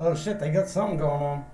Oh shit, they got something going on.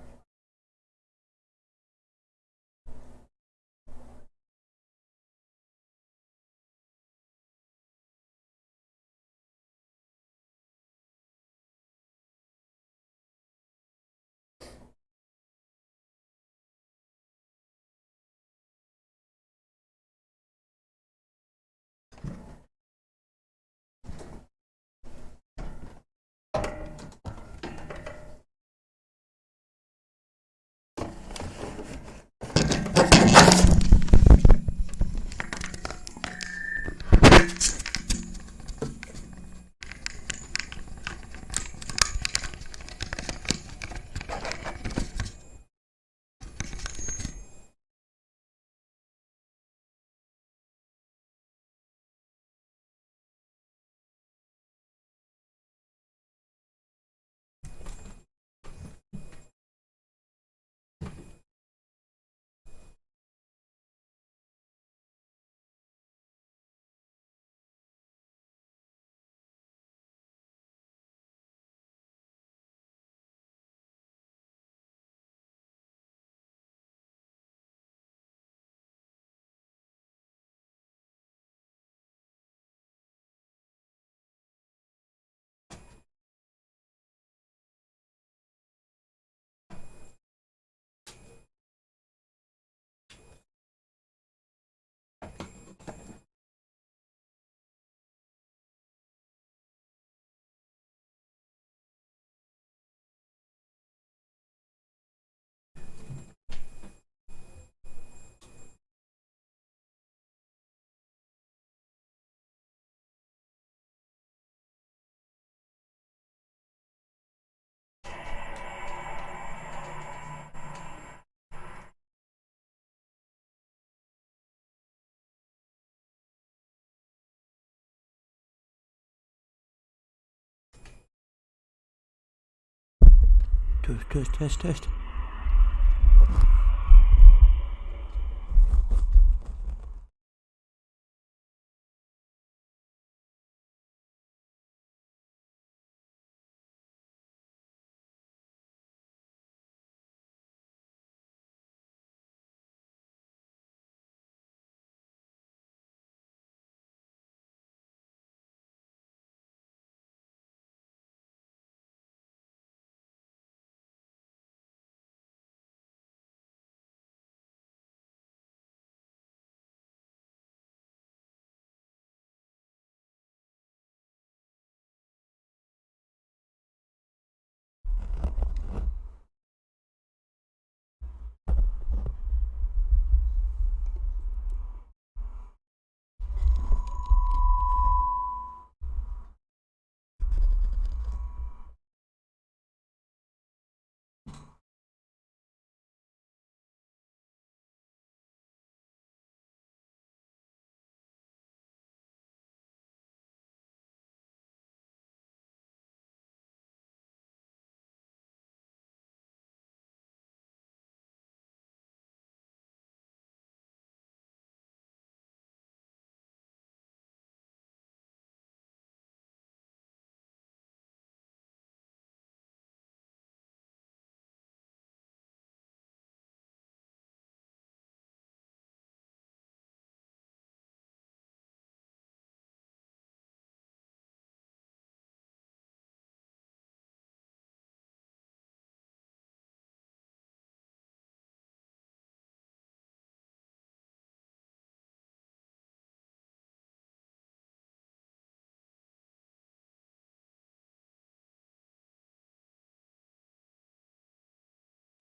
Test.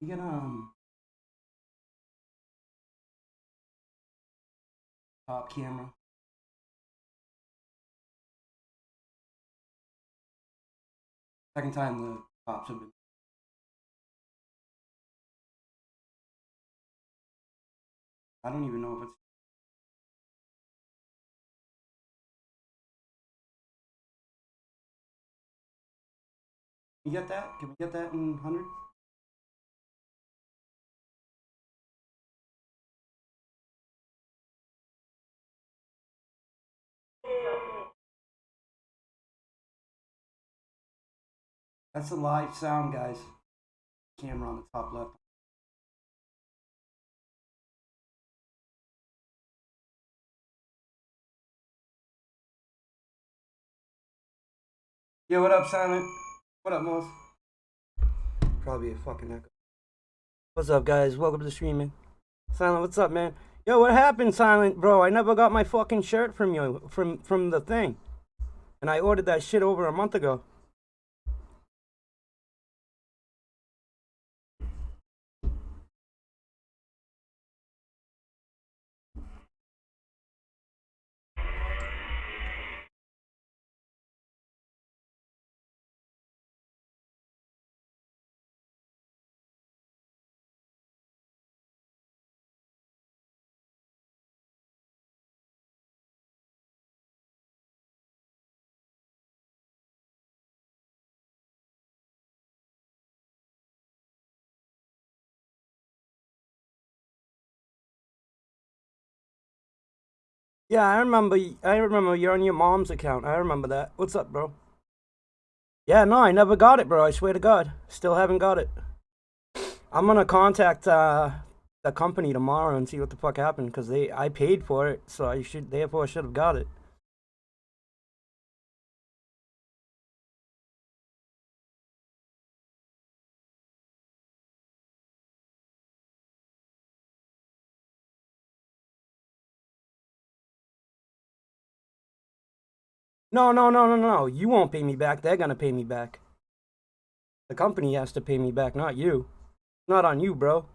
You get top camera. Second time the cops have been. I don't even know if it's. Can you get that? Can we get that in 100? That's a live sound, guys. camera on the top left. Yo, what up, Silent? What up, Moss? Probably a fucking echo. What's up, guys? Welcome to the stream, man. Silent, what's up, man? Yo, what happened, Silent, bro? I never got my fucking shirt from you, from the thing. And I ordered that shit over a month ago. Yeah, I remember you're on your mom's account. I remember that. What's up, bro? Yeah, no, I never got it, bro. I swear to God. Still haven't got it. I'm gonna contact the company tomorrow and see what the fuck happened, because I paid for it, so I should have got it. No, no, no, no, no. You won't pay me back. They're gonna pay me back. The company has to pay me back, not you. Not on you, bro.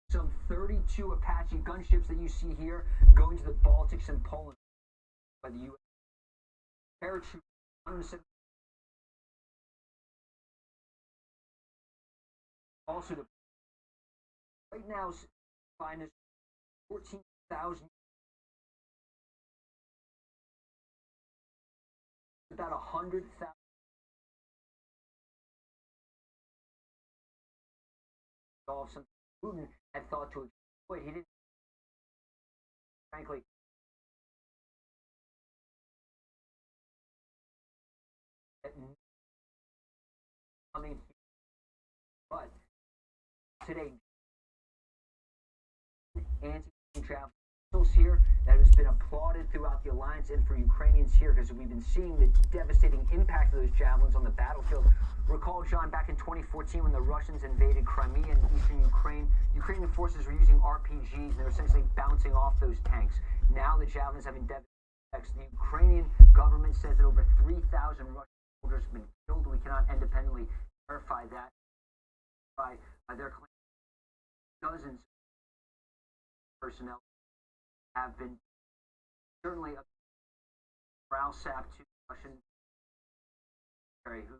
some 32 Apache gunships that you see here going to the Baltics and Poland by the U.S. Paratroopers. Also, right now, minus 14,000. About 100,000. Something Putin had thought to exploit. He didn't, frankly. I mean, but today, anti-travel missiles here that has been applauded throughout the alliance and for Ukrainians here because we've been seeing the devastating impact of those javelins on the battlefield. Recall, John, back in 2014 when the Russians invaded Crimea and eastern Ukraine, Ukrainian forces were using RPGs and they were essentially bouncing off those tanks. Now the javelins having devastating effects. The Ukrainian government says that over 3,000 Russian soldiers have been killed. We cannot independently verify that by their claim. Dozens of personnel have been certainly a morale sap to Russian military who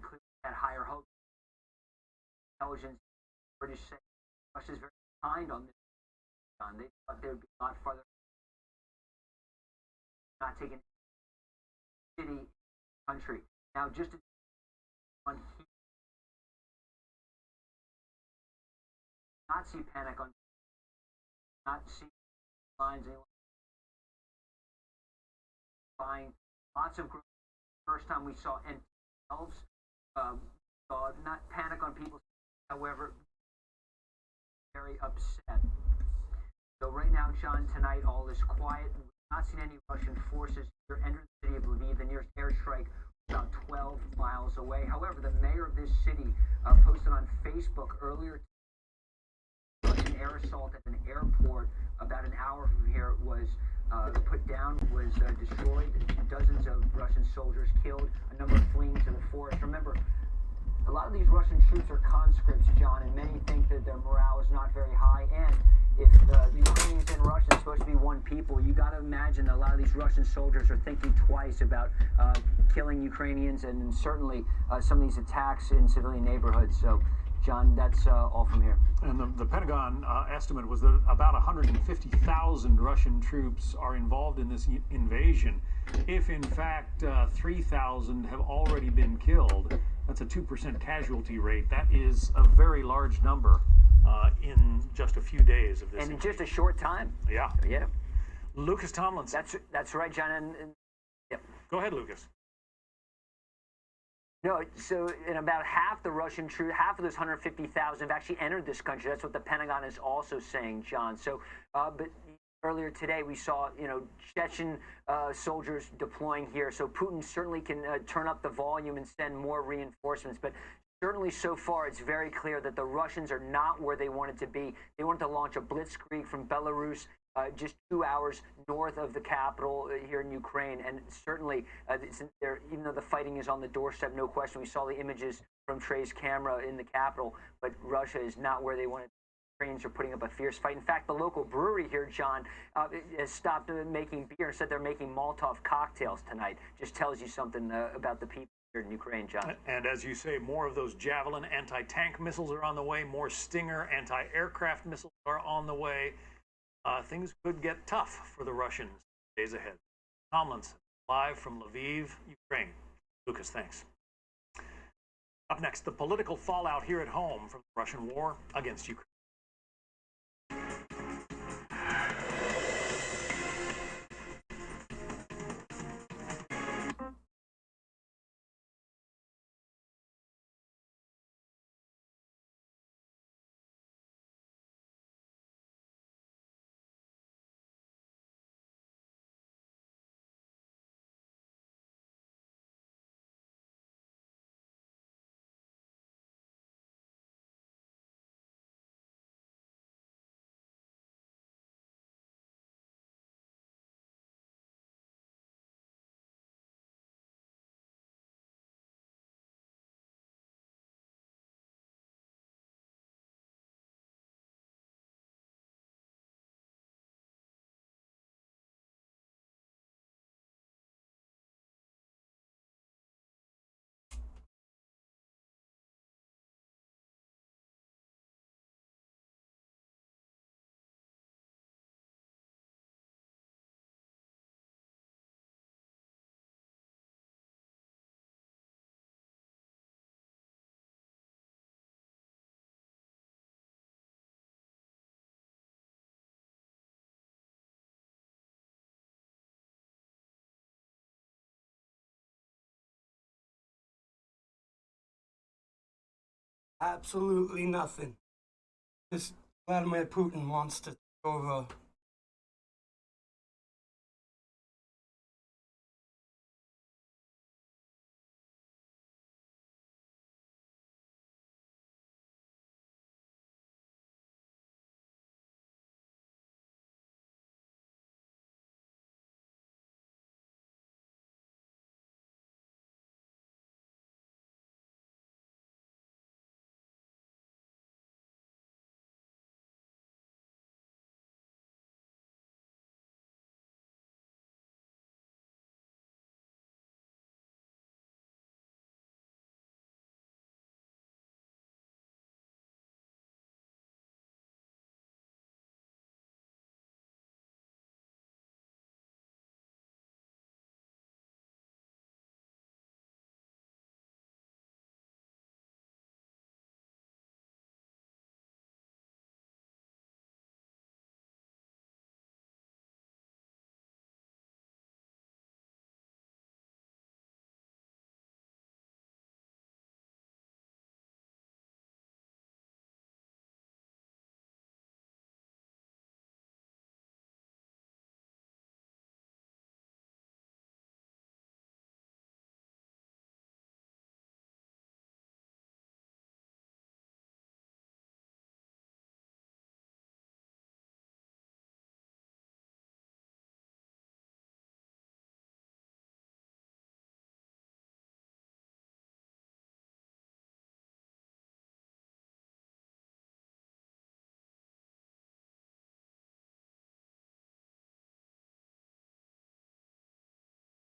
clearly had higher hopes. Intelligence, British say Russia is very behind on this. They thought they would be a lot farther. Not taking city, country. Now, just on here, not see panic on, not see lines anywhere. Buying lots of groups. First time we saw elves, saw not panic on people. However, very upset. So right now, John, tonight all is quiet. We've not seen any Russian forces here enter the city of Lviv. The nearest airstrike about 12 miles away. However, the mayor of this city posted on Facebook earlier. Russian air assault at an airport about an hour from here was put down, was destroyed. Dozens of Russian soldiers killed, a number fleeing to the forest. Remember, a lot of these Russian troops are conscripts, John, and many think that their morale is not very high. And if the Ukrainians and Russians are supposed to be one people, you got to imagine that a lot of these Russian soldiers are thinking twice about killing Ukrainians and certainly some of these attacks in civilian neighborhoods. So, John, that's all from here. And the Pentagon estimate was that about 150,000 Russian troops are involved in this invasion. If, in fact, 3,000 have already been killed, that's a 2% casualty rate. That is a very large number in just a few days of this. And in just a short time. Yeah. Yeah. Lucas Tomlinson. That's right, John. And yep. Go ahead, Lucas. No, so in about half the Russian troops, half of those 150,000 have actually entered this country. That's what the Pentagon is also saying, John. So, but earlier today we saw, Chechen soldiers deploying here. So Putin certainly can turn up the volume and send more reinforcements. But certainly so far it's very clear that the Russians are not where they wanted to be. They wanted to launch a blitzkrieg from Belarus just 2 hours north of the capital here in Ukraine. And certainly, even though the fighting is on the doorstep, no question, we saw the images from Trey's camera in the capital, but Russia is not where they wanted. Ukrainians are putting up a fierce fight. In fact, the local brewery here, John, has stopped making beer and said they're making Molotov cocktails tonight. Just tells you something about the people here in Ukraine, John. And as you say, more of those Javelin anti-tank missiles are on the way. More Stinger anti-aircraft missiles are on the way. Things could get tough for the Russians days ahead. Tomlinson, live from Lviv, Ukraine. Lucas, thanks. Up next, the political fallout here at home from the Russian war against Ukraine. Absolutely nothing. This Vladimir Putin wants to take over.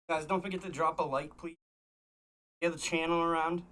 Guys, don't forget to drop a like, please. Get the channel around.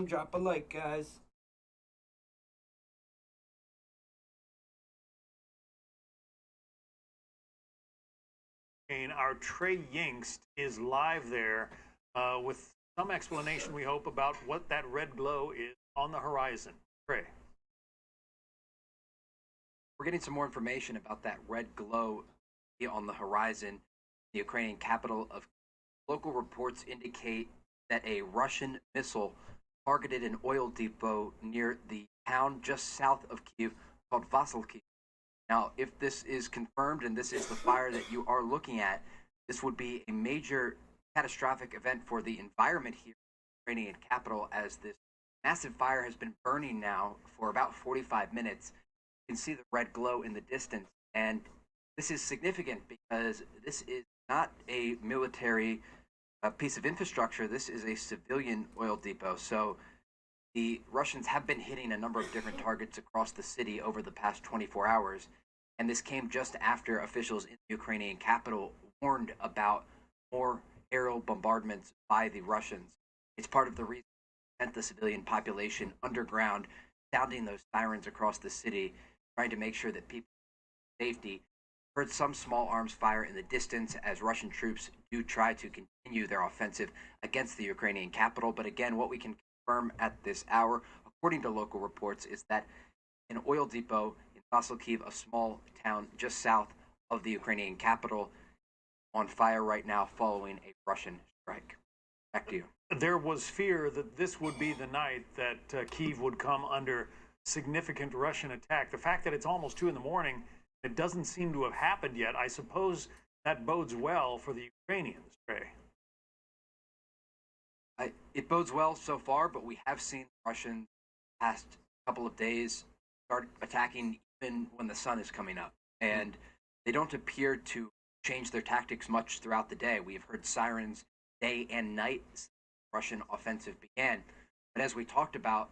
Drop a like, guys. Our Trey Yingst is live there with some explanation, we hope, about what that red glow is on the horizon. Trey. We're getting some more information about that red glow on the horizon, the Ukrainian capital of local reports indicate that a Russian missile targeted an oil depot near the town just south of Kyiv called Vasilkiv. Now, if this is confirmed and this is the fire that you are looking at, this would be a major catastrophic event for the environment here in the Ukrainian capital, as this massive fire has been burning now for about 45 minutes. You can see the red glow in the distance, and this is significant because this is not a military piece of infrastructure. This is a civilian oil depot. So the Russians have been hitting a number of different targets across the city over the past 24 hours. And this came just after officials in the Ukrainian capital warned about more aerial bombardments by the Russians. It's part of the reason they sent the civilian population underground, sounding those sirens across the city, trying to make sure that people have safety. Heard some small arms fire in the distance as Russian troops do try to continue their offensive against the Ukrainian capital. But again, what we can confirm at this hour, according to local reports, is that an oil depot in Vasilkiv, a small town just south of the Ukrainian capital, on fire right now following a Russian strike. Back to you. There was fear that this would be the night that Kyiv would come under significant Russian attack. The fact that it's almost 2 in the morning, it doesn't seem to have happened yet. I suppose that bodes well for the Ukrainians, Trey. It bodes well so far, but we have seen the Russians past couple of days start attacking even when the sun is coming up. And they don't appear to change their tactics much throughout the day. We have heard sirens day and night Russian offensive began. But as we talked about,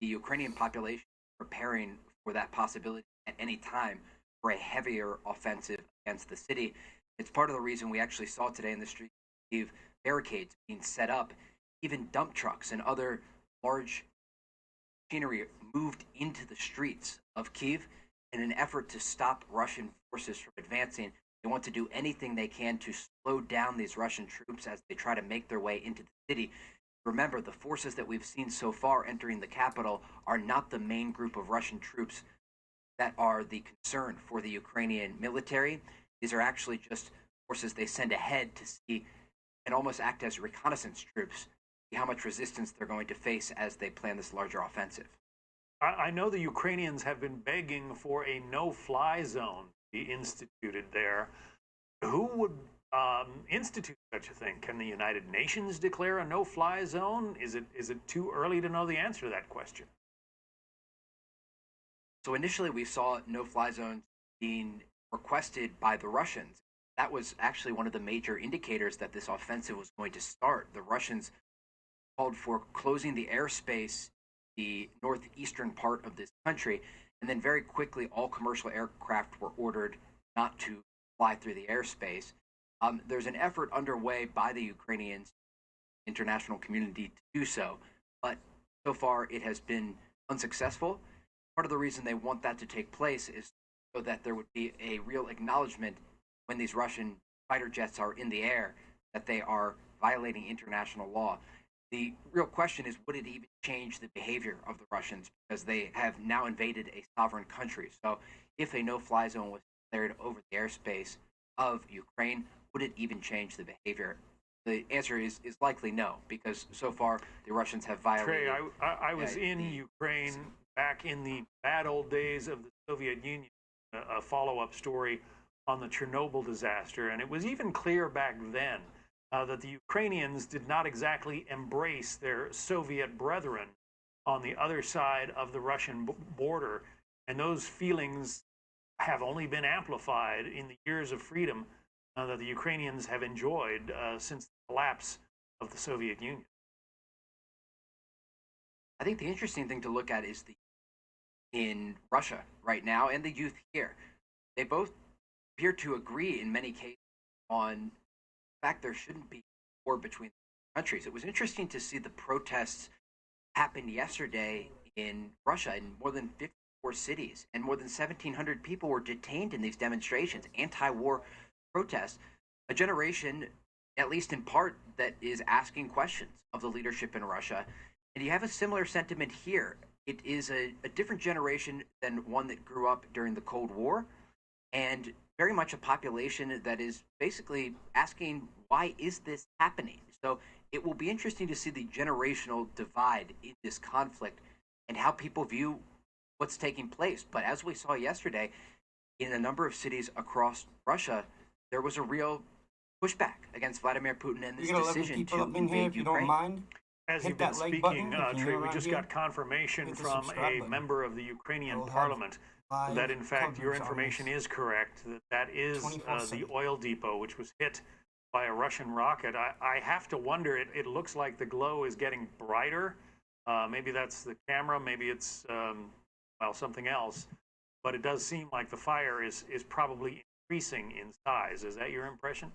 the Ukrainian population preparing for that possibility at any time for a heavier offensive against the city. It's part of the reason we actually saw today in the street barricades being set up, even dump trucks and other large machinery moved into the streets of Kyiv in an effort to stop Russian forces from advancing. They want to do anything they can to slow down these Russian troops as they try to make their way into the city. Remember, the forces that we've seen so far entering the capital are not the main group of Russian troops that are the concern for the Ukrainian military. These are actually just forces they send ahead to see and almost act as reconnaissance troops, see how much resistance they're going to face as they plan this larger offensive. I know the Ukrainians have been begging for a no-fly zone to be instituted there. Who would institute such a thing? Can the United Nations declare a no-fly zone? Is it too early to know the answer to that question? So initially we saw no-fly zones being requested by the Russians. That was actually one of the major indicators that this offensive was going to start. The Russians called for closing the airspace, the northeastern part of this country, and then very quickly all commercial aircraft were ordered not to fly through the airspace. There's an effort underway by the Ukrainians, international community, to do so, but so far it has been unsuccessful. Part of the reason they want that to take place is so that there would be a real acknowledgement when these Russian fighter jets are in the air that they are violating international law. The real question is, would it even change the behavior of the Russians, because they have now invaded a sovereign country? So if a no-fly zone was declared over the airspace of Ukraine, would it even change the behavior? The answer is likely no, because so far the Russians have violated. Trey, I was in Ukraine back in the bad old days of the Soviet Union, a follow-up story on the Chernobyl disaster, and it was even clear back then that the Ukrainians did not exactly embrace their Soviet brethren on the other side of the Russian border, and those feelings have only been amplified in the years of freedom that the Ukrainians have enjoyed since the collapse of the Soviet Union. I think the interesting thing to look at is in Russia right now and the youth here. They both appear to agree in many cases on the fact there shouldn't be war between countries. It was interesting to see the protests happen yesterday in Russia in more than 54 cities, and more than 1,700 people were detained in these demonstrations, anti-war protests. A generation, at least in part, that is asking questions of the leadership in Russia. And you have a similar sentiment here. It is a different generation than one that grew up during the Cold War, and very much a population that is basically asking, why is this happening? So it will be interesting to see the generational divide in this conflict and how people view what's taking place. But as we saw yesterday, in a number of cities across Russia, there was a real pushback against Vladimir Putin and this decision to invade Ukraine. Don't mind. As Hit you've been that like speaking, button Trey, we just got confirmation Hit the from subscribe a button. member of the Ukrainian It'll have parliament live that, in fact, your coverage on information this is correct, that is 24/7. the oil depot, which was hit by a Russian rocket. I have to wonder, it looks like the glow is getting brighter. Maybe that's the camera, maybe it's, well, something else. But it does seem like the fire is probably increasing in size. Is that your impression?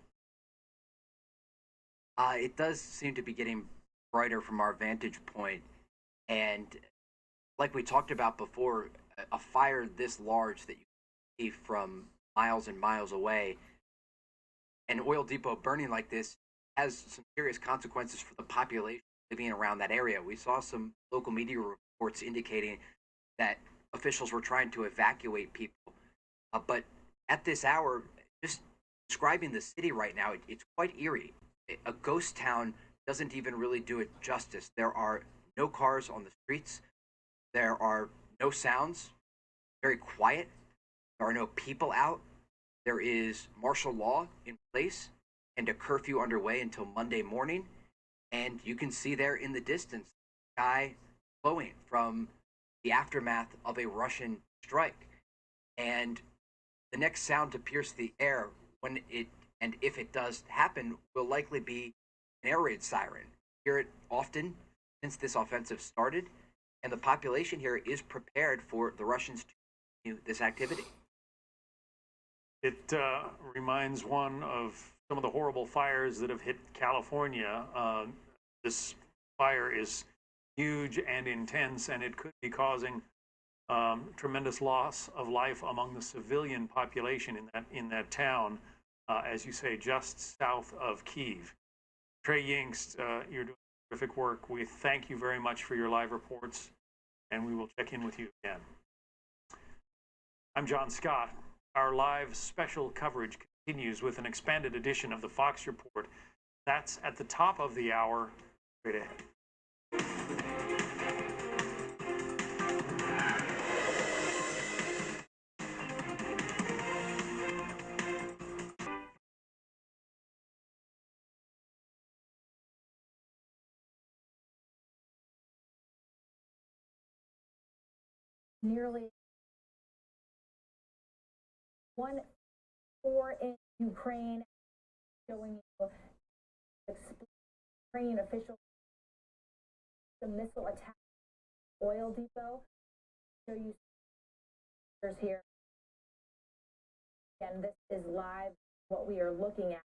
It does seem to be getting brighter from our vantage point. And like we talked about before, a fire this large that you see from miles and miles away, an oil depot burning like this has some serious consequences for the population living around that area. We saw some local media reports indicating that officials were trying to evacuate people. But at this hour, just describing the city right now, it's quite eerie. A ghost town doesn't even really do it justice. There are no cars on the streets. There are no sounds. Very quiet. There are no people out. There is martial law in place and a curfew underway until Monday morning. And you can see there in the distance, the sky glowing from the aftermath of a Russian strike. And the next sound to pierce the air, when it and if it does happen, will likely be an air raid siren. hear it often since this offensive started, and the population here is prepared for the Russians to continue this activity. It reminds one of some of the horrible fires that have hit California. This fire is huge and intense, and it could be causing tremendous loss of life among the civilian population in that town, as you say, just south of Kyiv. Trey Yingst, you're doing terrific work. We thank you very much for your live reports, and we will check in with you again. I'm John Scott. Our live special coverage continues with an expanded edition of the Fox Report. That's at the top of the hour. Straight ahead. Nearly 1-4 in Ukraine, showing you Ukrainian officials the missile attack oil depot. Show you here. Again, this is live. What we are looking at.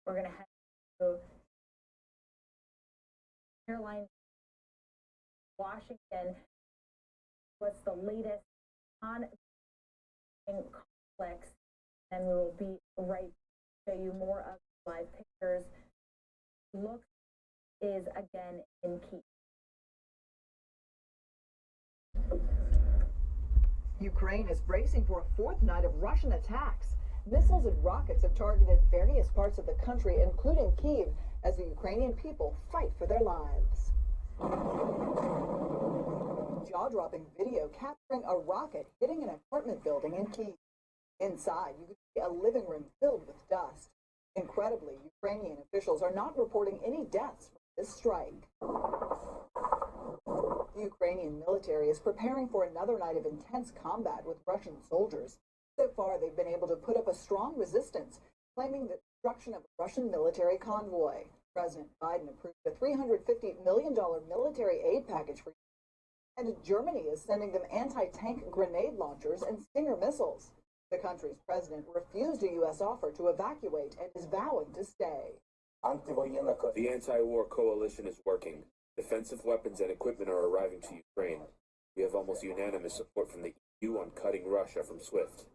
We're going to head to Airlines, Washington. What's the latest on conflicts? And we will be right to show you more of live pictures. Looks is again in Kyiv. Ukraine is bracing for a fourth night of Russian attacks. Missiles and rockets have targeted various parts of the country, including Kyiv, as the Ukrainian people fight for their lives. Jaw-dropping video capturing a rocket hitting an apartment building in Kyiv. Inside, you could see a living room filled with dust. Incredibly, Ukrainian officials are not reporting any deaths from this strike. The Ukrainian military is preparing for another night of intense combat with Russian soldiers. So far, they've been able to put up a strong resistance, claiming the destruction of a Russian military convoy. President Biden approved a $350 million military aid package for Ukraine, and Germany is sending them anti-tank grenade launchers and Stinger missiles. The country's president refused a U.S. offer to evacuate and is vowing to stay. The anti-war coalition is working. Defensive weapons and equipment are arriving to Ukraine. We have almost unanimous support from the EU on cutting Russia from SWIFT.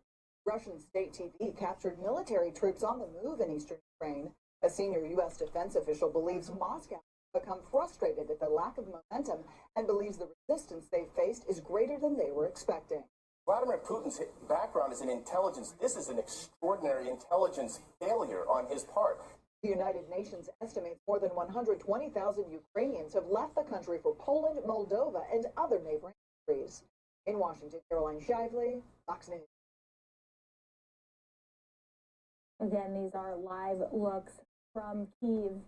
Russian state TV captured military troops on the move in eastern Ukraine. A senior U.S. defense official believes Moscow has become frustrated at the lack of momentum and believes the resistance they faced is greater than they were expecting. Vladimir Putin's background is in intelligence. This is an extraordinary intelligence failure on his part. The United Nations estimates more than 120,000 Ukrainians have left the country for Poland, Moldova, and other neighboring countries. In Washington, KRYVYIRIH, Fox News. Again, these are live looks from Kyiv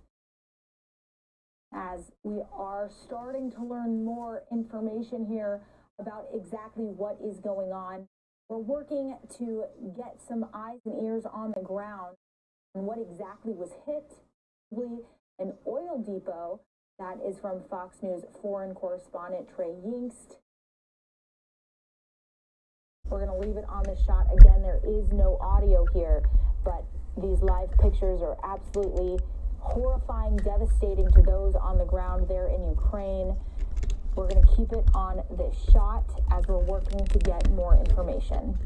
as we are starting to learn more information here about exactly what is going on. We're working to get some eyes and ears on the ground on what exactly was hit. An oil depot. That is from Fox News foreign correspondent Trey Yingst. We're going to leave it on the shot. Again, there is no audio here, but these live pictures are absolutely horrifying, devastating to those on the ground there in Ukraine. We're going to keep it on this shot as we're working to get more information.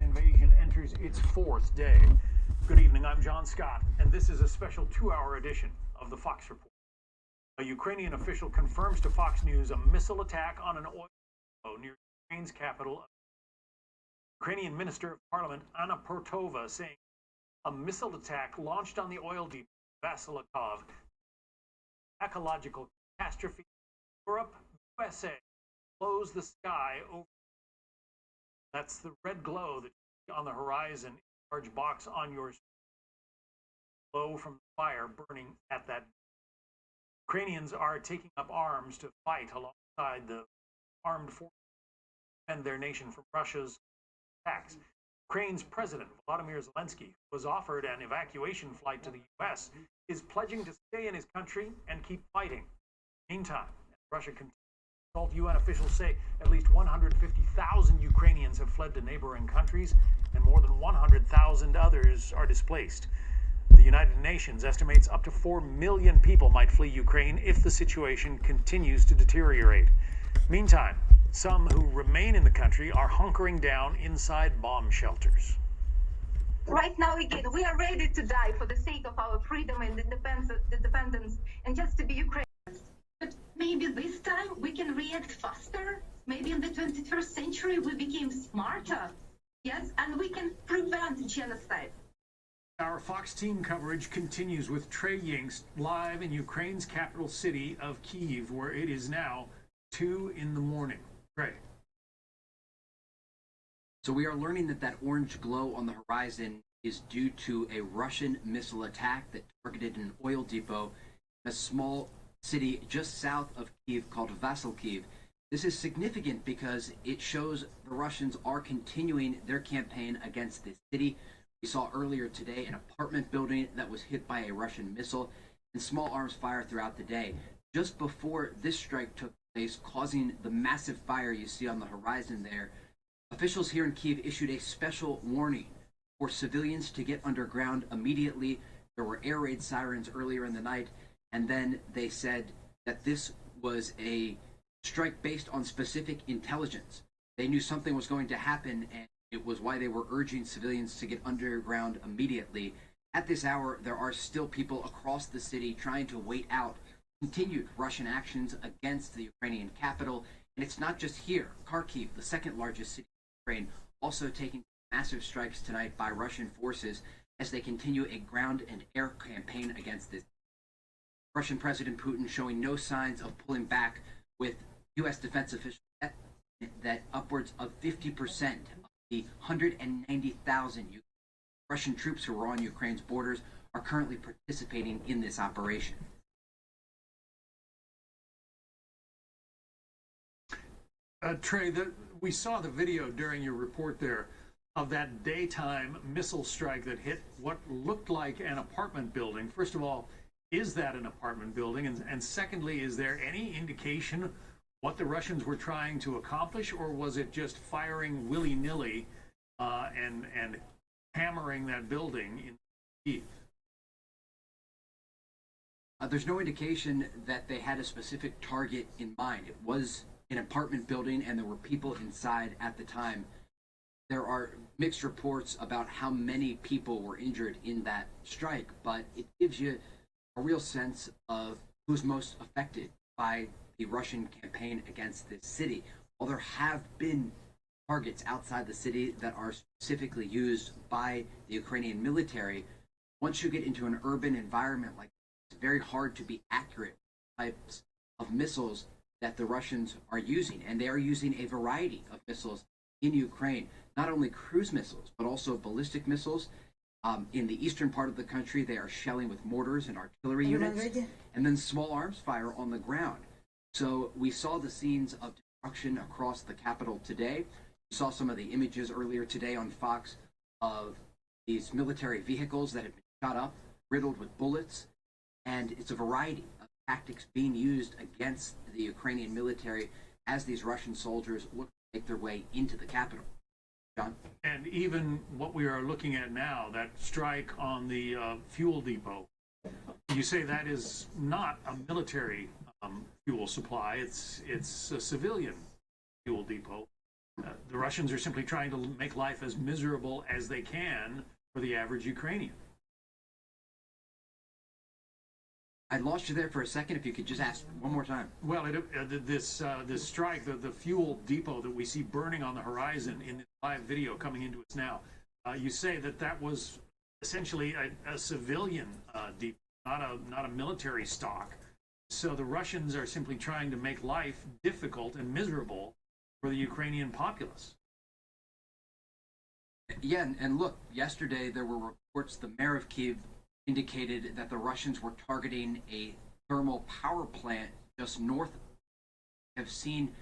Invasion enters its fourth day. Good evening, I'm John Scott, and this is a special 2-hour edition of the Fox Report. A Ukrainian official confirms to Fox News a missile attack on an oil depot near Ukraine's capital. Ukrainian Minister of Parliament Anna Portova saying a missile attack launched on the oil depot Vasilikov, ecological catastrophe. Europe, USA, close the sky over That's the red glow that you see on the horizon, a large box on your glow from the fire burning at that. Ukrainians are taking up arms to fight alongside the armed forces to defend their nation from Russia's attacks. Ukraine's president, Volodymyr Zelensky, was offered an evacuation flight to the U.S., is pledging to stay in his country and keep fighting. Meantime, Russia continues to assault. UN officials say at least 150,000 Ukrainians have fled to neighboring countries, and more than 100,000 others are displaced. The United Nations estimates up to 4 million people might flee Ukraine if the situation continues to deteriorate. Meantime, some who remain in the country are hunkering down inside bomb shelters. Right now, again, we are ready to die for the sake of our freedom and independence and just to be Ukrainians. But maybe this time we can react faster. Maybe in the 21st century we became smarter. Yes, and we can prevent genocide. Our Fox team coverage continues with Trey Yingst live in Ukraine's capital city of Kyiv, where it is now 2 in the morning. Trey. So we are learning that orange glow on the horizon is due to a Russian missile attack that targeted an oil depot in a small city just south of Kyiv called Vasilkiv. This is significant because it shows the Russians are continuing their campaign against this city. We saw earlier today an apartment building that was hit by a Russian missile and small arms fire throughout the day. Just before this strike took place, causing the massive fire you see on the horizon there, officials here in Kyiv issued a special warning for civilians to get underground immediately. There were air raid sirens earlier in the night, and then they said that this was a strike based on specific intelligence. They knew something was going to happen, and it was why they were urging civilians to get underground immediately. At this hour, there are still people across the city trying to wait out continued Russian actions against the Ukrainian capital. And it's not just here. Kharkiv, the second largest city in Ukraine, also taking massive strikes tonight by Russian forces as they continue a ground and air campaign against this. Russian President Putin showing no signs of pulling back, with U.S. defense officials that upwards of 50% of the 190,000 Russian troops who are on Ukraine's borders are currently participating in this operation. Trey, we saw the video during your report there of that daytime missile strike that hit what looked like an apartment building. First of all, is that an apartment building? And secondly, is there any indication what the Russians were trying to accomplish, or was it just firing willy-nilly and hammering that building in Kyiv? There's no indication that they had a specific target in mind. It was an apartment building, and there were people inside at the time. There are mixed reports about how many people were injured in that strike, but it gives you a real sense of who's most affected by the Russian campaign against this city. While there have been targets outside the city that are specifically used by the Ukrainian military, once you get into an urban environment like this, it's very hard to be accurate with types of missiles that the Russians are using. And they are using a variety of missiles in Ukraine, not only cruise missiles, but also ballistic missiles. In the eastern part of the country, they are shelling with mortars and artillery units, and then small arms fire on the ground. So we saw the scenes of destruction across the capital today. We saw some of the images earlier today on Fox of these military vehicles that have been shot up, riddled with bullets, and it's a variety of tactics being used against the Ukrainian military as these Russian soldiers look to make their way into the capital. John? And even what we are looking at now, that strike on the fuel depot, you say that is not a military fuel supply, it's a civilian fuel depot. The Russians are simply trying to make life as miserable as they can for the average Ukrainian. I lost you there for a second. If you could just ask one more time. Well, this strike, the fuel depot that we see burning on the horizon in this live video coming into us now, you say that was essentially a civilian depot, not a military stock. So the Russians are simply trying to make life difficult and miserable for the Ukrainian populace. Yeah, and look, yesterday there were reports the mayor of Kyiv indicated that the Russians were targeting a thermal power plant just north. Have seen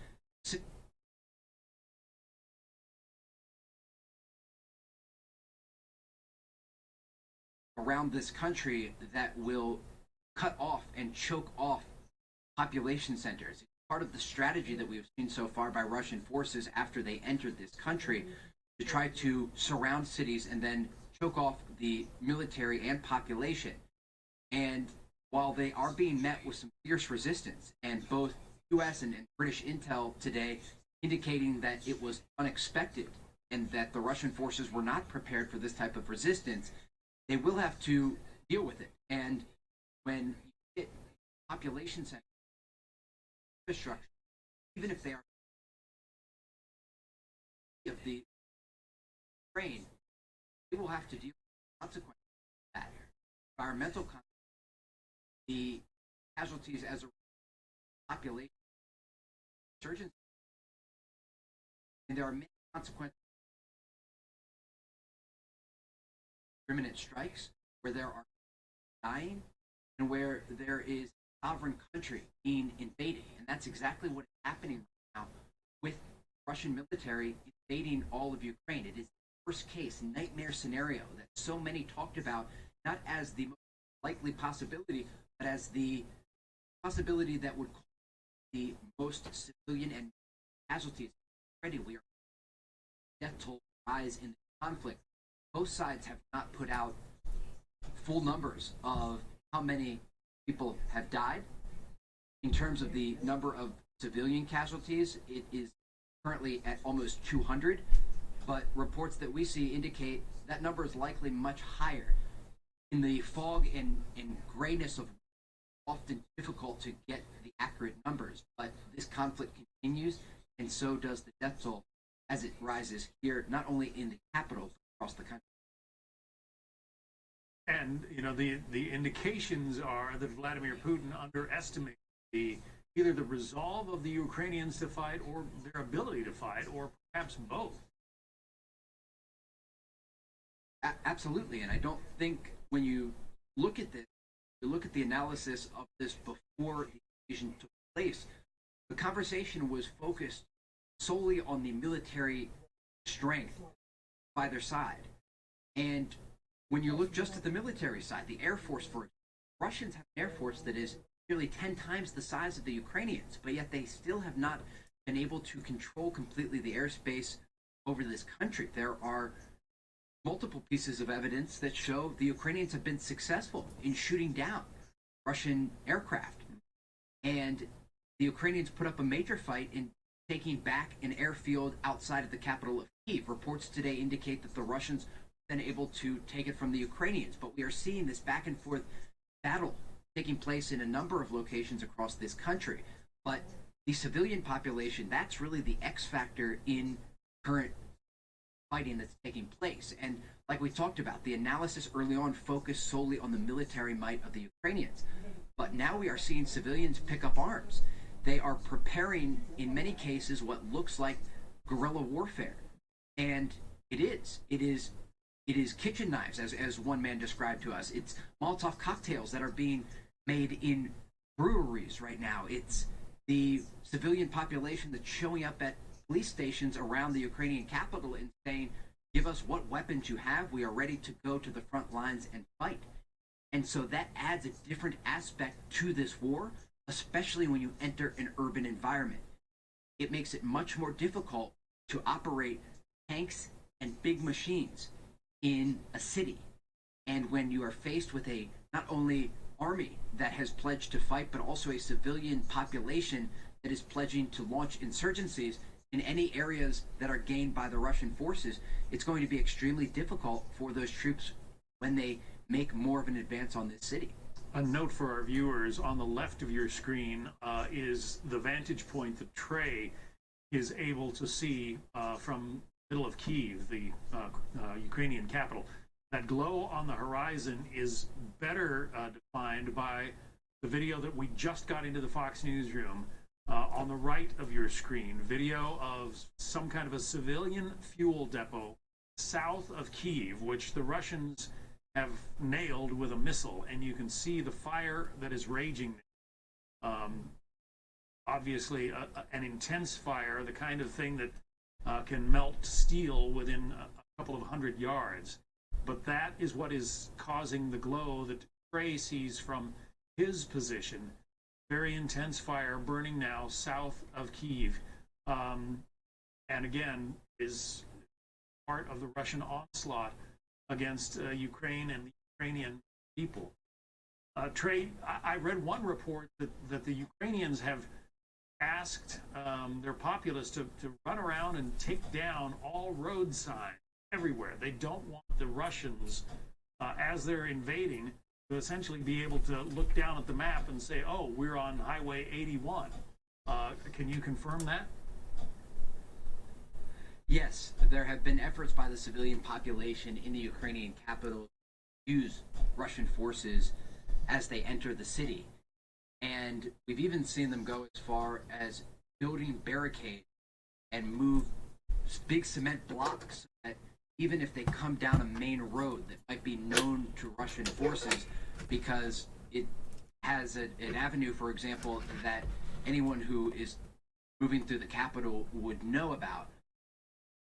around this country that will cut off and choke off population centers. It's part of the strategy that we've seen so far by Russian forces after they entered this country to try to surround cities and then choke off the military and population. And while they are being met with some fierce resistance, and both U.S. and British intel today indicating that it was unexpected and that the Russian forces were not prepared for this type of resistance, they will have to deal with it. And when you hit population centers, infrastructure, even if they are of the Ukraine, they will have to deal with the consequences of that. Environmental consequences, the casualties as a population insurgency, and there are many consequences. Permanent strikes where there are dying and where there is a sovereign country being invaded, and that's exactly what is happening right now with the Russian military invading all of Ukraine. It is the worst case nightmare scenario that so many talked about, not as the most likely possibility, but as the possibility that would cause the most civilian and casualties. Already we are death toll rise in the conflict. Both sides have not put out full numbers of how many people have died. In terms of the number of civilian casualties, it is currently at almost 200, but reports that we see indicate that number is likely much higher. In the fog and grayness of often difficult to get the accurate numbers, but this conflict continues, and so does the death toll as it rises here, not only in the capital, but across the country. And you know, the indications are that Vladimir Putin underestimates either the resolve of the Ukrainians to fight or their ability to fight, or perhaps both. Absolutely, and I don't think when you look at this, you look at the analysis of this before the invasion took place, the conversation was focused solely on the military strength by their side. And when you look just at the military side, the Air Force, for example, Russians have an Air Force that is nearly 10 times the size of the Ukrainians, but yet they still have not been able to control completely the airspace over this country. There are multiple pieces of evidence that show the Ukrainians have been successful in shooting down Russian aircraft. And the Ukrainians put up a major fight in taking back an airfield outside of the capital of Kyiv. Reports today indicate that the Russians have been able to take it from the Ukrainians, but we are seeing this back and forth battle taking place in a number of locations across this country. But the civilian population, that's really the X factor in current fighting that's taking place. And like we talked about, the analysis early on focused solely on the military might of the Ukrainians. But now we are seeing civilians pick up arms. They are preparing, in many cases, what looks like guerrilla warfare. And it is kitchen knives, as one man described to us. It's Molotov cocktails that are being made in breweries right now. It's the civilian population that's showing up at police stations around the Ukrainian capital and saying, give us what weapons you have. We are ready to go to the front lines and fight. And so that adds a different aspect to this war, especially when you enter an urban environment. It makes it much more difficult to operate tanks and big machines in a city. And when you are faced with a not only army that has pledged to fight, but also a civilian population that is pledging to launch insurgencies in any areas that are gained by the Russian forces, it's going to be extremely difficult for those troops when they make more of an advance on this city. A note for our viewers, on the left of your screen is the vantage point that Trey is able to see from the middle of Kyiv, the Ukrainian capital. That glow on the horizon is better defined by the video that we just got into the Fox newsroom. On the right of your screen, video of some kind of a civilian fuel depot south of Kyiv, which the Russians have nailed with a missile, and you can see the fire that is raging. Obviously, an intense fire, the kind of thing that can melt steel within a couple of 100 yards. But that is what is causing the glow that Trey sees from his position. Very intense fire burning now south of Kyiv. And again, is part of the Russian onslaught against Ukraine and the Ukrainian people. Trey, I read one report that the Ukrainians have asked their populace to run around and take down all road signs everywhere. They don't want the Russians, as they're invading, to essentially be able to look down at the map and say, oh, we're on Highway 81. Can you confirm that? Yes, there have been efforts by the civilian population in the Ukrainian capital to use Russian forces as they enter the city. And we've even seen them go as far as building barricades and move big cement blocks that even if they come down a main road that might be known to Russian forces, because it has an avenue, for example, that anyone who is moving through the capital would know about,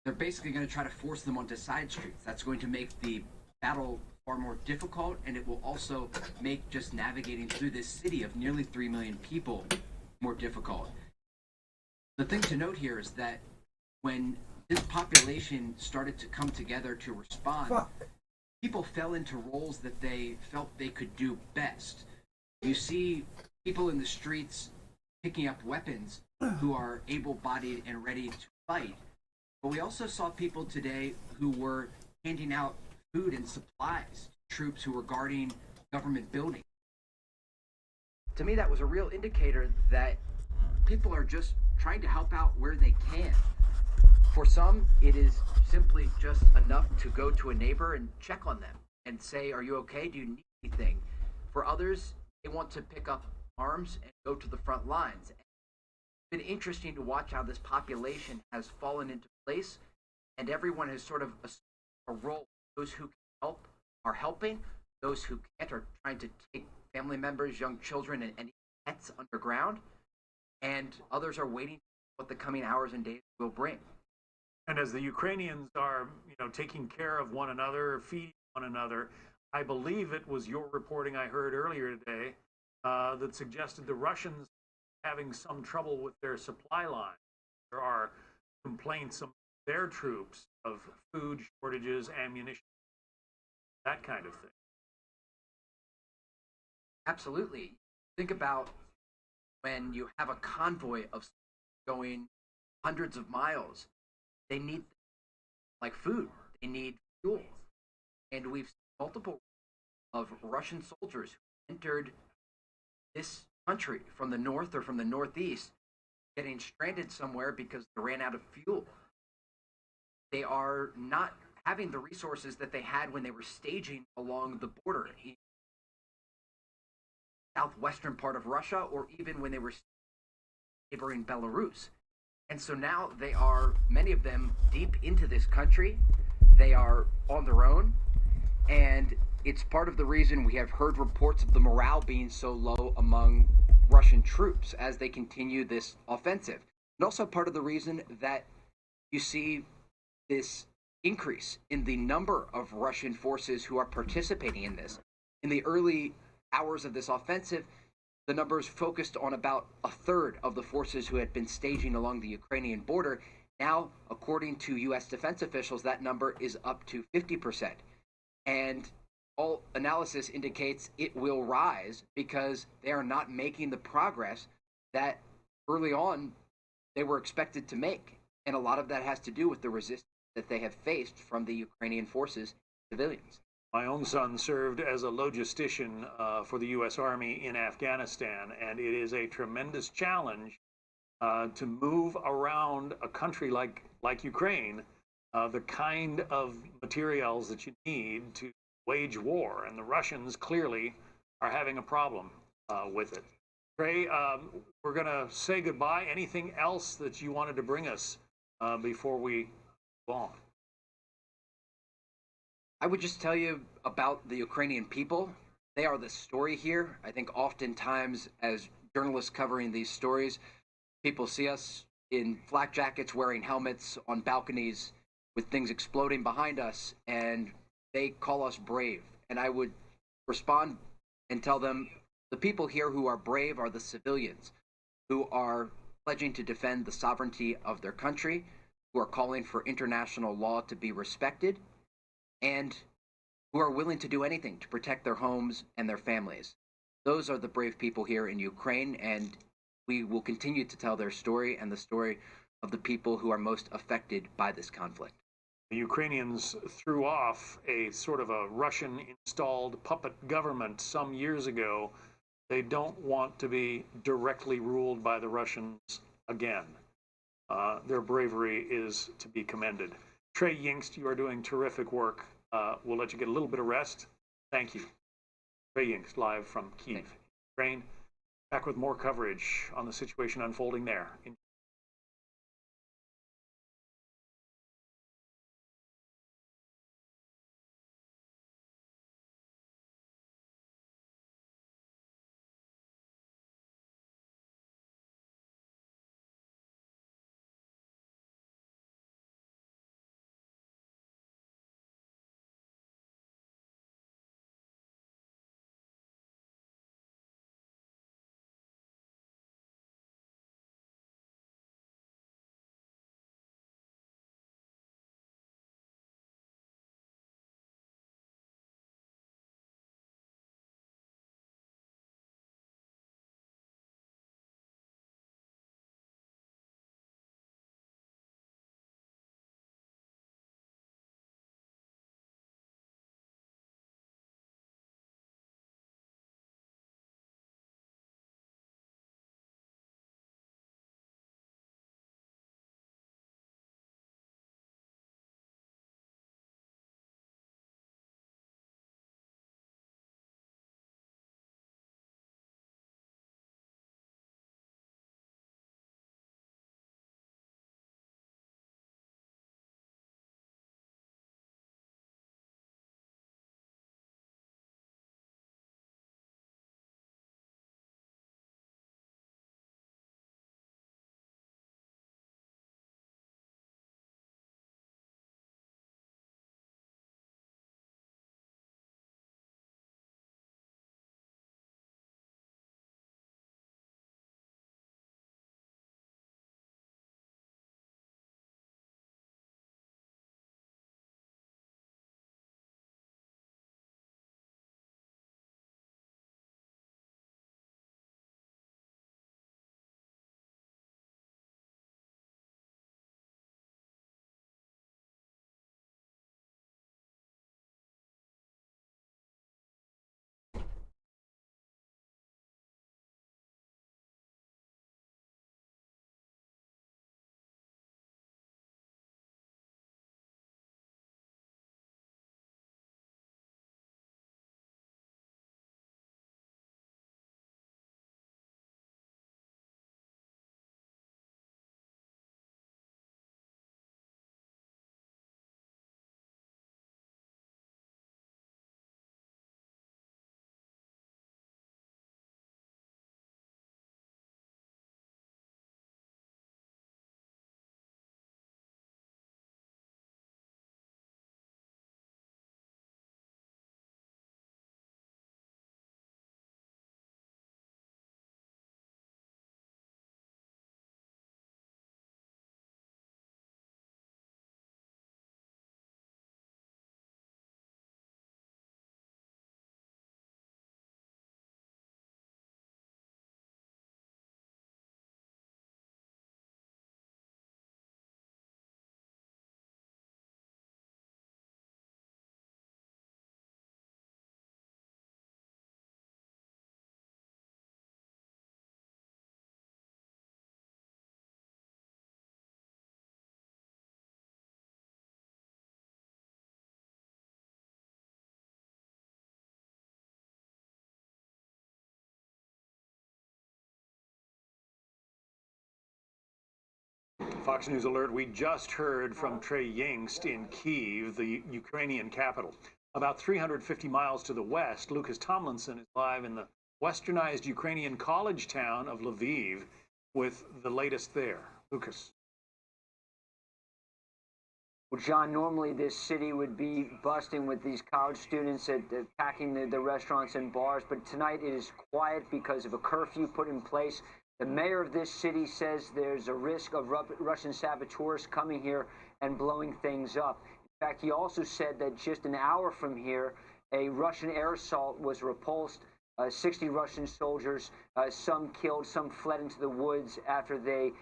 they're basically going to try to force them onto side streets. That's going to make the battle far more difficult, and it will also make just navigating through this city of nearly 3 million people more difficult. The thing to note here is that when this population started to come together to respond, people fell into roles that they felt they could do best. You see people in the streets picking up weapons who are able-bodied and ready to fight. But we also saw people today who were handing out food and supplies to troops who were guarding government buildings. To me, that was a real indicator that people are just trying to help out where they can. For some, it is simply just enough to go to a neighbor and check on them and say, are you okay? Do you need anything? For others, they want to pick up arms and go to the front lines. It's been interesting to watch how this population has fallen into place, and everyone has sort of assumed a role. Those who can help are helping. Those who can't are trying to take family members, young children, and pets underground. And others are waiting for what the coming hours and days will bring. And as the Ukrainians are, taking care of one another, feeding one another, I believe it was your reporting I heard earlier today that suggested the Russians having some trouble with their supply line. There are complaints of their troops of food shortages, ammunition, that kind of thing. Absolutely. Think about when you have a convoy of going hundreds of miles. They need, like food, they need fuel. And we've seen multiple of Russian soldiers who entered this country from the north or from the northeast, getting stranded somewhere because they ran out of fuel. They are not having the resources that they had when they were staging along the border in the southwestern part of Russia, or even when they were neighboring Belarus. And so now they are, many of them, deep into this country. They are on their own. And it's part of the reason we have heard reports of the morale being so low among Russian troops as they continue this offensive. And also part of the reason that you see this increase in the number of Russian forces who are participating in this. In the early hours of this offensive, the numbers focused on about a third of the forces who had been staging along the Ukrainian border. Now, according to U.S. defense officials, that number is up to 50%. And all analysis indicates it will rise because they are not making the progress that early on they were expected to make. And a lot of that has to do with the resistance that they have faced from the Ukrainian forces, civilians. My own son served as a logistician for the U.S. Army in Afghanistan, and it is a tremendous challenge to move around a country like Ukraine, the kind of materials that you need to wage war, and the Russians clearly are having a problem with it. Trey, we're going to say goodbye. Anything else that you wanted to bring us before we go on? I would just tell you about the Ukrainian people. They are the story here. I think oftentimes, as journalists covering these stories, people see us in flak jackets, wearing helmets on balconies with things exploding behind us, and they call us brave. And I would respond and tell them the people here who are brave are the civilians who are pledging to defend the sovereignty of their country, who are calling for international law to be respected, and who are willing to do anything to protect their homes and their families. Those are the brave people here in Ukraine, and we will continue to tell their story and the story of the people who are most affected by this conflict. The Ukrainians threw off a sort of a Russian-installed puppet government some years ago. They don't want to be directly ruled by the Russians again. Their bravery is to be commended. Trey Yingst, you are doing terrific work. We'll let you get a little bit of rest. Thank you. Trey Yingst, live from Kyiv, Ukraine. Back with more coverage on the situation unfolding there. Fox News Alert. We just heard from Trey Yingst in Kyiv, the Ukrainian capital. About 350 miles to the west, Lucas Tomlinson is live in the westernized Ukrainian college town of Lviv with the latest there. Lucas. Well, John, normally this city would be busting with these college students packing the restaurants and bars, but tonight it is quiet because of a curfew put in place. The mayor of this city says there's a risk of Russian saboteurs coming here and blowing things up. In fact, he also said that just an hour from here, a Russian air assault was repulsed. 60 Russian soldiers, some killed, some fled into the woods after they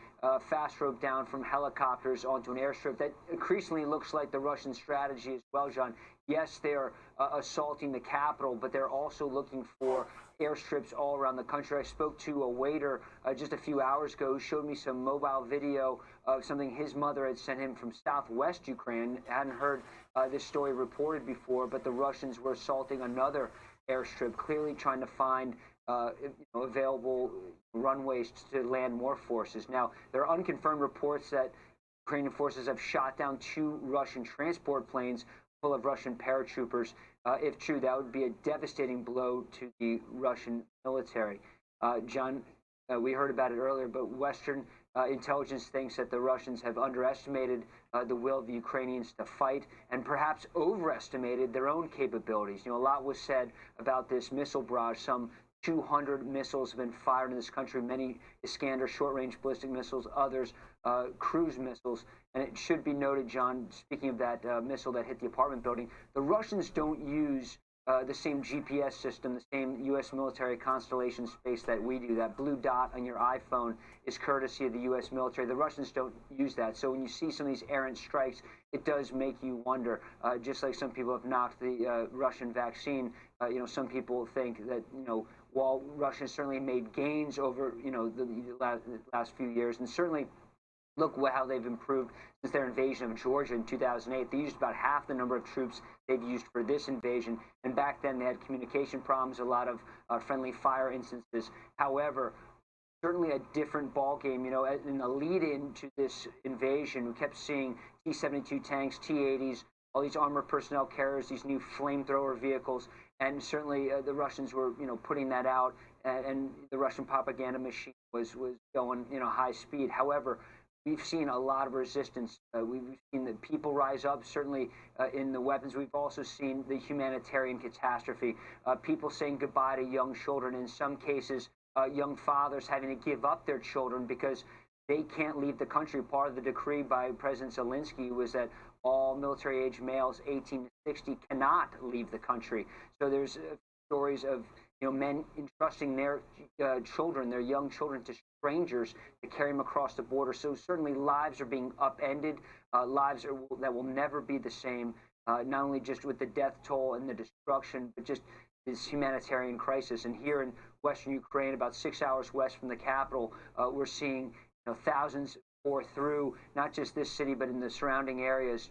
fast rode down from helicopters onto an airstrip. That increasingly looks like the Russian strategy as well, John. Yes, they're assaulting the capital, but they're also looking for airstrips all around the country. I spoke to a waiter just a few hours ago who showed me some mobile video of something his mother had sent him from southwest Ukraine. I hadn't heard this story reported before, but the Russians were assaulting another airstrip, clearly trying to find available runways to land more forces. Now, there are unconfirmed reports that Ukrainian forces have shot down 2 Russian transport planes full of Russian paratroopers. If true, that would be a devastating blow to the Russian military. John, we heard about it earlier, but Western intelligence thinks that the Russians have underestimated the will of the Ukrainians to fight and perhaps overestimated their own capabilities. A lot was said about this missile barrage. Some 200 missiles have been fired in this country, many Iskander short-range ballistic missiles, others cruise missiles. And it should be noted, John, speaking of that missile that hit the apartment building, the Russians don't use the same GPS system, the same U.S. military constellation space that we do. That blue dot on your iPhone is courtesy of the U.S. military. The Russians don't use that. So when you see some of these errant strikes, it does make you wonder. Just like some people have knocked the Russian vaccine, some people think that, while Russia certainly made gains over, the last few years, and certainly look how they've improved since their invasion of Georgia in 2008. They used about half the number of troops they've used for this invasion. And back then they had communication problems, a lot of friendly fire instances. However, certainly a different ballgame. In the lead-in to this invasion, we kept seeing T-72 tanks, T-80s, all these armored personnel carriers, these new flamethrower vehicles. And certainly the Russians were, putting that out. And the Russian propaganda machine was going, high speed. However, we've seen a lot of resistance. We've seen the people rise up, certainly in the weapons. We've also seen the humanitarian catastrophe, people saying goodbye to young children, in some cases, young fathers having to give up their children because they can't leave the country. Part of the decree by President Zelensky was that all military-age males 18 to 60 cannot leave the country. So there's stories of men entrusting their children, their young children, to strangers to carry them across the border. So certainly lives are being upended, lives that will never be the same, not only just with the death toll and the destruction, but just this humanitarian crisis. And here in Western Ukraine, about 6 hours west from the capital, we're seeing thousands pour through not just this city, but in the surrounding areas,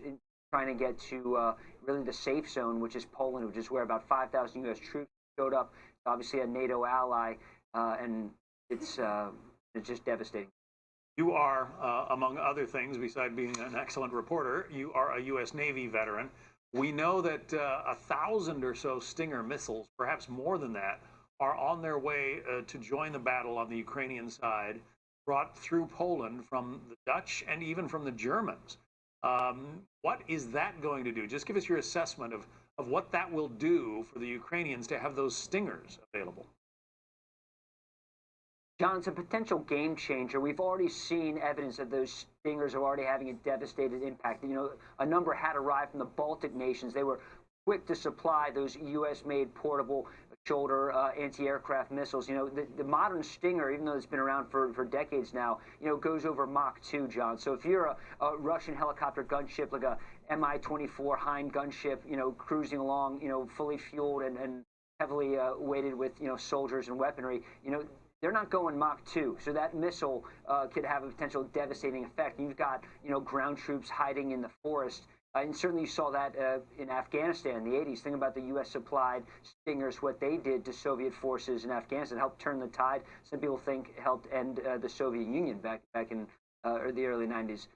trying to get to really the safe zone, which is Poland, which is where about 5,000 U.S. troops showed up. Obviously a NATO ally, and it's just devastating. You are, among other things, besides being an excellent reporter, you are a U.S. Navy veteran. We know that 1,000 or so Stinger missiles, perhaps more than that, are on their way to join the battle on the Ukrainian side, brought through Poland from the Dutch and even from the Germans. What is that going to do? Just give us your assessment of what that will do for the Ukrainians to have those Stingers available. John, it's a potential game changer. We've already seen evidence that those Stingers are already having a devastating impact. A number had arrived from the Baltic nations. They were quick to supply those U.S.-made portable shoulder anti-aircraft missiles. The modern Stinger, even though it's been around for decades now, goes over Mach 2, John. So if you're a Russian helicopter gunship, like a Mi-24 Hind gunship, cruising along, fully fueled and heavily weighted with, soldiers and weaponry, they're not going Mach 2. So that missile could have a potential devastating effect. You've got, ground troops hiding in the forest. And certainly you saw that in Afghanistan in the 80s. Think about the U.S. supplied Stingers, what they did to Soviet forces in Afghanistan, helped turn the tide. Some people think helped end the Soviet Union back in or the early 90s.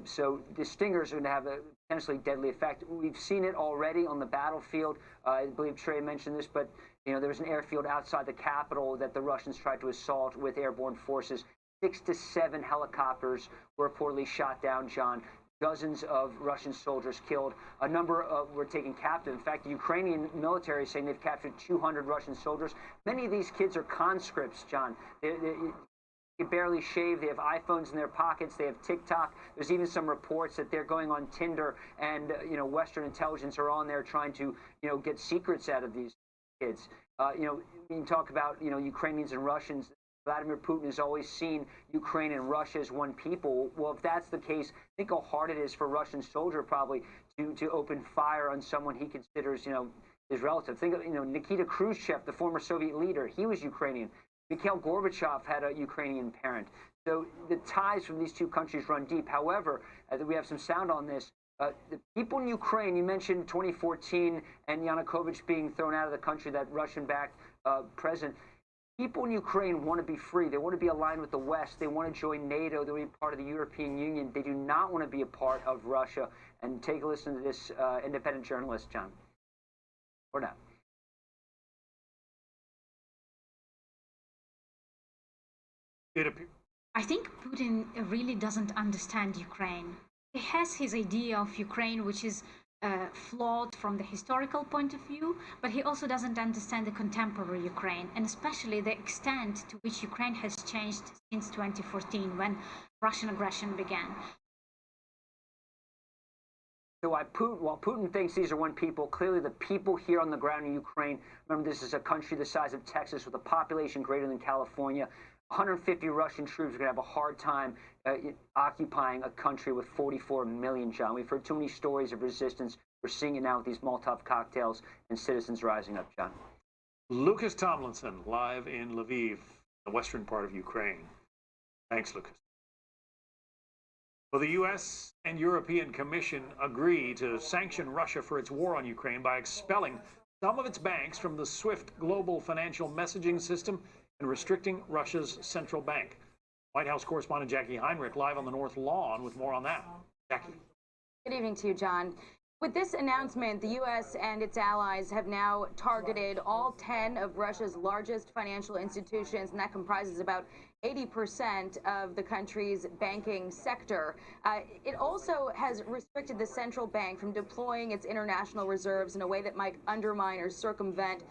So the stingers are going to have a potentially deadly effect. We've seen it already on the battlefield. I believe Trey mentioned this, but there was an airfield outside the capital that the Russians tried to assault with airborne forces. 6 to 7 helicopters were reportedly shot down, John. Dozens of Russian soldiers killed. A number were taken captive. In fact, the Ukrainian military is saying they've captured 200 Russian soldiers. Many of these kids are conscripts, John. They barely shave. They have iPhones in their pockets. They have TikTok. There's even some reports that they're going on Tinder, and Western intelligence are on there trying to get secrets out of these kids. We can talk about Ukrainians and Russians. Vladimir Putin has always seen Ukraine and Russia as one people. Well, if that's the case, think how hard it is for a Russian soldier probably to open fire on someone he considers his relative. Think of Nikita Khrushchev, the former Soviet leader. He was Ukrainian. Mikhail Gorbachev had a Ukrainian parent. So the ties from these two countries run deep. However, we have some sound on this. The people in Ukraine, you mentioned 2014 and Yanukovych being thrown out of the country, that Russian-backed president. People in Ukraine want to be free. They want to be aligned with the West. They want to join NATO. They want to be part of the European Union. They do not want to be a part of Russia. And take a listen to this independent journalist, John. Or not. I think Putin really doesn't understand Ukraine. He has his idea of Ukraine, which is flawed from the historical point of view, but he also doesn't understand the contemporary Ukraine, and especially the extent to which Ukraine has changed since 2014, when Russian aggression began. So while Putin thinks these are one people, clearly the people here on the ground in Ukraine, remember this is a country the size of Texas with a population greater than California. 150 Russian troops are going to have a hard time occupying a country with 44 million, John. We've heard too many stories of resistance. We're seeing it now with these Molotov cocktails and citizens rising up, John. Lucas Tomlinson, live in Lviv, the western part of Ukraine. Thanks, Lucas. Well, the U.S. and European Commission agree to sanction Russia for its war on Ukraine by expelling some of its banks from the SWIFT global financial messaging system and restricting Russia's central bank. White House correspondent Jackie Heinrich live on the North Lawn with more on that. Jackie. Good evening to you, John. With this announcement, the U.S. and its allies have now targeted all 10 of Russia's largest financial institutions, and that comprises about 80% of the country's banking sector. It also has restricted the central bank from deploying its international reserves in a way that might undermine or circumvent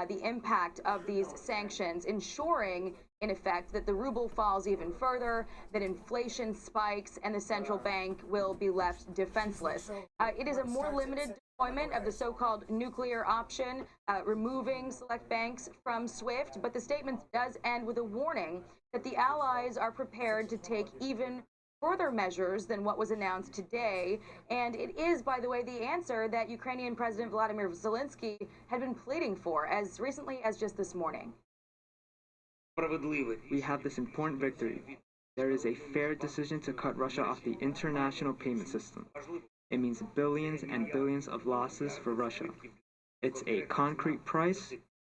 the impact of these sanctions, ensuring, in effect, that the ruble falls even further, that inflation spikes, and the central bank will be left defenseless. It is a more limited deployment of the so-called nuclear option, removing select banks from SWIFT, but the statement does end with a warning that the allies are prepared to take even further measures than what was announced today. And it is, by the way, the answer that Ukrainian President Vladimir Zelensky had been pleading for as recently as just this morning. We have this important victory. There is a fair decision to cut Russia off the international payment system. It means billions and billions of losses for Russia. It's a concrete price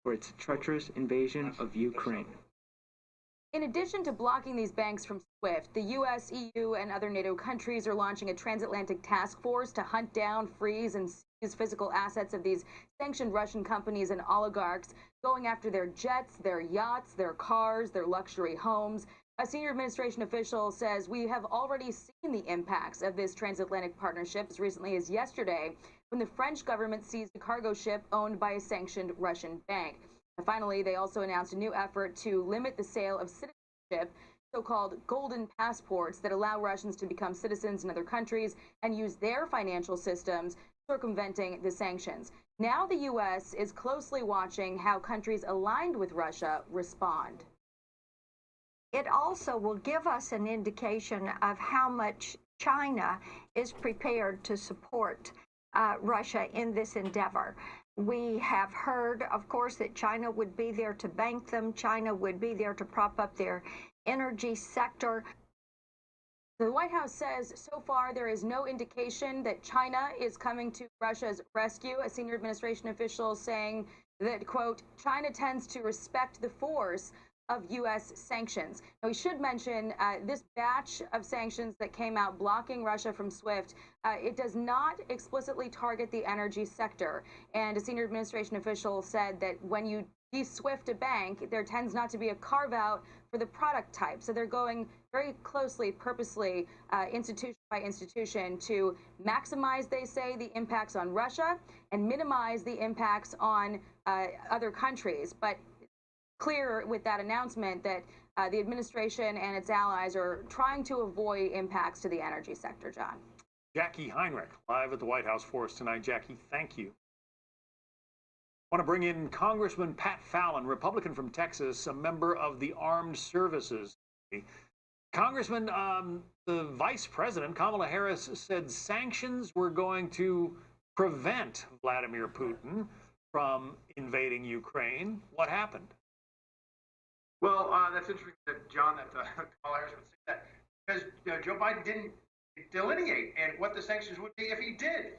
for its treacherous invasion of Ukraine. In addition to blocking these banks from SWIFT, the U.S., EU, and other NATO countries are launching a transatlantic task force to hunt down, freeze, and seize physical assets of these sanctioned Russian companies and oligarchs, going after their jets, their yachts, their cars, their luxury homes. A senior administration official says we have already seen the impacts of this transatlantic partnership as recently as yesterday, when the French government seized a cargo ship owned by a sanctioned Russian bank. And finally, they also announced a new effort to limit the sale of citizenship, so-called golden passports that allow Russians to become citizens in other countries and use their financial systems, circumventing the sanctions. Now the U.S. is closely watching how countries aligned with Russia respond. It also will give us an indication of how much China is prepared to support Russia in this endeavor. We have heard, of course, that China would be there to bank them. China would be there to prop up their energy sector. The White House says so far there is no indication that China is coming to Russia's rescue. A senior administration official saying that, quote, China tends to respect the force of U.S. sanctions. Now, we should mention this batch of sanctions that came out blocking Russia from SWIFT, it does not explicitly target the energy sector. And a senior administration official said that when you de-SWIFT a bank, there tends not to be a carve-out for the product type. So they're going very closely, purposely, institution by institution to maximize, they say, the impacts on Russia and minimize the impacts on other countries. But clear with that announcement that the administration and its allies are trying to avoid impacts to the energy sector, John. Jackie Heinrich, live at the White House for us tonight. Jackie, thank you. I want to bring in Congressman Pat Fallon, Republican from Texas, a member of the Armed Services. Congressman, the Vice President, Kamala Harris, said sanctions were going to prevent Vladimir Putin from invading Ukraine. What happened? Well, that's interesting that, John, that Kamala Harris would say that, because Joe Biden didn't delineate and what the sanctions would be if he did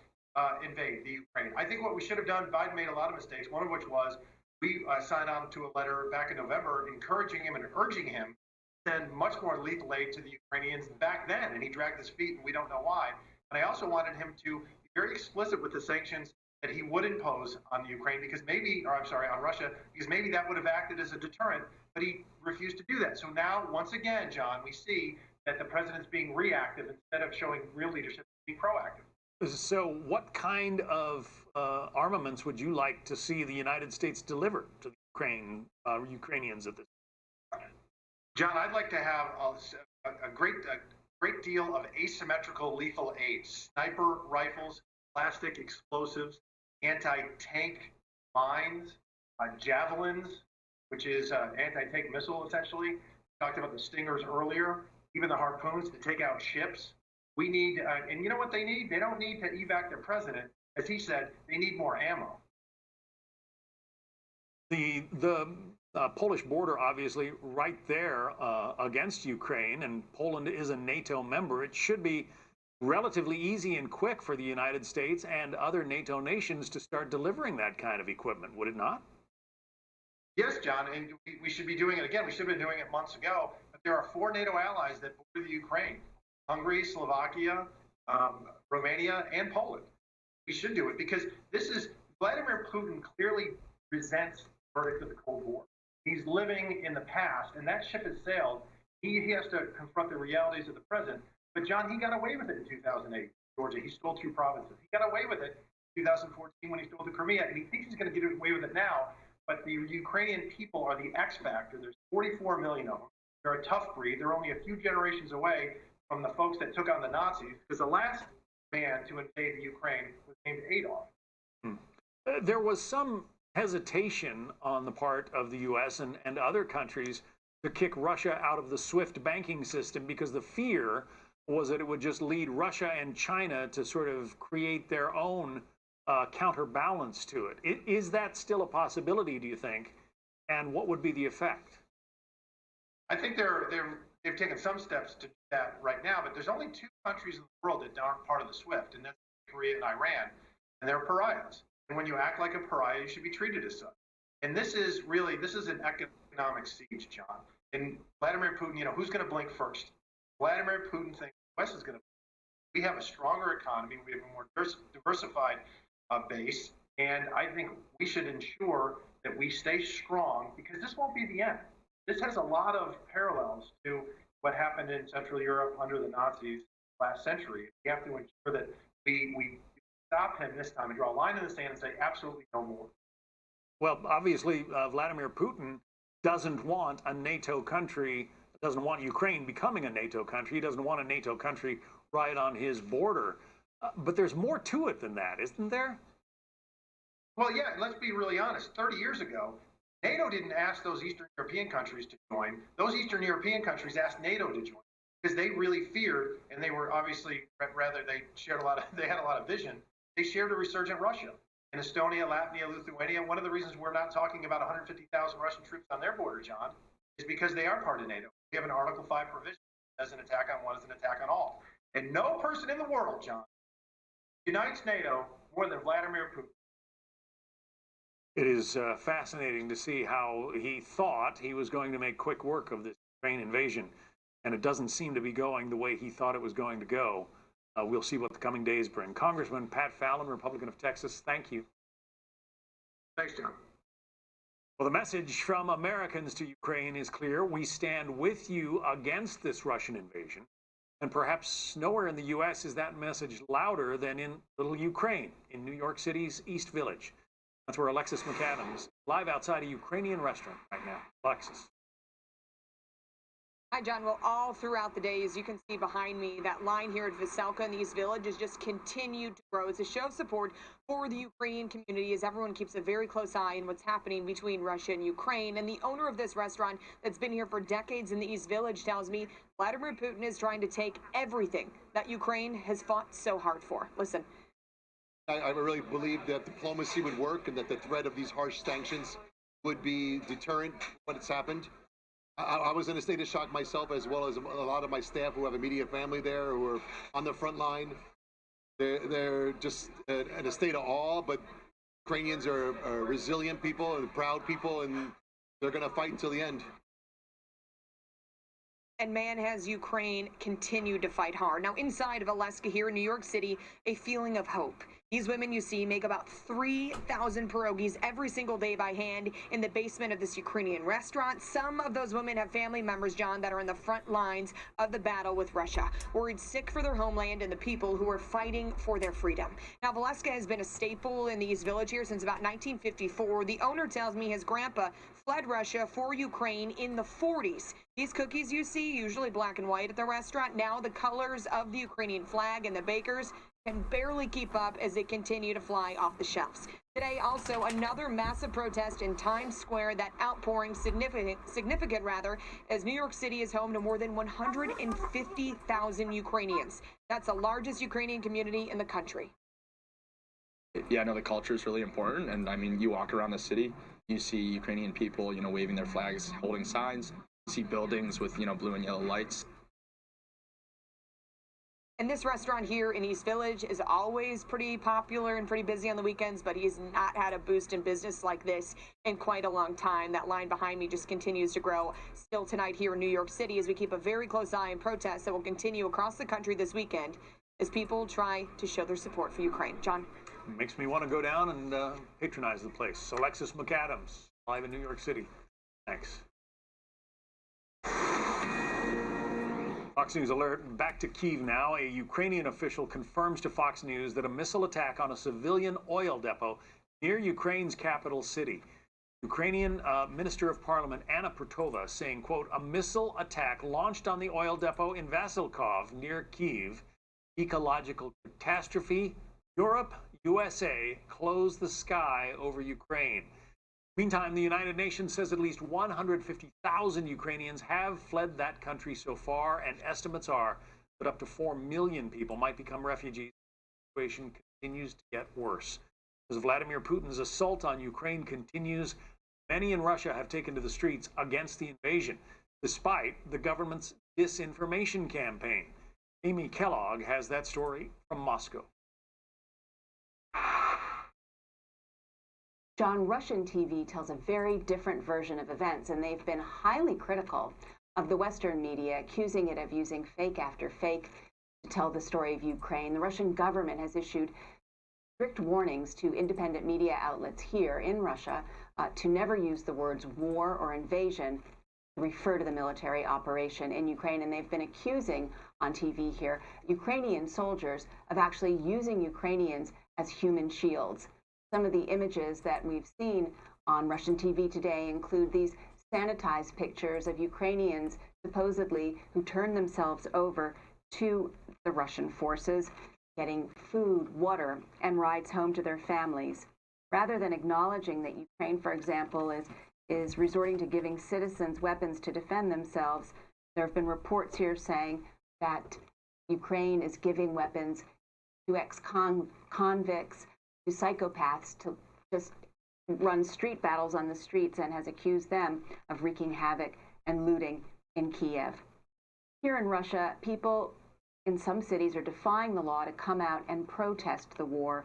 invade the Ukraine. I think what we should have done, Biden made a lot of mistakes, one of which was we signed on to a letter back in November encouraging him and urging him to send much more lethal aid to the Ukrainians back then, and he dragged his feet, and we don't know why. And I also wanted him to be very explicit with the sanctions that he would impose on the Ukraine, because maybe, or I'm sorry, on Russia, because maybe that would have acted as a deterrent, but he refused to do that. So now, once again, John, we see that the president's being reactive instead of showing real leadership, being proactive. So what kind of armaments would you like to see the United States deliver to the Ukrainians at this time? John, I'd like to have a great deal of asymmetrical lethal aid, sniper rifles, plastic explosives, anti-tank mines, javelins, which is an anti-tank missile, essentially. We talked about the Stingers earlier, even the harpoons to take out ships. We need, and you know what they need? They don't need to evac their president. As he said, they need more ammo. The Polish border, obviously, right there against Ukraine, and Poland is a NATO member. It should be relatively easy and quick for the United States and other NATO nations to start delivering that kind of equipment, would it not? Yes, John, and we should be doing it again. We should have been doing it months ago. But there are 4 NATO allies that border the Ukraine: Hungary, Slovakia, Romania, and Poland. We should do it because this is Vladimir Putin clearly resents the verdict of the Cold War. He's living in the past, and that ship has sailed. He has to confront the realities of the present. But John, he got away with it in 2008, Georgia. He stole 2 provinces. He got away with it in 2014 when he stole the Crimea, and he thinks he's going to get away with it now. But the Ukrainian people are the X factor. There's 44 million of them. They're a tough breed. They're only a few generations away from the folks that took on the Nazis, because the last man to invade the Ukraine was named Adolf. There was some hesitation on the part of the U.S. and other countries to kick Russia out of the SWIFT banking system because the fear was that it would just lead Russia and China to sort of create their own counterbalance to it. Is that still a possibility, do you think? And what would be the effect? I think they've taken some steps to do that right now, but there's only 2 countries in the world that aren't part of the SWIFT, and that's Korea and Iran, and they're pariahs. And when you act like a pariah, you should be treated as such. And this is an economic siege, John. And Vladimir Putin, who's going to blink first? Vladimir Putin thinks the West is going to blink. We have a stronger economy. We have a more diversified base. And I think we should ensure that we stay strong, because this won't be the end. This has a lot of parallels to what happened in Central Europe under the Nazis last century. We have to ensure that we stop him this time and draw a line in the sand and say absolutely no more. Well, obviously, Vladimir Putin doesn't want a NATO country, doesn't want Ukraine becoming a NATO country. He doesn't want a NATO country right on his border. But there's more to it than that, isn't there? Well, yeah, let's be really honest. 30 years ago, NATO didn't ask those Eastern European countries to join. Those Eastern European countries asked NATO to join because they really feared, and they were obviously, rather, they had a lot of vision. They shared a resurgent Russia. In Estonia, Latvia, Lithuania, one of the reasons we're not talking about 150,000 Russian troops on their border, John, is because they are part of NATO. We have an Article 5 provision that says an attack on one is an attack on all. And no person in the world, John, unites NATO more than Vladimir Putin. It is fascinating to see how he thought he was going to make quick work of this Ukraine invasion, and it doesn't seem to be going the way he thought it was going to go. We'll see what the coming days bring. Congressman Pat Fallon, Republican of Texas, thank you. Thanks, John. Well, the message from Americans to Ukraine is clear. We stand with you against this Russian invasion. And perhaps nowhere in the U.S. is that message louder than in little Ukraine, in New York City's East Village. That's where Alexis McAdams, live outside a Ukrainian restaurant right now. Alexis. Hi, John. Well, all throughout the day, as you can see behind me, that line here at Veselka in the East Village has just continued to grow. It's a show of support for the Ukrainian community as everyone keeps a very close eye on what's happening between Russia and Ukraine. And the owner of this restaurant that's been here for decades in the East Village tells me Vladimir Putin is trying to take everything that Ukraine has fought so hard for. Listen. I really believe that diplomacy would work and that the threat of these harsh sanctions would be deterrent when it's happened. I was in a state of shock myself, as well as a lot of my staff who have immediate family there who are on the front line. They're just in a state of awe, but Ukrainians are resilient people and proud people, and they're going to fight until the end. And man, has Ukraine continued to fight hard. Now, inside of Alaska here in New York City, a feeling of hope. These women you see make about 3,000 pierogies every single day by hand in the basement of this Ukrainian restaurant. Some of those women have family members, John, that are in the front lines of the battle with Russia, worried sick for their homeland and the people who are fighting for their freedom. Now, Valeska has been a staple in the East Village here since about 1954. The owner tells me his grandpa fled Russia for Ukraine in the 40s. These cookies you see, usually black and white at the restaurant, now the colors of the Ukrainian flag, and the bakers can barely keep up as they continue to fly off the shelves. Today, also, another massive protest in Times Square, that outpouring significant rather, as New York City is home to more than 150,000 Ukrainians. That's the largest Ukrainian community in the country. Yeah, I know the culture is really important, and I mean, you walk around the city, you see Ukrainian people, waving their flags, holding signs, you see buildings with, blue and yellow lights. And this restaurant here in East Village is always pretty popular and pretty busy on the weekends, but he's not had a boost in business like this in quite a long time. That line behind me just continues to grow. Still tonight here in New York City, as we keep a very close eye on protests that will continue across the country this weekend as people try to show their support for Ukraine. John? Makes me want to go down and patronize the place. Alexis McAdams, live in New York City. Thanks. Fox News alert, back to Kyiv now. A Ukrainian official confirms to Fox News that a missile attack on a civilian oil depot near Ukraine's capital city. Ukrainian Minister of Parliament Anna Protova saying, quote, a missile attack launched on the oil depot in Vasilkov near Kyiv. Ecological catastrophe. Europe, USA close the sky over Ukraine. Meantime, the United Nations says at least 150,000 Ukrainians have fled that country so far, and estimates are that up to 4 million people might become refugees. The situation continues to get worse. As Vladimir Putin's assault on Ukraine continues, many in Russia have taken to the streets against the invasion, despite the government's disinformation campaign. Amy Kellogg has that story from Moscow. John, Russian TV tells a very different version of events, and they've been highly critical of the Western media, accusing it of using fake after fake to tell the story of Ukraine. The Russian government has issued strict warnings to independent media outlets here in Russia to never use the words war or invasion to refer to the military operation in Ukraine, and they've been accusing on TV here Ukrainian soldiers of actually using Ukrainians as human shields. Some of the images that we've seen on Russian TV today include these sanitized pictures of Ukrainians supposedly who turn themselves over to the Russian forces, getting food, water, and rides home to their families. Rather than acknowledging that Ukraine, for example, is resorting to giving citizens weapons to defend themselves, there have been reports here saying that Ukraine is giving weapons to ex-convicts, to psychopaths to just run street battles on the streets, and has accused them of wreaking havoc and looting in Kiev. Here in Russia, people in some cities are defying the law to come out and protest the war.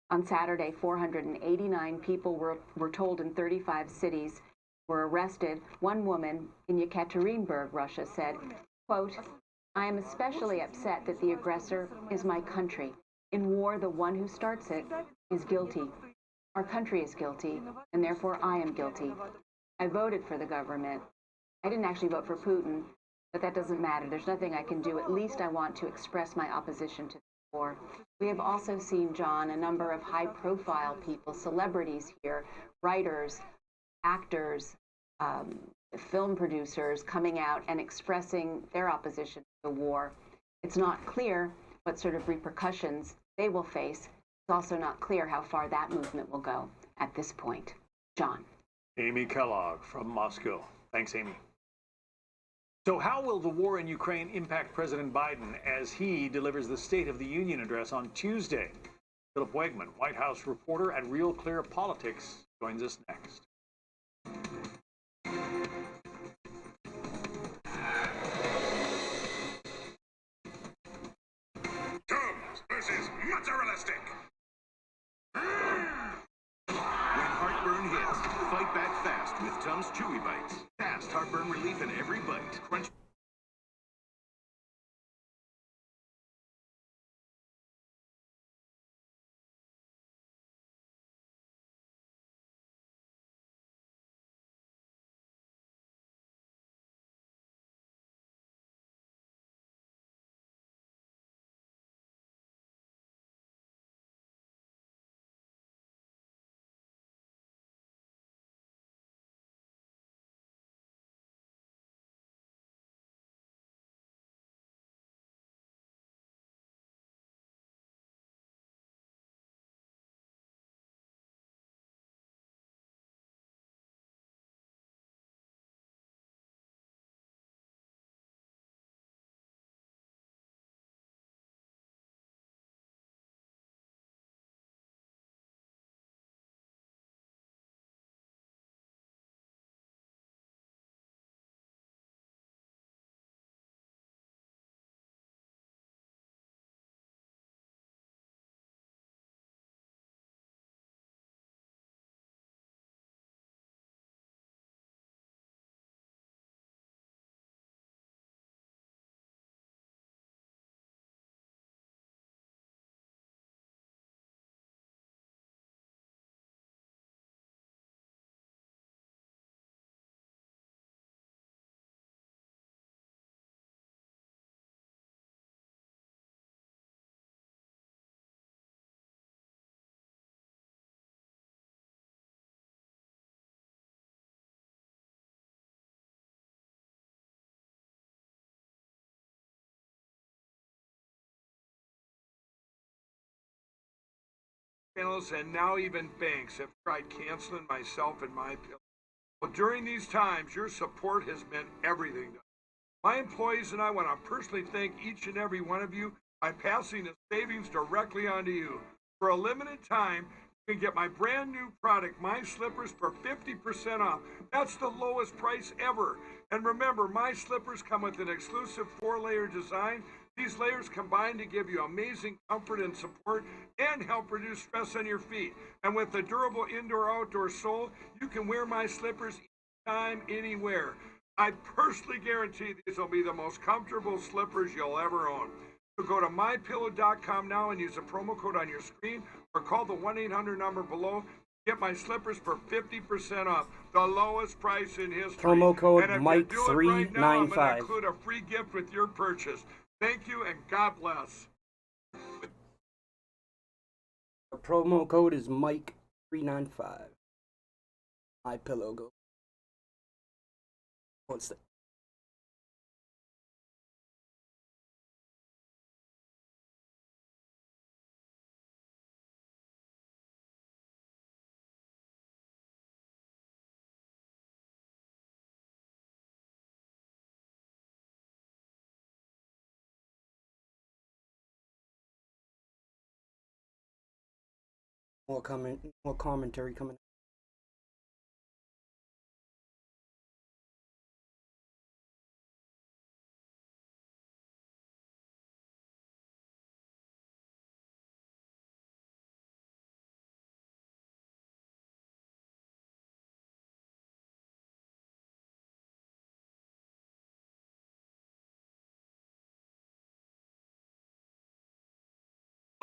On Saturday, 489 people were told in 35 cities were arrested. One woman in Yekaterinburg, Russia, said, quote, "I am especially upset that the aggressor is my country. In war, the one who starts it is guilty. Our country is guilty, and therefore I am guilty. I voted for the government. I didn't actually vote for Putin, but that doesn't matter. There's nothing I can do. At least I want to express my opposition to the war." We have also seen, John, a number of high-profile people, celebrities here, writers, actors, film producers coming out and expressing their opposition to the war. It's not clear what sort of repercussions they will face. It's also not clear how far that movement will go at this point. John. Amy Kellogg from Moscow. Thanks, Amy. So how will the war in Ukraine impact President Biden as he delivers the State of the Union address on Tuesday? Philip Wegman, White House reporter at Real Clear Politics, joins us next. Tums versus mozzarella stick. When heartburn hits, fight back fast with Tums Chewy Bites. Fast heartburn relief in every bite. Crunch. Channels and now even banks have tried canceling myself and my pillow. Well, during these times, your support has meant everything to us. My employees and I want to personally thank each and every one of you by passing the savings directly onto you. For a limited time, you can get my brand new product, My Slippers, for 50% off. That's the lowest price ever. And remember, My Slippers come with an exclusive 4-layer design. These layers combine to give you amazing comfort and support and help reduce stress on your feet. And with the durable indoor-outdoor sole, you can wear My Slippers anytime, anywhere. I personally guarantee these will be the most comfortable slippers you'll ever own. So go to mypillow.com now and use the promo code on your screen or call the 1-800 number below. Get My Slippers for 50% off, the lowest price in history. Promo code and if Mike you do it right now, I'm going to 395. include a free gift with your purchase. Thank you and God bless. The promo code is Mike395. My pillow go. What's that? More commentary coming.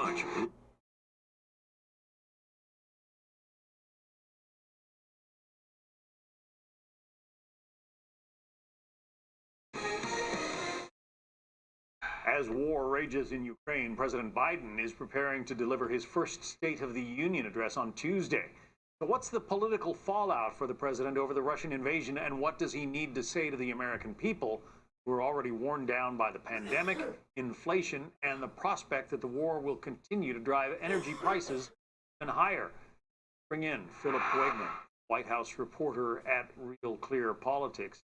much. As war rages in Ukraine, President Biden is preparing to deliver his first State of the Union address on Tuesday. So what's the political fallout for the president over the Russian invasion, and what does he need to say to the American people who are already worn down by the pandemic, inflation, and the prospect that the war will continue to drive energy prices even higher? Bring in Philip Wegman, White House reporter at Real Clear Politics.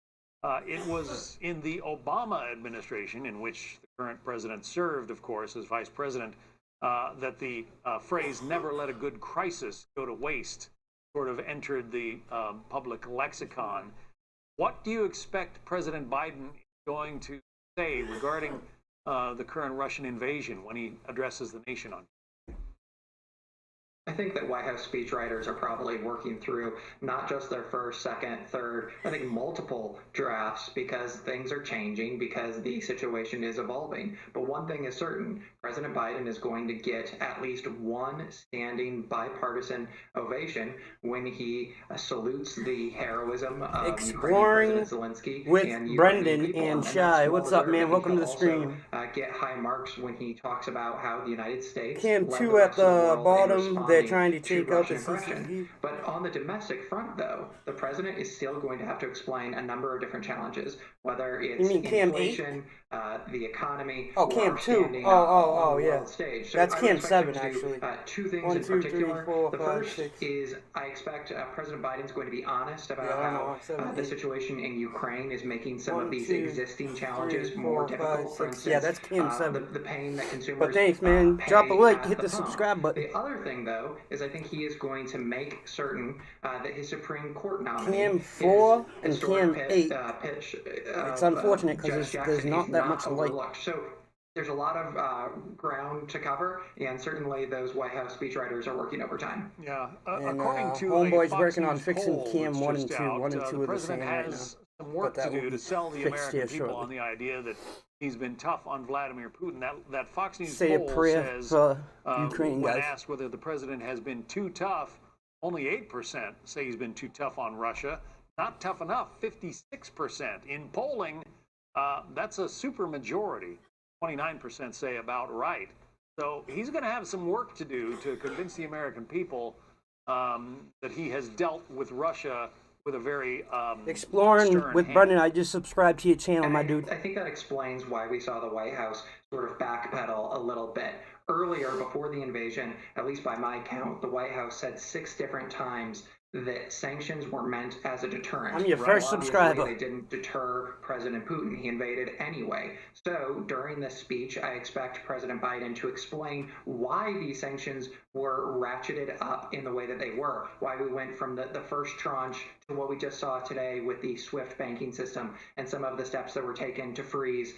It was in the Obama administration, in which the current president served, of course, as vice president, that the phrase "never let a good crisis go to waste" sort of entered the public lexicon. What do you expect President Biden is going to say regarding the current Russian invasion when he addresses the nation on? I think that White House speechwriters are probably working through not just their first, second, third, I think multiple drafts, because things are changing, because the situation is evolving. But one thing is certain, President Biden is going to get at least one standing bipartisan ovation when he salutes the heroism of Exploring Ukrainian President Zelensky with and Brendan Ukrainian people. and that's Shy. well What's up, deserved. man? And Welcome to he the can stream. also, get high marks when he talks about how the United States Cam led 2 the at rest of the the world in bottom. They're responding trying to take out the Russian aggression. Cctv. But on the domestic front, though, the president is still going to have to explain a number of different challenges, whether it's You mean Cam 8? inflation, the economy, Oh, or Cam 2. standing Oh, on the yeah. world stage. So That's I would Cam expect 7, him to do, actually. two things 1, in 2, 3, particular. 4, The 5, first 6. is I expect President Biden's going to be honest about Yeah, I know, how 7, the 8. situation in Ukraine is making some 1, of these 2, existing challenges 3, more 4, 5, difficult. For 6. instance, Yeah, that's Cam 7. the pain that consumers But thanks, man. Drop a pay like, at hit the pump. subscribe button. The other thing, though, is I think he is going to make certain that his Supreme Court nominee, Cam 4 and historic Cam 8. pitch It's unfortunate because there's not that much light. overlooked. So there's a lot of ground to cover, and certainly those White House speechwriters are working overtime. Yeah, And according to Homeboy's a Fox working on News fixing poll Cam that's 1 and just 2. out, 1 and 2 the are the president same right now. has some work But that to will do be to sell the fixed here American people shortly. on the idea that he's been tough on Vladimir Putin. That Fox News Say a poll prayer says, for Ukraine, when guys. asked whether the president has been too tough, only 8% say he's been too tough on Russia. Not tough enough, 56%. In polling, that's a super majority. 29% say about right. So he's going to have some work to do to convince the American people that he has dealt with Russia with a very Exploring stern with hand. Brendan. I just subscribed to your channel, my dude. I think that explains why we saw the White House sort of backpedal a little bit. Earlier, before the invasion, at least by my count, the White House said 6 different times that sanctions were meant as a deterrent. I'm your first Obviously, subscriber. They didn't deter President Putin. He invaded anyway. So during this speech, I expect President Biden to explain why these sanctions were ratcheted up in the way that they were, why we went from the first tranche to what we just saw today with the SWIFT banking system and some of the steps that were taken to freeze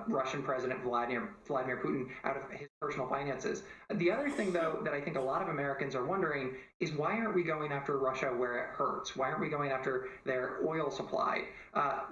Russian President Vladimir Putin out of his personal finances. The other thing, though, that I think a lot of Americans are wondering is why aren't we going after Russia where it hurts? Why aren't we going after their oil supply?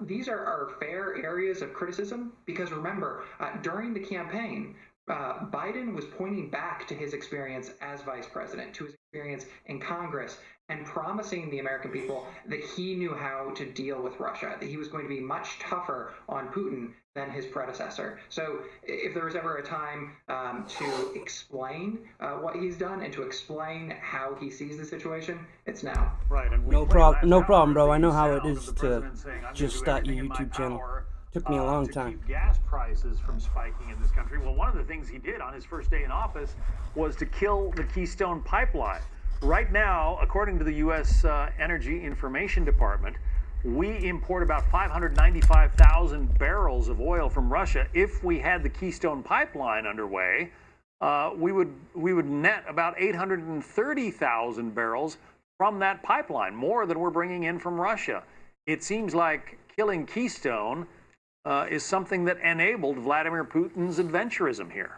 These are fair areas of criticism because remember, during the campaign, Biden was pointing back to his experience as vice president, to his experience in Congress, and promising the American people that he knew how to deal with Russia, that he was going to be much tougher on Putin than his predecessor. So if there was ever a time to explain what he's done and to explain how he sees the situation, it's now. Right. And No problem, bro. I know how it is to just start your YouTube channel. Took me a long time. To keep gas prices from spiking in this country. Well, one of the things he did on his first day in office was to kill the Keystone Pipeline. Right now, according to the U.S. Energy Information Department, we import about 595,000 barrels of oil from Russia. If we had the Keystone Pipeline underway, we would net about 830,000 barrels from that pipeline, more than we're bringing in from Russia. It seems like killing Keystone is something that enabled Vladimir Putin's adventurism here.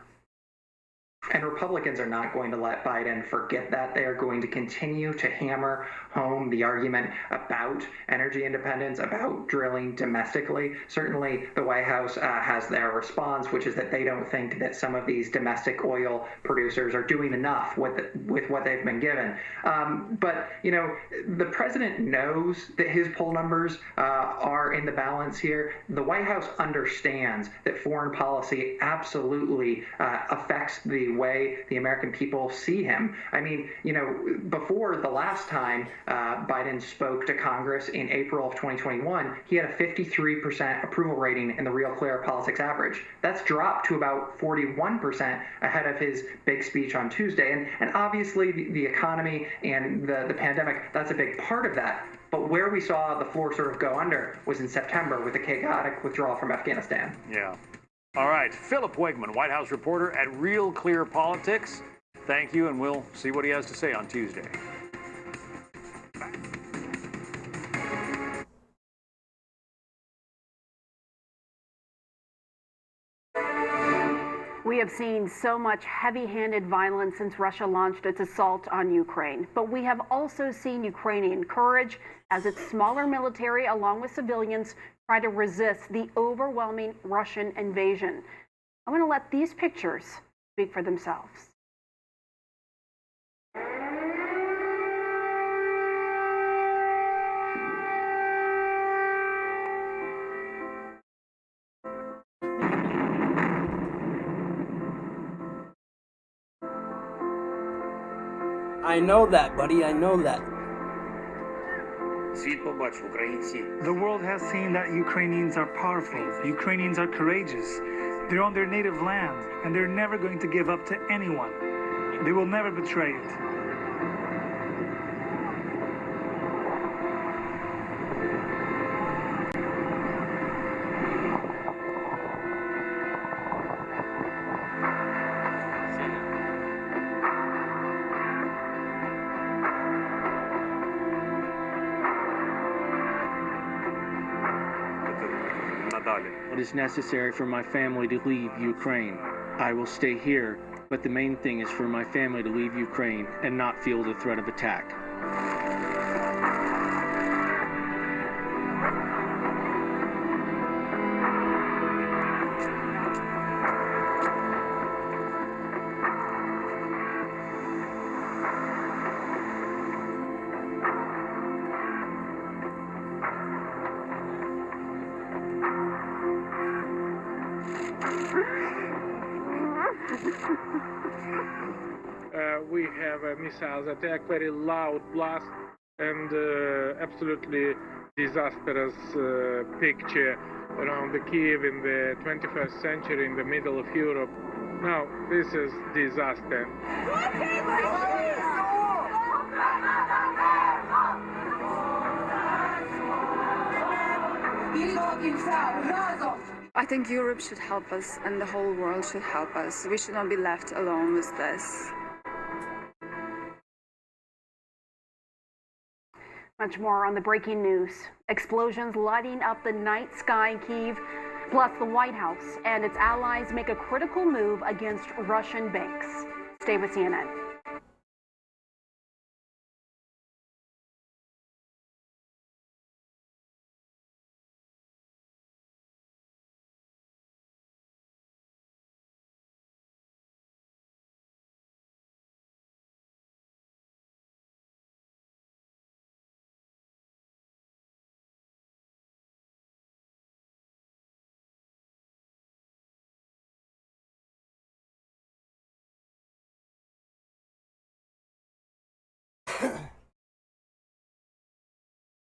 And Republicans are not going to let Biden forget that. They are going to continue to hammer home the argument about energy independence, about drilling domestically. Certainly, the White House has their response, which is that they don't think that some of these domestic oil producers are doing enough with what they've been given. But, you know, the president knows that his poll numbers are in the balance here. The White House understands that foreign policy absolutely affects the way the American people see him. I mean, you know, before the last time Biden spoke to Congress in April of 2021, he had a 53% approval rating in the Real Clear Politics average. That's dropped to about 41% ahead of his big speech on Tuesday. And obviously the economy and the pandemic, that's a big part of that. But where we saw the floor sort of go under was in September with the chaotic withdrawal from Afghanistan. Yeah. All right. Philip Wegman, White House reporter at Real Clear Politics. Thank you, and we'll see what he has to say on Tuesday. We have seen so much heavy-handed violence since Russia launched its assault on Ukraine. But we have also seen Ukrainian courage as its smaller military, along with civilians, try to resist the overwhelming Russian invasion. I'm going to let these pictures speak for themselves. I know that, buddy. I know that. The world has seen that Ukrainians are powerful. Ukrainians are courageous. They're on their native land, and they're never going to give up to anyone. They will never betray it. It is necessary for my family to leave Ukraine. I will stay here, but the main thing is for my family to leave Ukraine and not feel the threat of attack. We have a missiles attack, very loud blast, and absolutely disastrous picture around the Kyiv in the 21st century in the middle of Europe. Now, this is disaster. I think Europe should help us and the whole world should help us. We should not be left alone with this. Much more on the breaking news. Explosions lighting up the night sky in Kyiv, plus the White House and its allies make a critical move against Russian banks. Stay with CNN.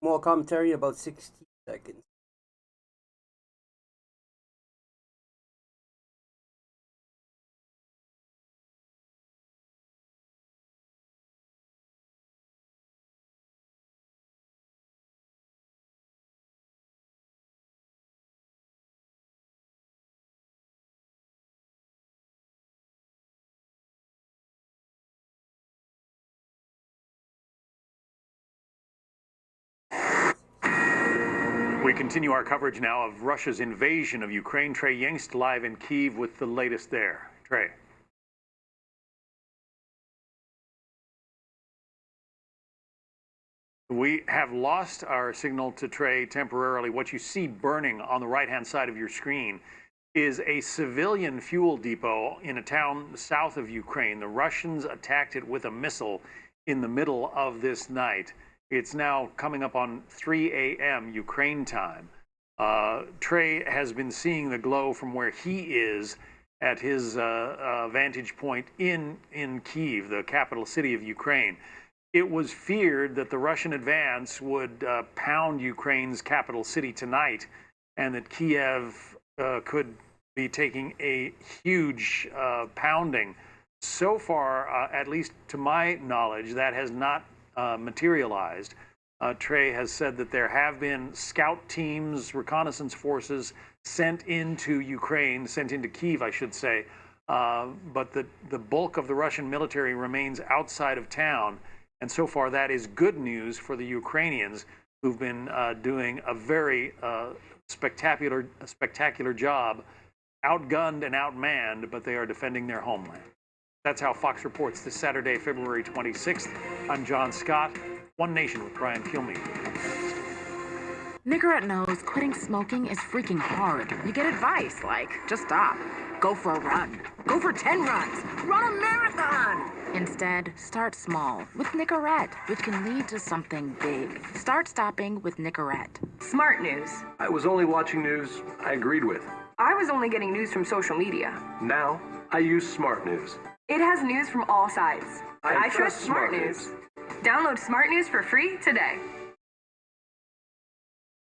More commentary in about 60 seconds. We continue our coverage now of Russia's invasion of Ukraine. Trey Yingst live in Kyiv with the latest there. Trey. We have lost our signal to Trey temporarily. What you see burning on the right-hand side of your screen is a civilian fuel depot in a town south of Ukraine. The Russians attacked it with a missile in the middle of this night. It's now coming up on 3 a.m. Ukraine time. Trey has been seeing the glow from where he is at his vantage point in Kyiv, the capital city of Ukraine. It was feared that the Russian advance would pound Ukraine's capital city tonight, and that Kiev could be taking a huge pounding. So far, at least to my knowledge, that has not materialized. Trey has said that there have been scout teams, reconnaissance forces sent into Ukraine, sent into Kyiv, I should say, but the bulk of the Russian military remains outside of town. And so far, that is good news for the Ukrainians, who've been doing a very spectacular job, outgunned and outmanned, but they are defending their homeland. That's how Fox reports this Saturday, February 26th. I'm John Scott, One Nation with Brian Kilmeade. Nicorette knows quitting smoking is freaking hard. You get advice like, just stop, go for a run, go for 10 runs, run a marathon. Instead, start small with Nicorette, which can lead to something big. Start stopping with Nicorette. Smart news. I was only watching news I agreed with. I was only getting news from social media. Now, I use smart news. It has news from all sides. I trust Smart News. Download Smart News for free today.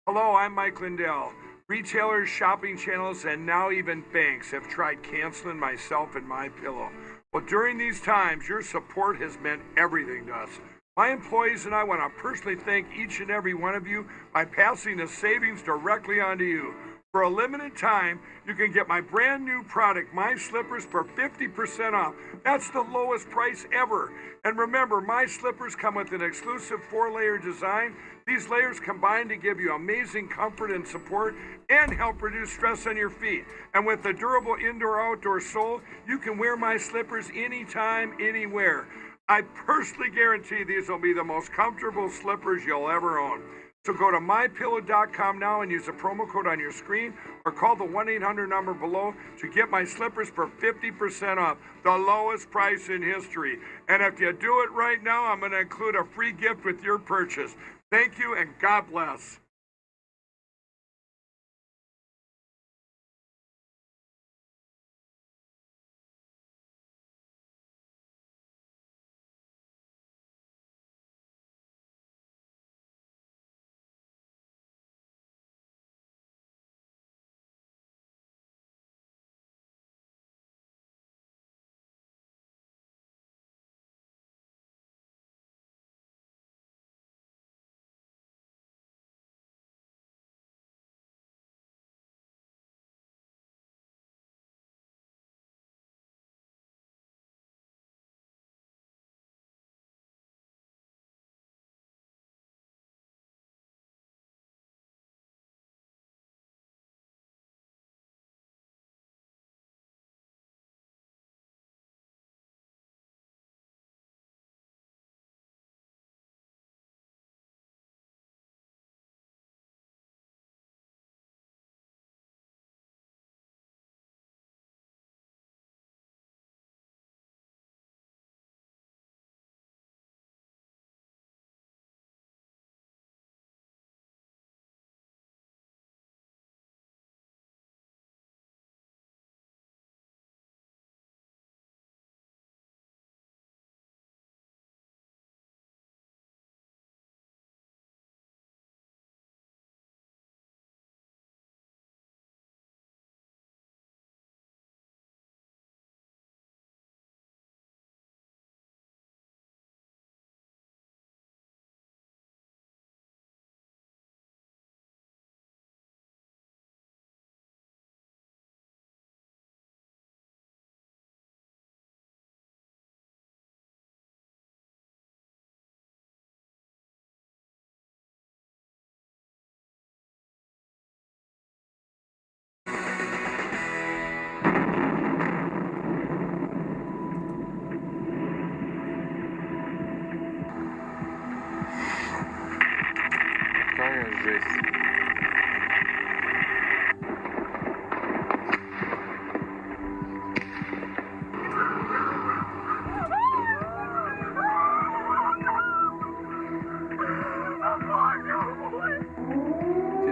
Hello, I'm Mike Lindell. Retailers, shopping channels, and now even banks have tried canceling myself and my pillow. Well, during these times, your support has meant everything to us. My employees and I want to personally thank each and every one of you by passing the savings directly onto you. For a limited time, you can get my brand new product, My Slippers, for 50% off. That's the lowest price ever. And remember, My Slippers come with an exclusive 4-layer design. These layers combine to give you amazing comfort and support and help reduce stress on your feet. And with the durable indoor-outdoor sole, you can wear My Slippers anytime, anywhere. I personally guarantee these will be the most comfortable slippers you'll ever own. So go to mypillow.com now and use the promo code on your screen or call the 1-800 number below to get My Slippers for 50% off, the lowest price in history. And if you do it right now, I'm going to include a free gift with your purchase. Thank you and God bless.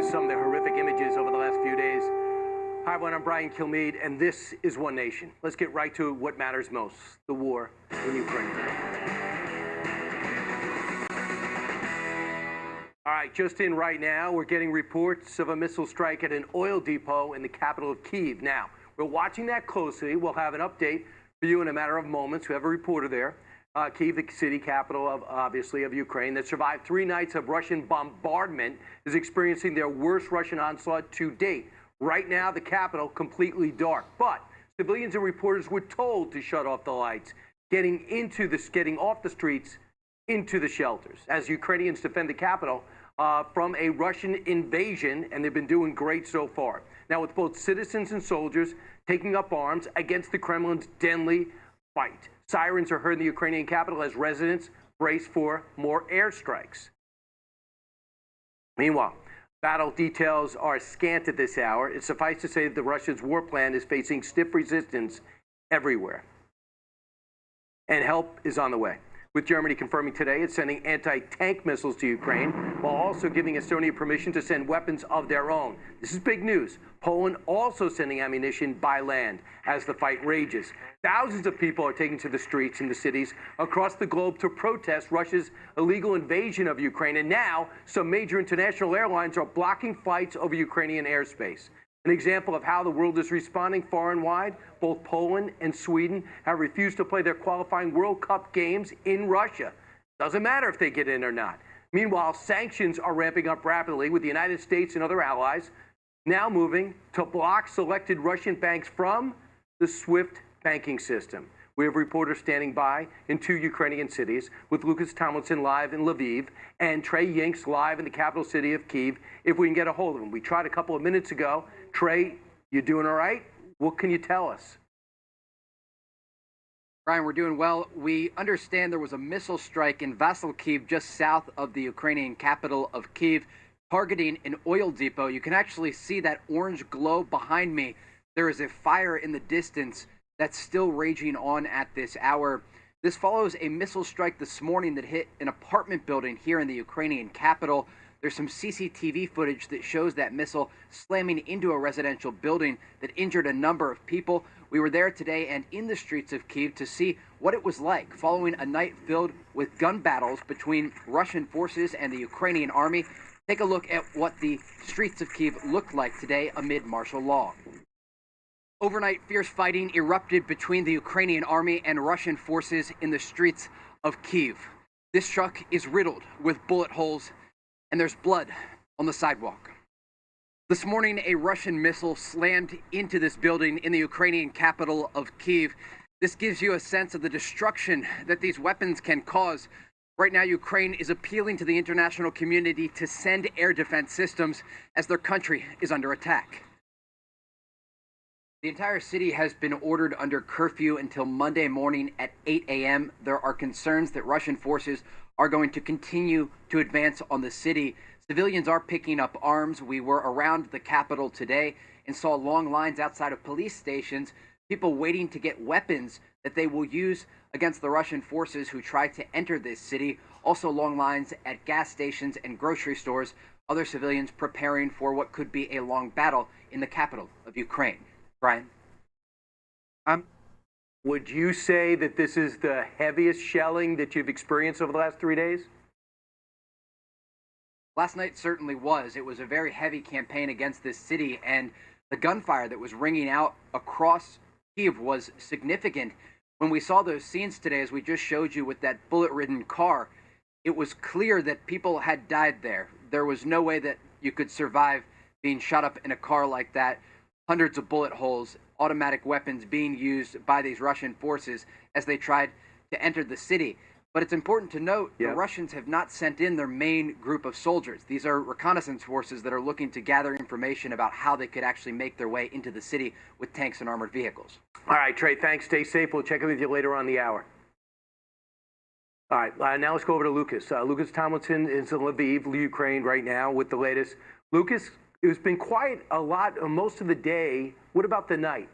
some of the horrific images over the last few days. Hi, everyone. I'm Brian Kilmeade, and this is One Nation. Let's get right to what matters most, the war in Ukraine. All right, just in right now, we're getting reports of a missile strike at an oil depot in the capital of Kyiv. Now, we're watching that closely. We'll have an update for you in a matter of moments. We have a reporter there. Kyiv, the city capital of, obviously, of Ukraine, that survived 3 nights of Russian bombardment, is experiencing their worst Russian onslaught to date. Right now, the capital completely dark, but civilians and reporters were told to shut off the lights, getting off the streets into the shelters as Ukrainians defend the capital from a Russian invasion, and they've been doing great so far. Now, with both citizens and soldiers taking up arms against the Kremlin's deadly fight. Sirens are heard in the Ukrainian capital as residents brace for more airstrikes. Meanwhile, battle details are scant at this hour. It's suffice to say that the Russians' war plan is facing stiff resistance everywhere. And help is on the way, with Germany confirming today it's sending anti-tank missiles to Ukraine, while also giving Estonia permission to send weapons of their own. This is big news. Poland also sending ammunition by land as the fight rages. Thousands of people are taking to the streets in the cities across the globe to protest Russia's illegal invasion of Ukraine. And now, some major international airlines are blocking flights over Ukrainian airspace. An example of how the world is responding far and wide, both Poland and Sweden have refused to play their qualifying World Cup games in Russia. Doesn't matter if they get in or not. Meanwhile, sanctions are ramping up rapidly, with the United States and other allies now moving to block selected Russian banks from the SWIFT banking system. We have reporters standing by in 2 Ukrainian cities, with Lucas Tomlinson live in Lviv and Trey Yinks live in the capital city of Kyiv, if we can get a hold of him. We tried a couple of minutes ago. Trey, you doing all right? What can you tell us? Brian, we're doing well. We understand there was a missile strike in Vasilkiv, just south of the Ukrainian capital of Kyiv, targeting an oil depot. You can actually see that orange glow behind me. There is a fire in the distance that's still raging on at this hour. This follows a missile strike this morning that hit an apartment building here in the Ukrainian capital. There's some CCTV footage that shows that missile slamming into a residential building that injured a number of people. We were there today and in the streets of Kyiv to see what it was like following a night filled with gun battles between Russian forces and the Ukrainian army. Take a look at what the streets of Kyiv looked like today amid martial law. Overnight, fierce fighting erupted between the Ukrainian army and Russian forces in the streets of Kyiv. This truck is riddled with bullet holes, and there's blood on the sidewalk. This morning, a Russian missile slammed into this building in the Ukrainian capital of Kyiv. This gives you a sense of the destruction that these weapons can cause. Right now, Ukraine is appealing to the international community to send air defense systems as their country is under attack. The entire city has been ordered under curfew until Monday morning at 8 a.m. There are concerns that Russian forces are going to continue to advance on the city. Civilians are picking up arms. We were around the capital today and saw long lines outside of police stations, people waiting to get weapons that they will use against the Russian forces who try to enter this city. Also long lines at gas stations and grocery stores. Other civilians preparing for what could be a long battle in the capital of Ukraine. Brian? Would you say that this is the heaviest shelling that you've experienced over the last 3 days? Last night certainly was. It was a very heavy campaign against this city, and the gunfire that was ringing out across Kyiv was significant. When we saw those scenes today, as we just showed you with that bullet-ridden car, it was clear that people had died there. There was no way that you could survive being shot up in a car like that. Hundreds of bullet holes, automatic weapons being used by these Russian forces as they tried to enter the city. But it's important to note the Russians have not sent in their main group of soldiers. These are reconnaissance forces that are looking to gather information about how they could actually make their way into the city with tanks and armored vehicles. All right, Trey, thanks. Stay safe. We'll check in with you later on the hour. All right, now let's go over to Lucas. Lucas Tomlinson is in Lviv, Ukraine, right now with the latest. Lucas, it's been quiet a lot most of the day. What about the night?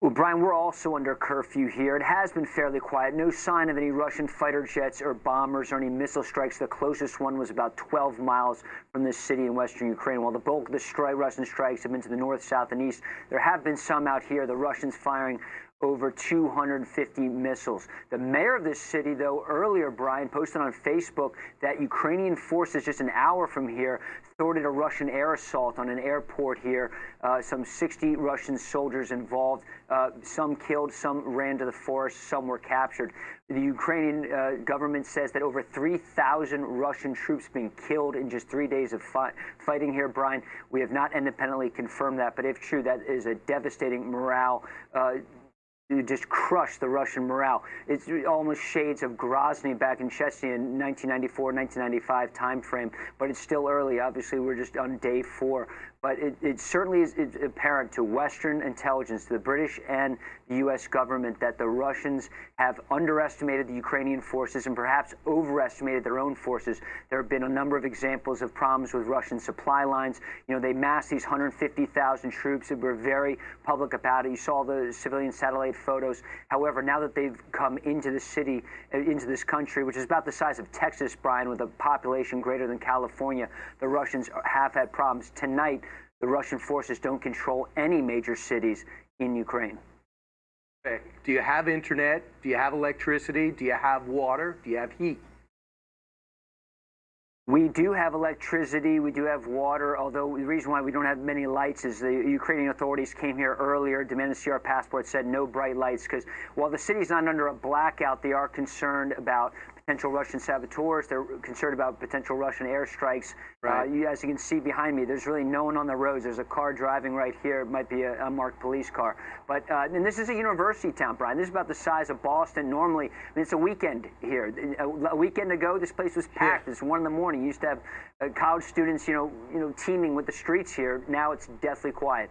Well, Brian, we're also under curfew here. It has been fairly quiet. No sign of any Russian fighter jets or bombers or any missile strikes. The closest one was about 12 miles from this city in western Ukraine. While the bulk of the Russian strikes have been to the north, south, and east, there have been some out here. The Russians firing over 250 missiles. The mayor of this city, though, earlier, Brian, posted on Facebook that Ukrainian forces just an hour from here thwarted a Russian air assault on an airport here. Some 60 Russian soldiers involved, some killed, some ran to the forest, some were captured. The Ukrainian government says that over 3,000 Russian troops being killed in just 3 days of fighting here, Brian. We have not independently confirmed that, but if true, that is a devastating morale. Just crushed the Russian morale. It's almost shades of Grozny back in Chechnya in 1994, 1995 timeframe, but it's still early. Obviously, we're just on day 4. But it certainly is apparent to Western intelligence, to the British and the U.S. government, that the Russians have underestimated the Ukrainian forces and perhaps overestimated their own forces. There have been a number of examples of problems with Russian supply lines. You know, they massed these 150,000 troops and were very public about it. You saw the civilian satellite photos. However, now that they've come into the city, into this country, which is about the size of Texas, Brian, with a population greater than California, the Russians have had problems. Tonight, the Russian forces don't control any major cities in Ukraine. Do you have internet? Do you have electricity? Do you have water? Do you have heat? We do have electricity, we do have water, although the reason why we don't have many lights is the Ukrainian authorities came here earlier, demanded to see our passports, said no bright lights, because while the city's not under a blackout, they are concerned about potential Russian saboteurs. They're concerned about potential Russian airstrikes. Right. As you can see behind me, there's really no one on the roads. There's a car driving right here. It might be an unmarked police car. But and this is a university town, Brian. This is about the size of Boston. Normally, I mean, it's a weekend here. A weekend ago, this place was packed. Yeah. It's 1 in the morning. You used to have college students, you know, teeming with the streets here. Now it's deathly quiet.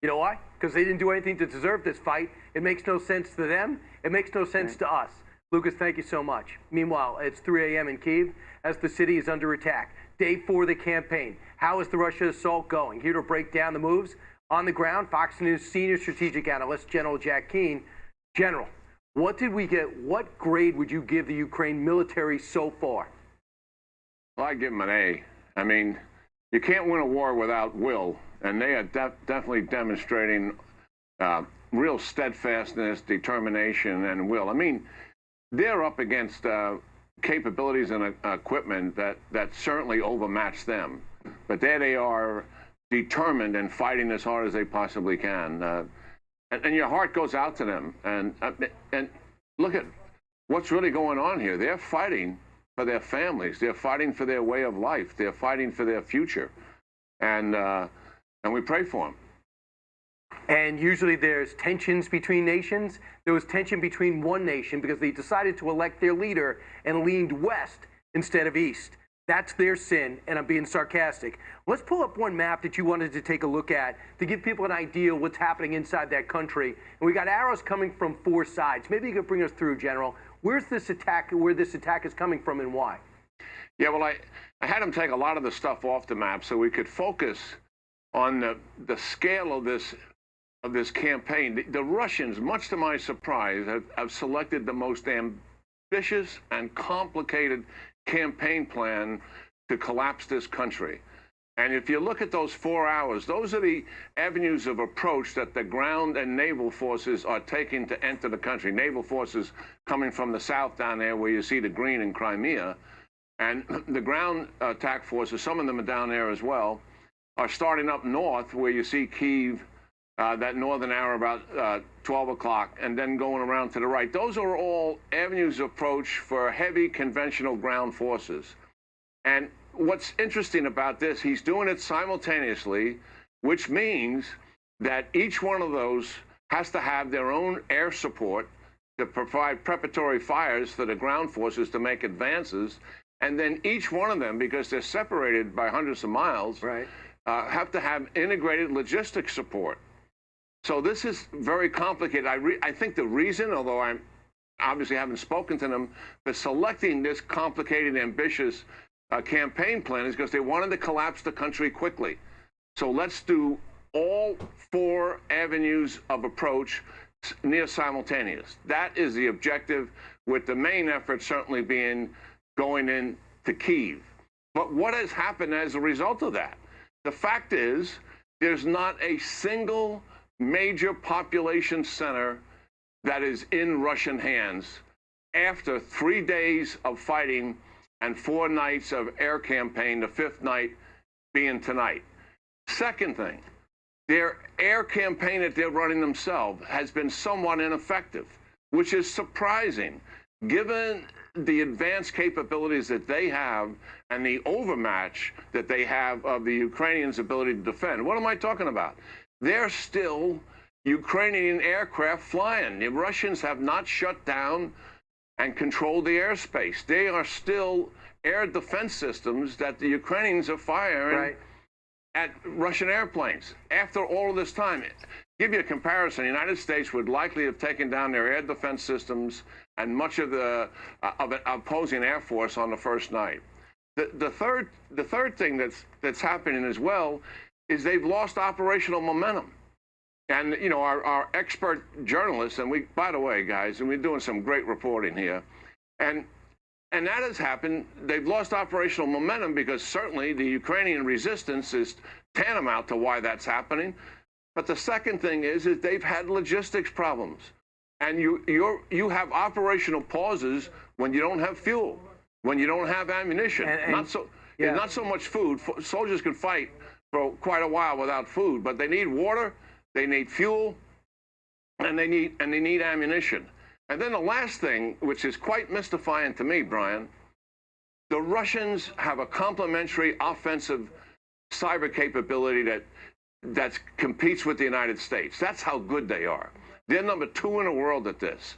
You know why? Because they didn't do anything to deserve this fight. It makes no sense to them. It makes no sense to us. Lucas, thank you so much. Meanwhile, it's 3 a.m. in Kyiv as the city is under attack. Day 4 of the campaign. How is the Russia assault going? Here to break down the moves on the ground, Fox News senior strategic analyst, General Jack Keane. General, what did we get? What grade would you give the Ukraine military so far? Well, I give them an A. I mean, you can't win a war without will, and they are definitely demonstrating real steadfastness, determination, and will. I mean, they're up against capabilities and equipment that certainly overmatch them. But there they are, determined and fighting as hard as they possibly can. And your heart goes out to them. And look at what's really going on here. They're fighting for their families. They're fighting for their way of life. They're fighting for their future. And we pray for them. And usually there's tensions between nations. There was tension between one nation because they decided to elect their leader and leaned west instead of east. That's their sin, and I'm being sarcastic. Let's pull up one map that you wanted to take a look at to give people an idea of what's happening inside that country. And we got arrows coming from 4 sides. Maybe you could bring us through, General. Where's this attack, where this attack is coming from and why? Yeah, well, I had them take a lot of the stuff off the map so we could focus on the scale of this campaign. The Russians, much to my surprise, have selected the most ambitious and complicated campaign plan to collapse this country. And if you look at those 4 hours, those are the avenues of approach that the ground and naval forces are taking to enter the country. Naval forces coming from the south down there where you see the green in Crimea. And the ground attack forces, some of them are down there as well, are starting up north where you see Kyiv, that northern arrow about 12 o'clock, and then going around to the right. Those are all avenues of approach for heavy conventional ground forces. And what's interesting about this, he's doing it simultaneously, which means that each one of those has to have their own air support to provide preparatory fires for the ground forces to make advances. And then each one of them, because they're separated by hundreds of miles, right, have to have integrated logistics support. So this is very complicated. I think the reason, although I obviously haven't spoken to them, for selecting this complicated, ambitious campaign plan is because they wanted to collapse the country quickly. So let's do all 4 avenues of approach near simultaneous. That is the objective, with the main effort certainly being going in to Kyiv. But what has happened as a result of that? The fact is, there's not a single major population center that is in Russian hands after 3 days of fighting and 4 nights of air campaign, the 5th night being tonight. Second thing, their air campaign that they're running themselves has been somewhat ineffective, which is surprising, given the advanced capabilities that they have and the overmatch that they have of the Ukrainians' ability to defend. What am I talking about? They're still Ukrainian aircraft flying. The Russians have not shut down and controlled the airspace. They are still air defense systems that the Ukrainians are firing at Russian airplanes. After all of this time, give you a comparison, the United States would likely have taken down their air defense systems and much of the opposing air force on the first night. The third thing that's happening as well is they've lost operational momentum. And, you know, our expert journalists, and we, by the way, guys, and we're doing some great reporting here, and that has happened. They've lost operational momentum because certainly the Ukrainian resistance is tantamount to why that's happening. But the second thing is they've had logistics problems. And you have operational pauses when you don't have fuel, when you don't have ammunition, not so much food. Soldiers can fight for quite a while without food, but they need water, they need fuel, and they need ammunition. And then the last thing, which is quite mystifying to me, Brian, the Russians have a complementary offensive cyber capability that competes with the United States. That's how good they are. They're number 2 in the world at this.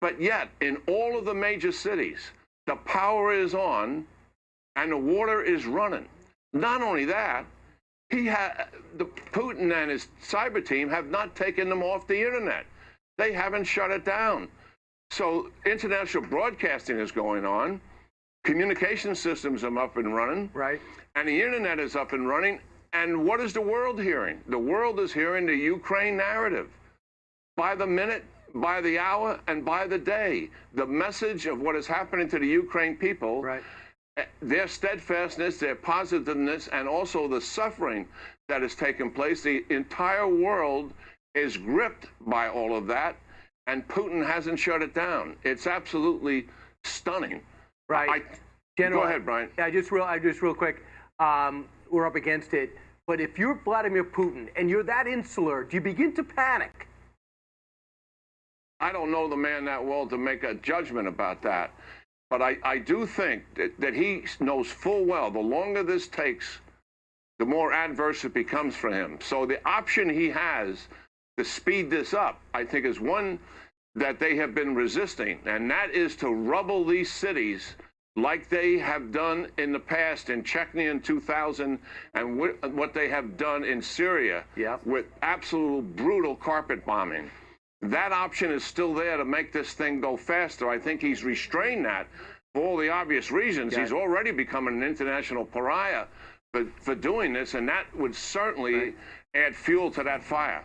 But yet, in all of the major cities, the power is on and the water is running. Not only that, Putin and his cyber team have not taken them off the internet. They haven't shut it down. So international broadcasting is going on. Communication systems are up and running. Right. And the internet is up and running. And what is the world hearing? The world is hearing the Ukraine narrative. By the minute, by the hour, and by the day, the message of what is happening to the Ukraine people, their steadfastness, their positiveness, and also the suffering that has taken place, the entire world is gripped by all of that, and Putin hasn't shut it down. It's absolutely stunning. Right. General, go ahead, Brian. Just real quick, we're up against it. But if you're Vladimir Putin and you're that insular, do you begin to panic? I don't know the man that well to make a judgment about that. But I do think that he knows full well the longer this takes, the more adverse it becomes for him. So the option he has to speed this up, I think, is one that they have been resisting, and that is to rubble these cities like they have done in the past in Chechnya in 2000 and what they have done in Syria with absolute brutal carpet bombing. That option is still there to make this thing go faster. I think he's restrained that for all the obvious reasons. He's already become an international pariah for doing this, and that would certainly add fuel to that fire.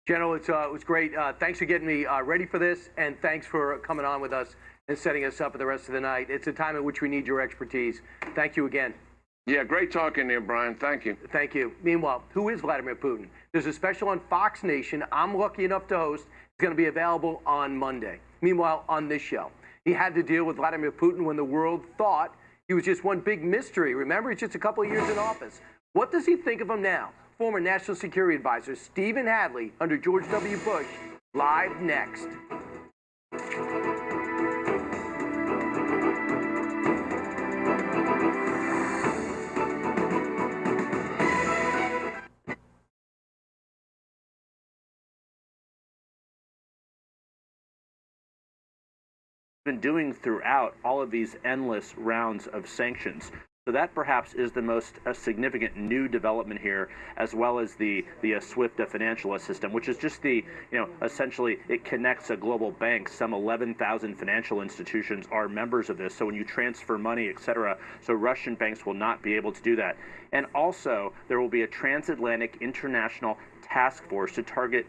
General, it was great. Thanks for getting me ready for this, and thanks for coming on with us and setting us up for the rest of the night. It's a time in which we need your expertise. Thank you again. Yeah, great talking to you, Brian. Thank you. Thank you. Meanwhile, who is Vladimir Putin? There's a special on Fox Nation I'm lucky enough to host. It's going to be available on Monday. Meanwhile, on this show, he had to deal with Vladimir Putin when the world thought he was just one big mystery. Remember, he's just a couple of years in office. What does he think of him now? Former National Security Advisor Stephen Hadley under George W. Bush, live next. Been doing throughout all of these endless rounds of sanctions. So that perhaps is the most significant new development here, as well as the SWIFT financial system, which is just essentially it connects a global bank. Some 11,000 financial institutions are members of this. So when you transfer money, etc., so Russian banks will not be able to do that. And also there will be a transatlantic international task force to target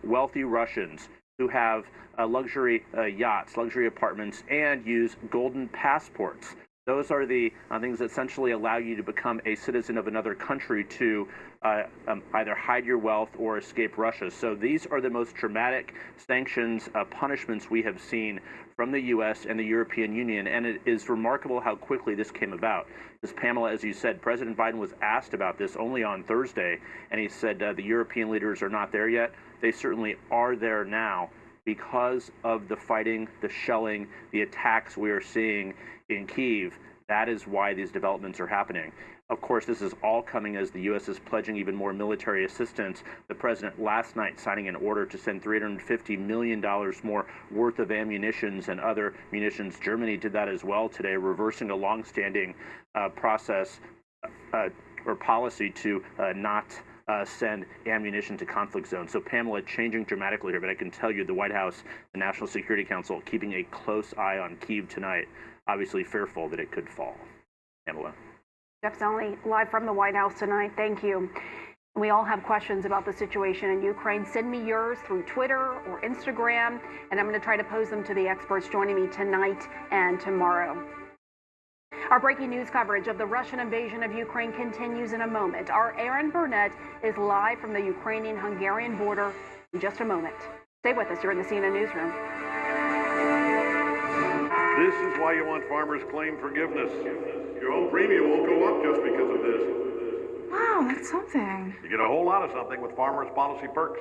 wealthy Russians who have luxury yachts, luxury apartments, and use golden passports. Those are the things that essentially allow you to become a citizen of another country to either hide your wealth or escape Russia. So these are the most dramatic sanctions, punishments we have seen from the U.S. and the European Union. And it is remarkable how quickly this came about. As Pamela, as you said, President Biden was asked about this only on Thursday, and he said the European leaders are not there yet. They certainly are there now because of the fighting, the shelling, the attacks we are seeing in Kyiv. That is why these developments are happening. Of course, this is all coming as the U.S. is pledging even more military assistance. The president last night signing an order to send $350 million more worth of ammunitions and other munitions. Germany did that as well today, reversing a longstanding process or policy to not send ammunition to conflict zones. So Pamela, changing dramatically here, but I can tell you the White House, the National Security Council, keeping a close eye on Kyiv tonight, obviously fearful that it could fall. Pamela. Definitely live from the White House tonight. Thank you. We all have questions about the situation in Ukraine. Send me yours through Twitter or Instagram, and I'm going to try to pose them to the experts joining me tonight and tomorrow. Our breaking news coverage of the Russian invasion of Ukraine continues in a moment. Our Aaron Burnett is live from the Ukrainian-Hungarian border in just a moment. Stay with us. You're in the CNN Newsroom. This is why you want Farmers Claim Forgiveness. Your home premium won't go up just because of this. Wow, that's something. You get a whole lot of something with Farmers Policy Perks.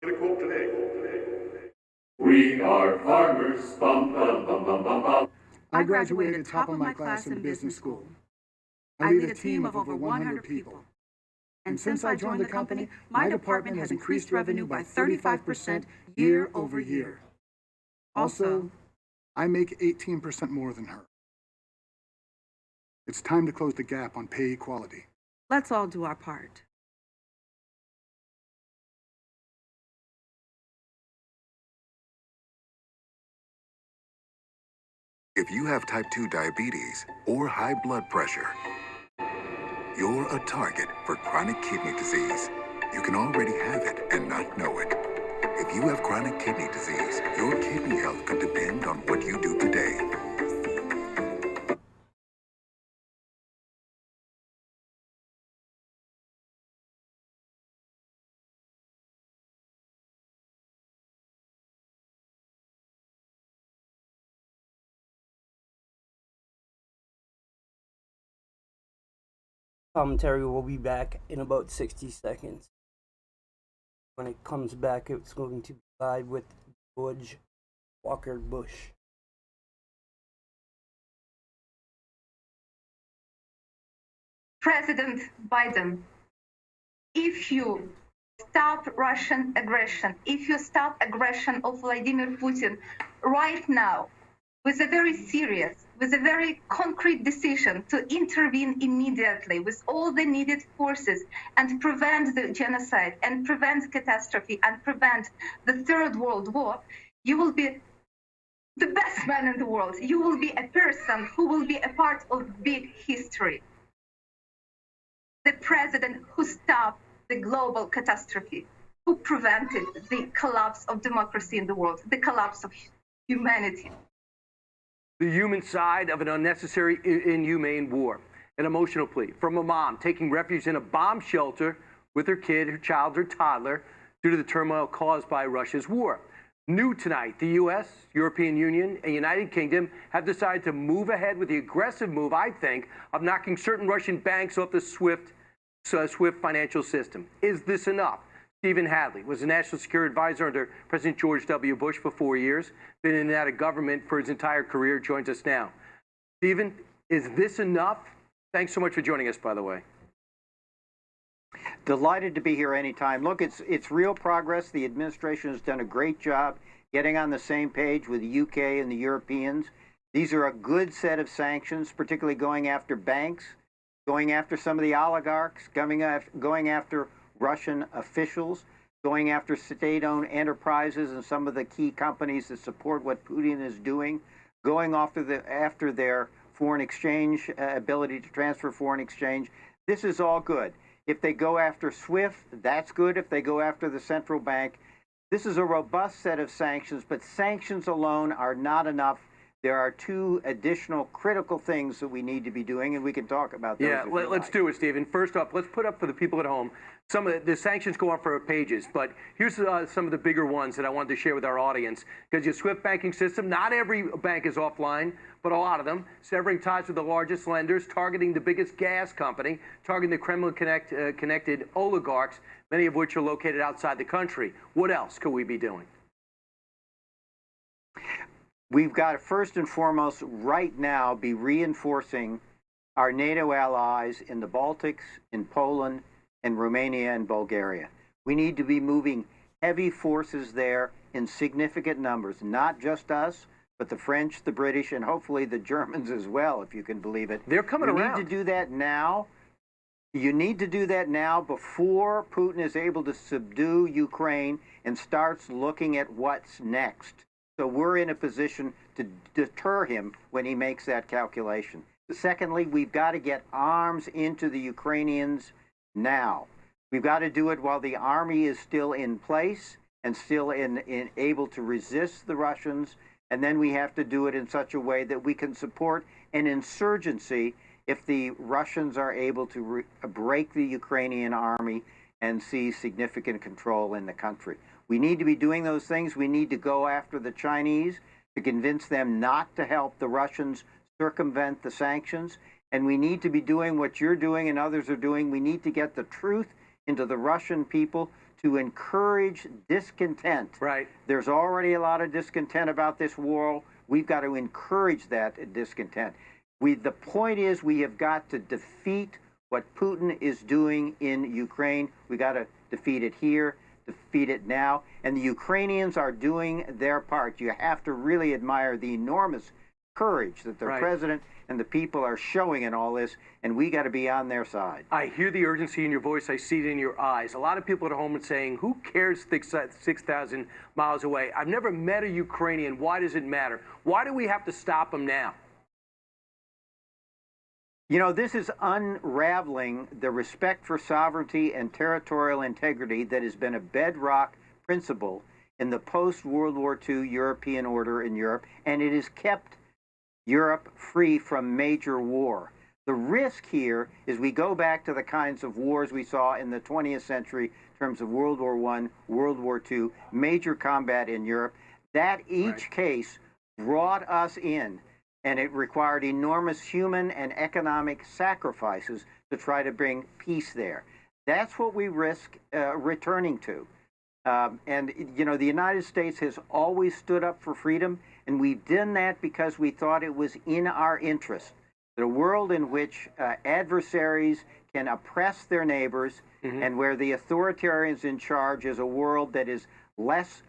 Get a quote today. We are farmers. Bum, bum, bum, bum, bum, bum. I graduated top of my class in business school. I lead a team of over 100 people. And since I joined the company, my department has increased revenue by 35% year over year. Also, I make 18% more than her. It's time to close the gap on pay equality. let's all do our part. If you have type 2 diabetes or high blood pressure, you're a target for chronic kidney disease. You can already have it and not know it. If you have chronic kidney disease, your kidney health could depend on what you do today. Commentary will be back in about 60 seconds. When it comes back, it's going to be live with George Walker Bush. President Biden, if you stop Russian aggression, if you stop aggression of Vladimir Putin right now, with a very serious, with a very concrete decision to intervene immediately with all the needed forces and prevent the genocide and prevent catastrophe and prevent the Third World War, you will be the best man in the world. You will be a person who will be a part of big history. The president who stopped the global catastrophe, who prevented the collapse of democracy in the world, the collapse of humanity. The human side of an unnecessary, inhumane war. An emotional plea from a mom taking refuge in a bomb shelter with her kid, her child, her toddler, due to the turmoil caused by Russia's war. New tonight, the U.S., European Union, and United Kingdom have decided to move ahead with the aggressive move, I think, of knocking certain Russian banks off the SWIFT financial system. Is this enough? Stephen Hadley was a national security advisor under President George W. Bush for 4 years, been in and out of government for his entire career, joins us now. Stephen, is this enough? Thanks so much for joining us, by the way. Delighted to be here anytime. Look, it's real progress. The administration has done a great job getting on the same page with the UK and the Europeans. These are a good set of sanctions, particularly going after banks, going after some of the oligarchs, going after Russian officials, going after state-owned enterprises and some of the key companies that support what Putin is doing, going after their foreign exchange ability to transfer foreign exchange. This is all good. If they go after SWIFT, that's good. If they go after the central bank, This is a robust set of sanctions, but sanctions alone are not enough. There are two additional critical things that we need to be doing, and we can talk about those. Yeah, let's do it, Stephen. First off, let's put up for the people at home. Some of the sanctions go on for pages, but here's some of the bigger ones that I wanted to share with our audience. Because your SWIFT banking system, not every bank is offline, but a lot of them, severing ties with the largest lenders, targeting the biggest gas company, targeting the Kremlin-connected oligarchs, many of which are located outside the country. What else could we be doing? We've got to first and foremost right now be reinforcing our NATO allies in the Baltics, in Poland, and Romania and Bulgaria. We need to be moving heavy forces there in significant numbers, not just us, but the French, the British, and hopefully the Germans as well, if you can believe it. They're coming around. You need to do that now. You need to do that now before Putin is able to subdue Ukraine and starts looking at what's next. So we're in a position to deter him when he makes that calculation. Secondly, we've got to get arms into the Ukrainians now. We've got to do it while the army is still in place and still able to resist the Russians. And then we have to do it in such a way that we can support an insurgency if the Russians are able to break the Ukrainian army and seize significant control in the country. We need to be doing those things. We need to go after the Chinese to convince them not to help the Russians circumvent the sanctions. And we need to be doing what you're doing and others are doing. We need to get the truth into the Russian people to encourage discontent. Right. There's already a lot of discontent about this war. We've got to encourage that discontent. The point is we have got to defeat what Putin is doing in Ukraine. We got to defeat it here, defeat it now. And the Ukrainians are doing their part. You have to really admire the enormous courage that the president and the people are showing in all this, and we got to be on their side. I hear the urgency in your voice. I see it in your eyes. A lot of people at home are saying, who cares 6,000 miles away? I've never met a Ukrainian. Why does it matter? Why do we have to stop them now? You know, this is unraveling the respect for sovereignty and territorial integrity that has been a bedrock principle in the post-World War II European order in Europe, and it has kept Europe free from major war. The risk here is we go back to the kinds of wars we saw in the 20th century in terms of World War I, World War II, major combat in Europe. That each case brought us in, and it required enormous human and economic sacrifices to try to bring peace there. That's what we risk returning to. And, you know, the United States has always stood up for freedom, and we've done that because we thought it was in our interest. The world in which adversaries can oppress their neighbors and where the authoritarians in charge is a world that is less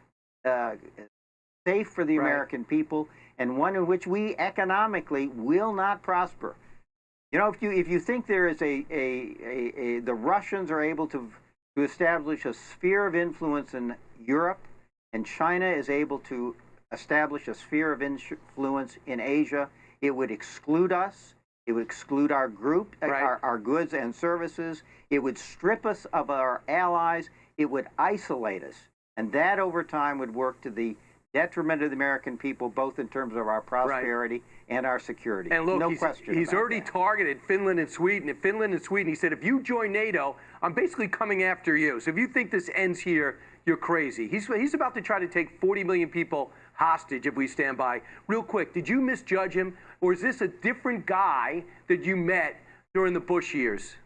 safe for the American people and one in which we economically will not prosper. You know, if you think there is the Russians are able to establish a sphere of influence in Europe, and China is able to establish a sphere of influence in Asia, it would exclude us. It would exclude our group, our goods and services. It would strip us of our allies. It would isolate us. And that over time would work to the detriment of the American people, both in terms of our prosperity and our security. And look, no he's already targeted Finland and Sweden. If Finland and Sweden, he said, if you join NATO, I'm basically coming after you. So if you think this ends here, you're crazy. He's about to try to take 40 million people hostage if we stand by. Real quick, did you misjudge him? Or is this a different guy that you met during the Bush years?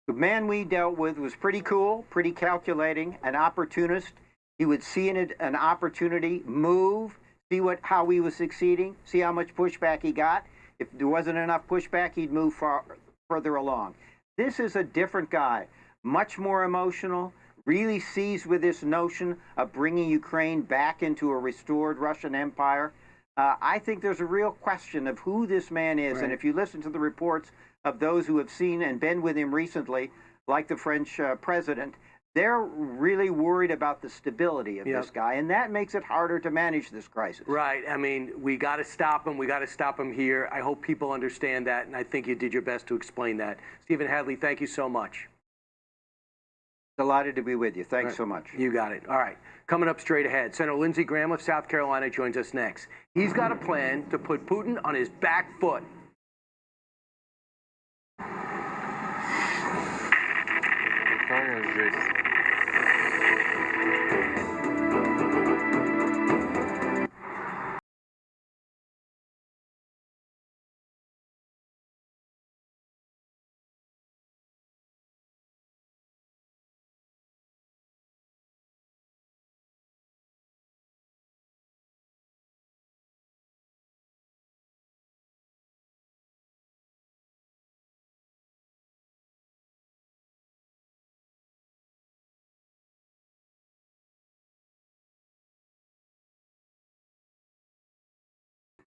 The man we dealt with was pretty cool, pretty calculating, an opportunist. He would see in it an opportunity, move, see how he was succeeding, see how much pushback he got. If there wasn't enough pushback, he'd move further along. This is a different guy, much more emotional, really seized with this notion of bringing Ukraine back into a restored Russian empire. I think there's a real question of who this man is. And if you listen to the reports of those who have seen and been with him recently, like the French president, they're really worried about the stability of this guy, and that makes it harder to manage this crisis. Right. I mean, we got to stop him. We got to stop him here. I hope people understand that, and I think you did your best to explain that. Stephen Hadley, thank you so much. Delighted to be with you. Thanks so much. You got it. All right. Coming up straight ahead, Senator Lindsey Graham of South Carolina joins us next. He's got a plan to put Putin on his back foot.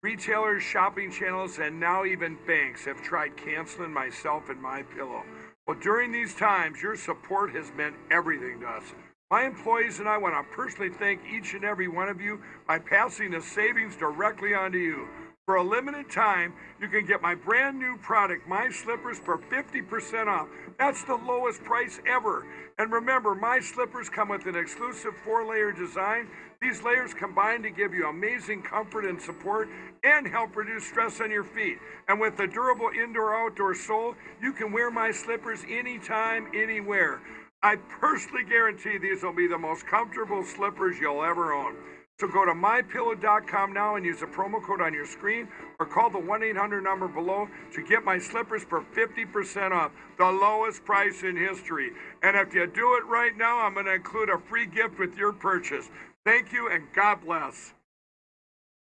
Retailers, shopping channels, and now even banks have tried canceling myself and my pillow. Well, during these times, your support has meant everything to us. My employees and I want to personally thank each and every one of you by passing the savings directly on to you. For a limited time, you can get my brand new product, My Slippers, for 50% off. That's the lowest price ever. And remember, My Slippers come with an exclusive 4-layer design. These layers combine to give you amazing comfort and support and help reduce stress on your feet. And with the durable indoor-outdoor sole, you can wear My Slippers anytime, anywhere. I personally guarantee these will be the most comfortable slippers you'll ever own. So go to mypillow.com now and use the promo code on your screen or call the 1-800 number below to get My Slippers for 50% off, the lowest price in history. And if you do it right now, I'm going to include a free gift with your purchase. Thank you and God bless.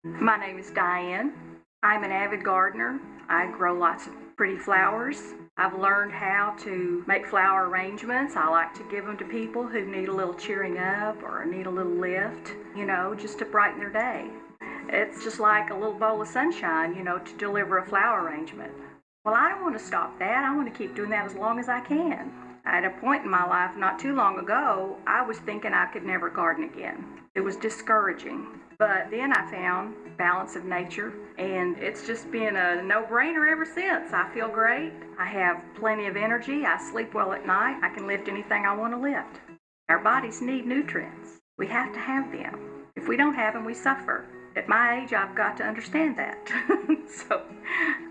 My name is Diane. I'm an avid gardener. I grow lots of pretty flowers. I've learned how to make flower arrangements. I like to give them to people who need a little cheering up or need a little lift, just to brighten their day. It's just like a little bowl of sunshine, to deliver a flower arrangement. Well, I don't want to stop that. I want to keep doing that as long as I can. At a point in my life not too long ago, I was thinking I could never garden again. It was discouraging. But then I found Balance of Nature, and it's just been a no-brainer ever since. I feel great. I have plenty of energy. I sleep well at night. I can lift anything I want to lift. Our bodies need nutrients. We have to have them. If we don't have them, we suffer. At my age, I've got to understand that. So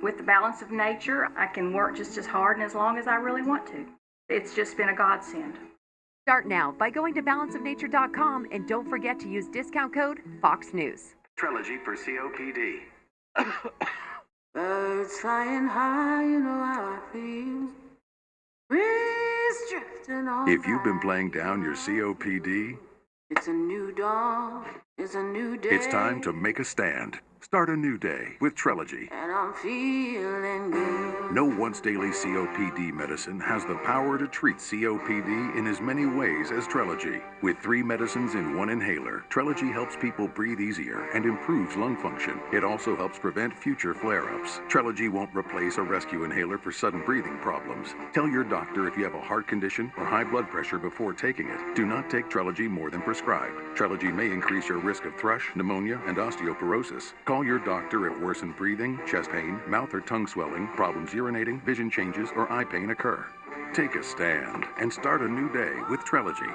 with the Balance of Nature, I can work just as hard and as long as I really want to. It's just been a godsend. Start now by going to balanceofnature.com and don't forget to use discount code Fox News. Trilogy for COPD. Birds flying high, you know how I feel. Breeze drifting on. If you've been playing down your COPD, It's a new dawn. It's a new day. it's time to make a stand. Start a new day with Trilogy. And I'm feeling good. No once-daily COPD medicine has the power to treat COPD in as many ways as Trilogy. With 3 medicines in 1 inhaler, Trilogy helps people breathe easier and improves lung function. It also helps prevent future flare-ups. Trilogy won't replace a rescue inhaler for sudden breathing problems. Tell your doctor if you have a heart condition or high blood pressure before taking it. Do not take Trilogy more than prescribed. Trilogy may increase your risk of thrush, pneumonia, and osteoporosis. Call your doctor if worsened breathing, chest pain, mouth or tongue swelling, problems urinating, vision changes, or eye pain occur. Take a stand and start a new day with Trilogy.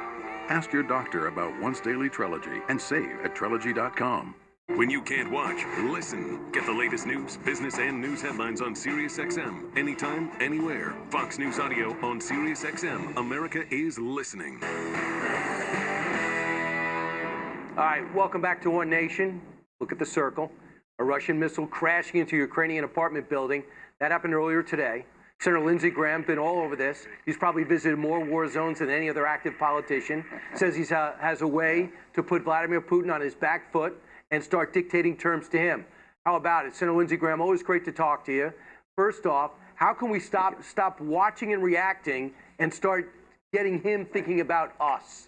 Ask your doctor about once daily Trilogy and save at Trilogy.com. When you can't watch, listen. Get the latest news, business, and news headlines on SiriusXM. Anytime, anywhere. Fox News Audio on SiriusXM. America is listening. All right, welcome back to One Nation. Look at the circle. A Russian missile crashing into a Ukrainian apartment building. That happened earlier today. Senator Lindsey Graham been all over this. He's probably visited more war zones than any other active politician. Says he has a way to put Vladimir Putin on his back foot and start dictating terms to him. How about it? Senator Lindsey Graham, always great to talk to you. First off, how can we stop watching and reacting and start getting him thinking about us?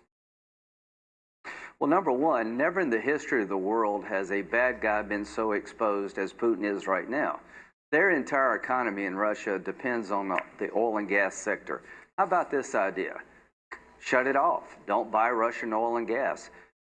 Well, number one, never in the history of the world has a bad guy been so exposed as Putin is right now. Their entire economy in Russia depends on the oil and gas sector. How about this idea? Shut it off. Don't buy Russian oil and gas.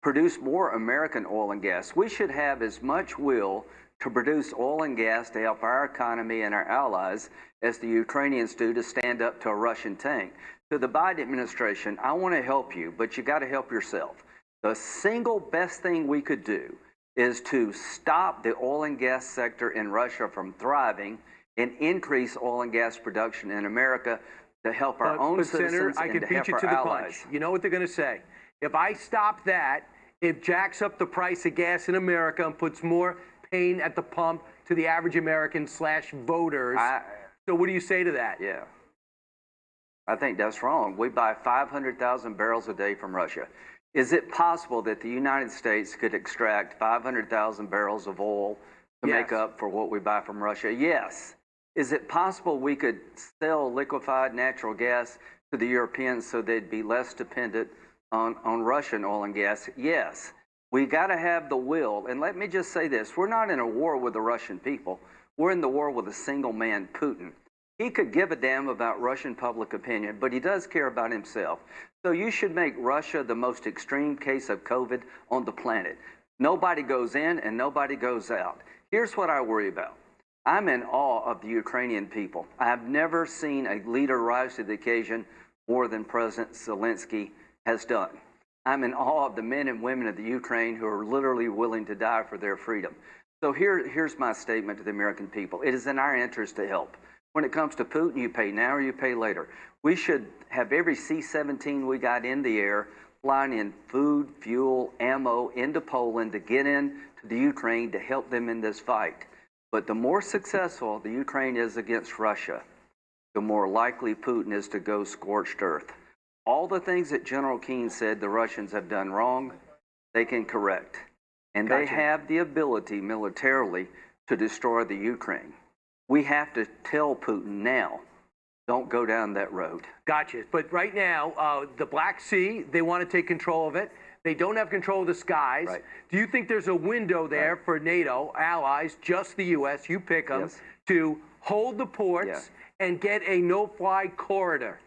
Produce more American oil and gas. We should have as much will to produce oil and gas to help our economy and our allies, as the Ukrainians do to stand up to a Russian tank. To the Biden administration, I want to help you, but you got to help yourself. The single best thing we could do is to stop the oil and gas sector in Russia from thriving and increase oil and gas production in America to help our own citizens Senator, I and could to beat help you our to the allies. punch. You know what they're going to say? If I stop that, it jacks up the price of gas in America and puts more pain at the pump to the average American / voters. So what do you say to that? Yeah. I think that's wrong. We buy 500,000 barrels a day from Russia. Is it possible that the United States could extract 500,000 barrels of oil to make up for what we buy from Russia? Yes. Is it possible we could sell liquefied natural gas to the Europeans so they'd be less dependent on Russian oil and gas? Yes. We got to have the will. And let me just say this. We're not in a war with the Russian people. We're in the war with a single man, Putin. He could give a damn about Russian public opinion, but he does care about himself. So you should make Russia the most extreme case of COVID on the planet. Nobody goes in and nobody goes out. Here's what I worry about. I'm in awe of the Ukrainian people. I've never seen a leader rise to the occasion more than President Zelensky has done. I'm in awe of the men and women of the Ukraine who are literally willing to die for their freedom. So here's my statement to the American people. It is in our interest to help. When it comes to Putin, you pay now or you pay later. We should have every C-17 we got in the air flying in food, fuel, ammo into Poland to get in to the Ukraine to help them in this fight. But the more successful the Ukraine is against Russia, the more likely Putin is to go scorched earth. All the things that General Keane said the Russians have done wrong, they can correct. And they have the ability militarily to destroy the Ukraine. We have to tell Putin now, don't go down that road. Gotcha. But right now, the Black Sea, they want to take control of it. They don't have control of the skies. Right. Do you think there's a window there for NATO allies, just the U.S., you pick them, to hold the ports and get a no-fly corridor?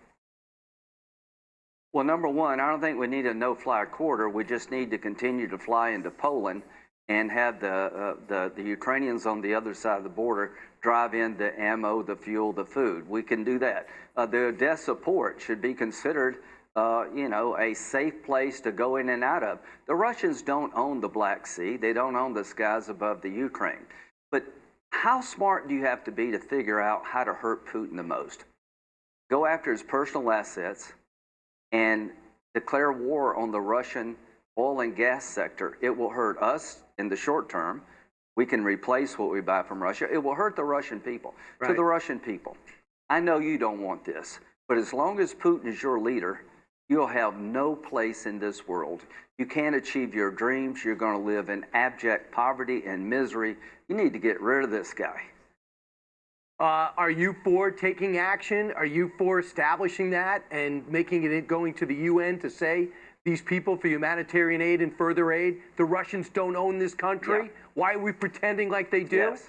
Well, number one, I don't think we need a no-fly corridor. We just need to continue to fly into Poland and have the Ukrainians on the other side of the border drive in the ammo, the fuel, the food. We can do that. The Odessa port should be considered, a safe place to go in and out of. The Russians don't own the Black Sea. They don't own the skies above the Ukraine. But how smart do you have to be to figure out how to hurt Putin the most? Go after his personal assets and declare war on the Russian oil and gas sector. It will hurt us in the short term. We can replace what we buy from Russia. It will hurt the Russian people. To the Russian people, I know you don't want this, but as long as Putin is your leader, you'll have no place in this world. You can't achieve your dreams. You're going to live in abject poverty and misery. You need to get rid of this guy. Are you for taking action? Are you for establishing that and making it going to the UN to say these people for humanitarian aid and further aid, the Russians don't own this country? Yeah. Why are we pretending like they do? Yes.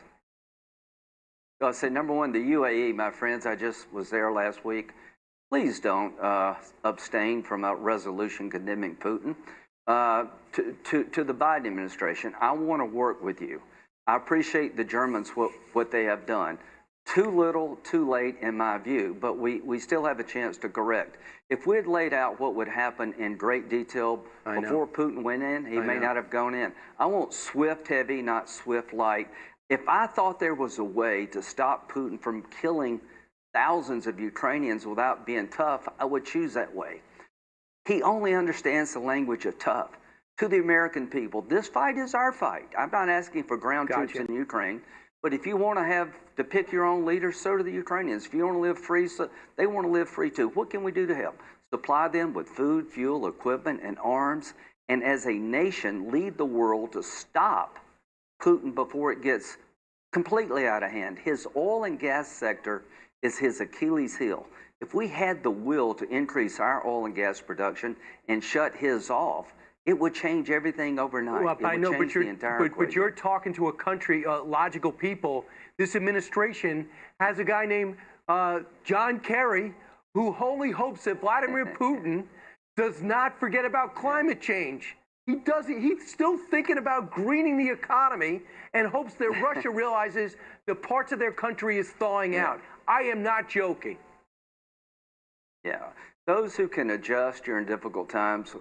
I'll say, number one, the UAE, my friends, I just was there last week. Please don't abstain from a resolution condemning Putin. To the Biden administration, I want to work with you. I appreciate the Germans, what they have done. Too little, too late, in my view, but we still have a chance to correct. If we had laid out what would happen in great detail before Putin went in, he may not have gone in. I want swift heavy, not swift light. If I thought there was a way to stop Putin from killing thousands of Ukrainians without being tough, I would choose that way. He only understands the language of tough. To the American people, this fight is our fight. I'm not asking for ground troops in Ukraine. But if you want to pick your own leader, so do the Ukrainians. If you want to live free, so they want to live free too. What can we do to help? Supply them with food, fuel, equipment, and arms. And as a nation, lead the world to stop Putin before it gets completely out of hand. His oil and gas sector is his Achilles heel. If we had the will to increase our oil and gas production and shut his off, it would change everything overnight. Well, I know, but you're talking to a country, logical people. This administration has a guy named John Kerry who only hopes that Vladimir Putin does not forget about climate change. He doesn't. He's still thinking about greening the economy and hopes that Russia realizes the parts of their country is thawing out. I am not joking. Yeah. Those who can adjust during difficult times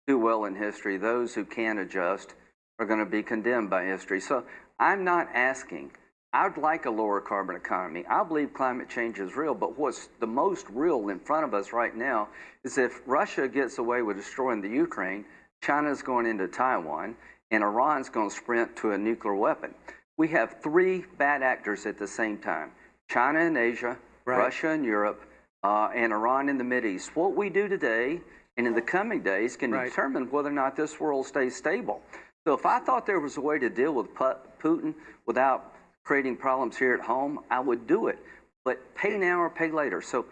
do well in history. Those who can't adjust are going to be condemned by history. So I'm not asking. I'd like a lower carbon economy. I believe climate change is real, but what's the most real in front of us right now is if Russia gets away with destroying the Ukraine, China's going into Taiwan, and Iran's going to sprint to a nuclear weapon. We have three bad actors at the same time. China in Asia, Russia in Europe, and Iran in the Mideast. What we do today and in the coming days can determine whether or not this world stays stable. So if I thought there was a way to deal with Putin without creating problems here at home, I would do it. But pay now or pay later. So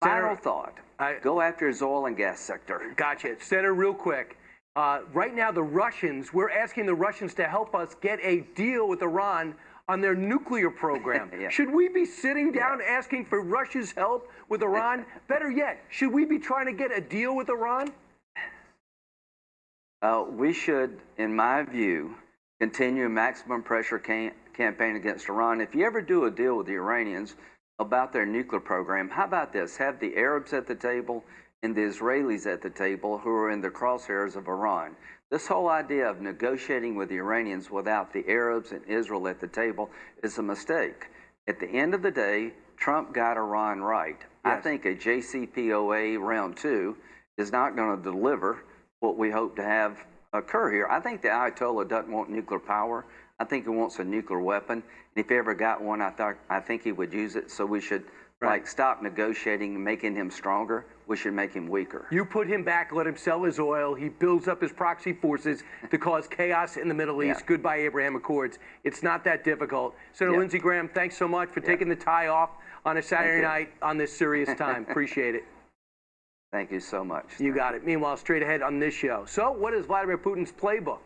final thought, go after his oil and gas sector. Gotcha. Senator, real quick. Right now, we're asking the Russians to help us get a deal with Iran on their nuclear program. Should we be sitting down asking for Russia's help with Iran? Better yet, should we be trying to get a deal with Iran? We should, in my view, continue a maximum pressure campaign against Iran. If you ever do a deal with the Iranians about their nuclear program, how about this? Have the Arabs at the table and the Israelis at the table who are in the crosshairs of Iran. This whole idea of negotiating with the Iranians without the Arabs and Israel at the table is a mistake. At the end of the day, Trump got Iran right. I think a JCPOA round 2 is not going to deliver what we hope to have occur here. I think the Ayatollah doesn't want nuclear power. I think he wants a nuclear weapon. And if he ever got one, I think he would use it. So we should stop negotiating and making him stronger. We should make him weaker. You put him back, let him sell his oil. He builds up his proxy forces to cause chaos in the Middle East. Goodbye, Abraham Accords. It's not that difficult. Senator Lindsey Graham, thanks so much for taking the tie off on a Saturday night on this serious time. Appreciate it. Thank you so much. You got it. Meanwhile, straight ahead on this show. So what is Vladimir Putin's playbook?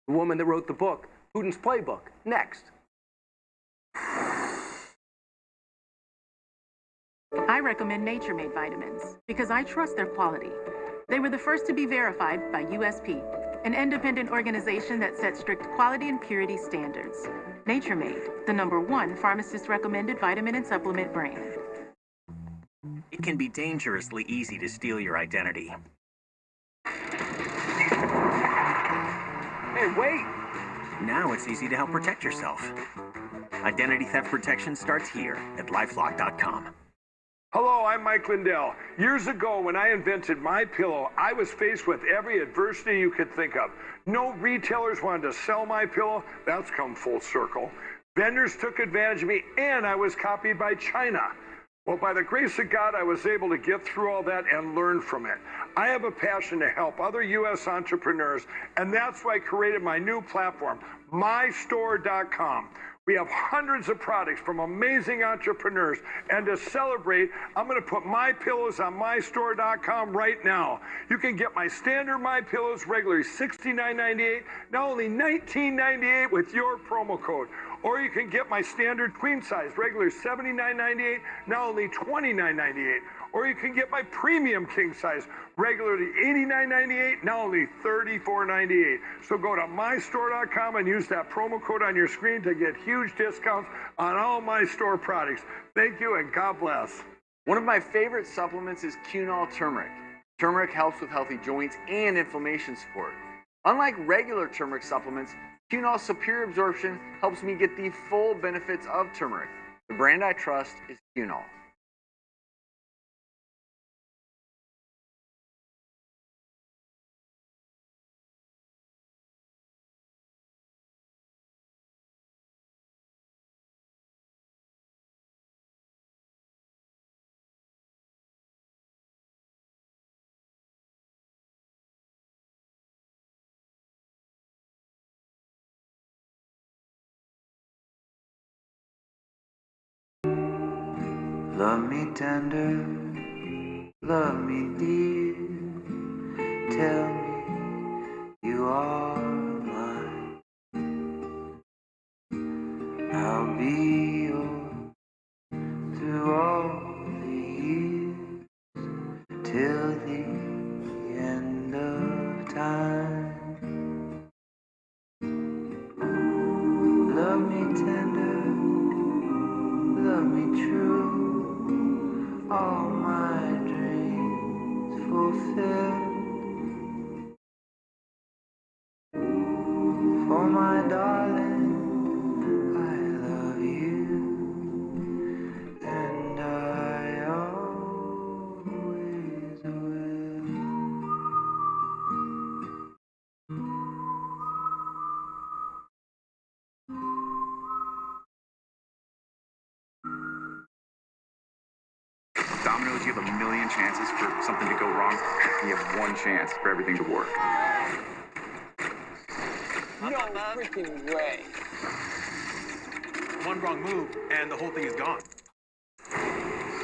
The woman that wrote the book, Putin's playbook. Next. I recommend Nature Made vitamins because I trust their quality. They were the first to be verified by USP, an independent organization that sets strict quality and purity standards. Nature Made, the #1 pharmacist-recommended vitamin and supplement brand. It can be dangerously easy to steal your identity. Hey, wait! Now it's easy to help protect yourself. Identity theft protection starts here at LifeLock.com. Hello, I'm Mike Lindell. Years ago, when I invented MyPillow, I was faced with every adversity you could think of. No retailers wanted to sell MyPillow. That's come full circle. Vendors took advantage of me, and I was copied by China. Well, by the grace of God, I was able to get through all that and learn from it. I have a passion to help other U.S. entrepreneurs, and that's why I created my new platform, mystore.com. We have hundreds of products from amazing entrepreneurs, and to celebrate, I'm going to put my pillows on mystore.com right now. You can get my standard My Pillows regularly $69.98, now only $19.98 with your promo code. Or you can get my standard queen size regular $79.98, now only $29.98. Or you can get my premium king size regularly $89.98, now only $34.98. So go to mystore.com and use that promo code on your screen to get huge discounts on all my store products. Thank you and God bless. One of my favorite supplements is Cunol Turmeric. Turmeric helps with healthy joints and inflammation support. Unlike regular turmeric supplements, Cunol's superior absorption helps me get the full benefits of turmeric. The brand I trust is Cunol. Love me tender, love me dear, tell me you are mine. I'll be yours through all the years, till the end of time. chances for something to go wrong. You have one chance for everything to work. No freaking way. One wrong move, and the whole thing is gone.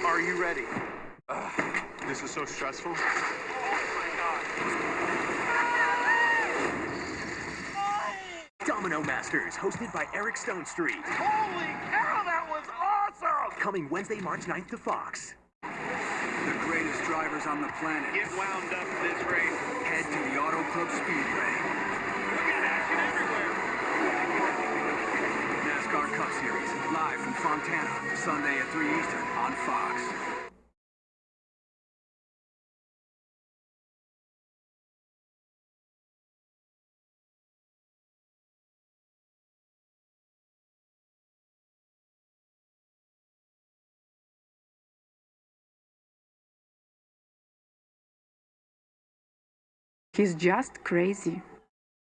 Are you ready? This is so stressful. Domino Masters, hosted by Eric Stonestreet. Holy cow, that was awesome! Coming Wednesday, March 9th to Fox. The greatest drivers on the planet. Get wound up in this race. Head to the Auto Club Speedway. We got action everywhere. NASCAR Cup Series, live from Fontana, Sunday at 3 Eastern on Fox. He's just crazy.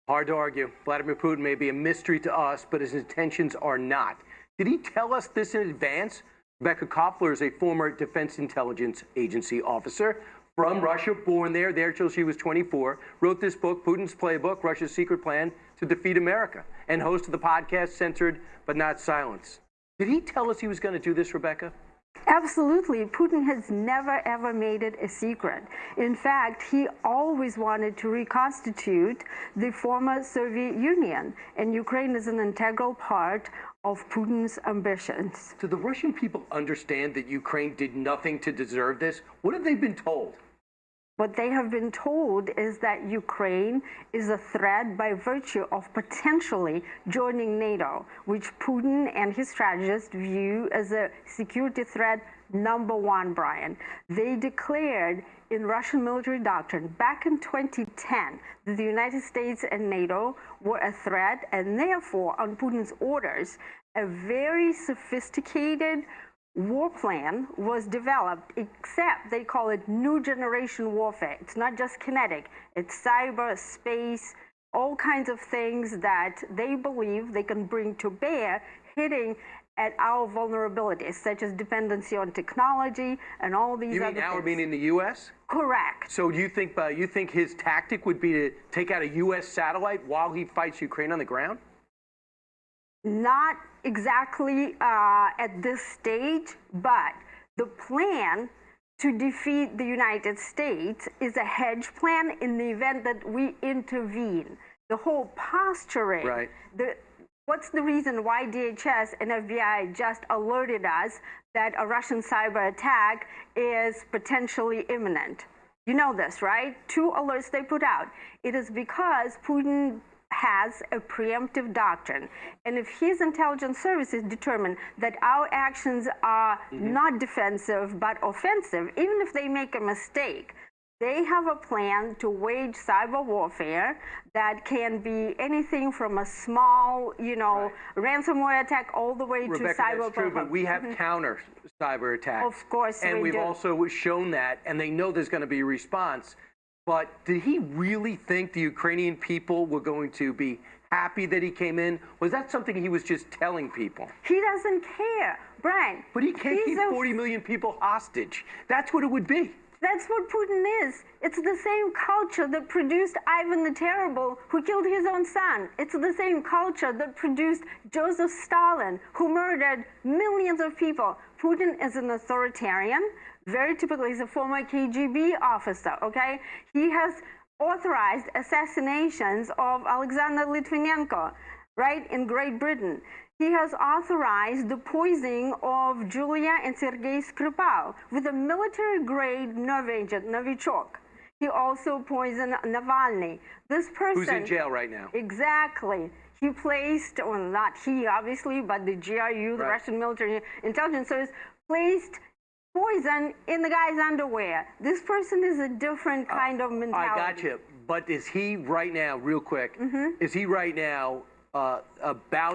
Hard to argue. Vladimir Putin may be a mystery to us, but his intentions are not. Did he tell us this in advance? Rebecca Koppler is a former Defense Intelligence Agency officer from Russia, born there till she was 24, wrote this book, Putin's Playbook, Russia's Secret Plan to Defeat America, and host of the podcast Censored But Not Silenced. Did he tell us he was going to do this, Rebecca? Absolutely. Putin has never ever made it a secret. In fact, he always wanted to reconstitute the former Soviet Union, and Ukraine is an integral part of Putin's ambitions. Do the Russian people understand that Ukraine did nothing to deserve this? What have they been told? What they have been told is that Ukraine is a threat by virtue of potentially joining NATO, which Putin and his strategists view as a security threat #1, Brian. They declared in Russian military doctrine back in 2010 that the United States and NATO were a threat, and therefore, on Putin's orders, a very sophisticated war plan was developed, except they call it new generation warfare. It's not just kinetic, it's cyber, space, all kinds of things that they believe they can bring to bear, hitting at our vulnerabilities, such as dependency on technology and all these other things. You mean our, meaning the U.S.? Correct. So do you think his tactic would be to take out a U.S. satellite while he fights Ukraine on the ground? Not exactly at this stage, but the plan to defeat the United States is a hedge plan in the event that we intervene. The whole posturing, right. What's the reason why DHS and FBI just alerted us that a Russian cyber attack is potentially imminent? You know this, right? 2 alerts they put out. It is because Putin has a preemptive doctrine. And if his intelligence services determine that our actions are not defensive but offensive, even if they make a mistake, they have a plan to wage cyber warfare that can be anything from a small, ransomware attack all the way Rebecca, to cyber. That's true, but we have counter cyber attacks. Of course, and we've do. also shown that, and they know there's going to be a response. But did he really think the Ukrainian people were going to be happy that he came in? Was that something he was just telling people? He doesn't care, Brian. But he can't keep 40 million people hostage. That's what it would be. That's what Putin is. It's the same culture that produced Ivan the Terrible, who killed his own son. It's the same culture that produced Joseph Stalin, who murdered millions of people. Putin is an authoritarian. Very typically, he's a former KGB officer, okay? He has authorized assassinations of Alexander Litvinenko, right, in Great Britain. He has authorized the poisoning of Julia and Sergei Skripal with a military-grade nerve agent, Novichok. He also poisoned Navalny. This person... Who's in jail right now. Exactly. He placed, well, not he, obviously, but the GRU, the Russian Military Intelligence Service, placed poison in the guy's underwear. This person is a different kind of mentality. I got you. But is he right now, real quick, is he right now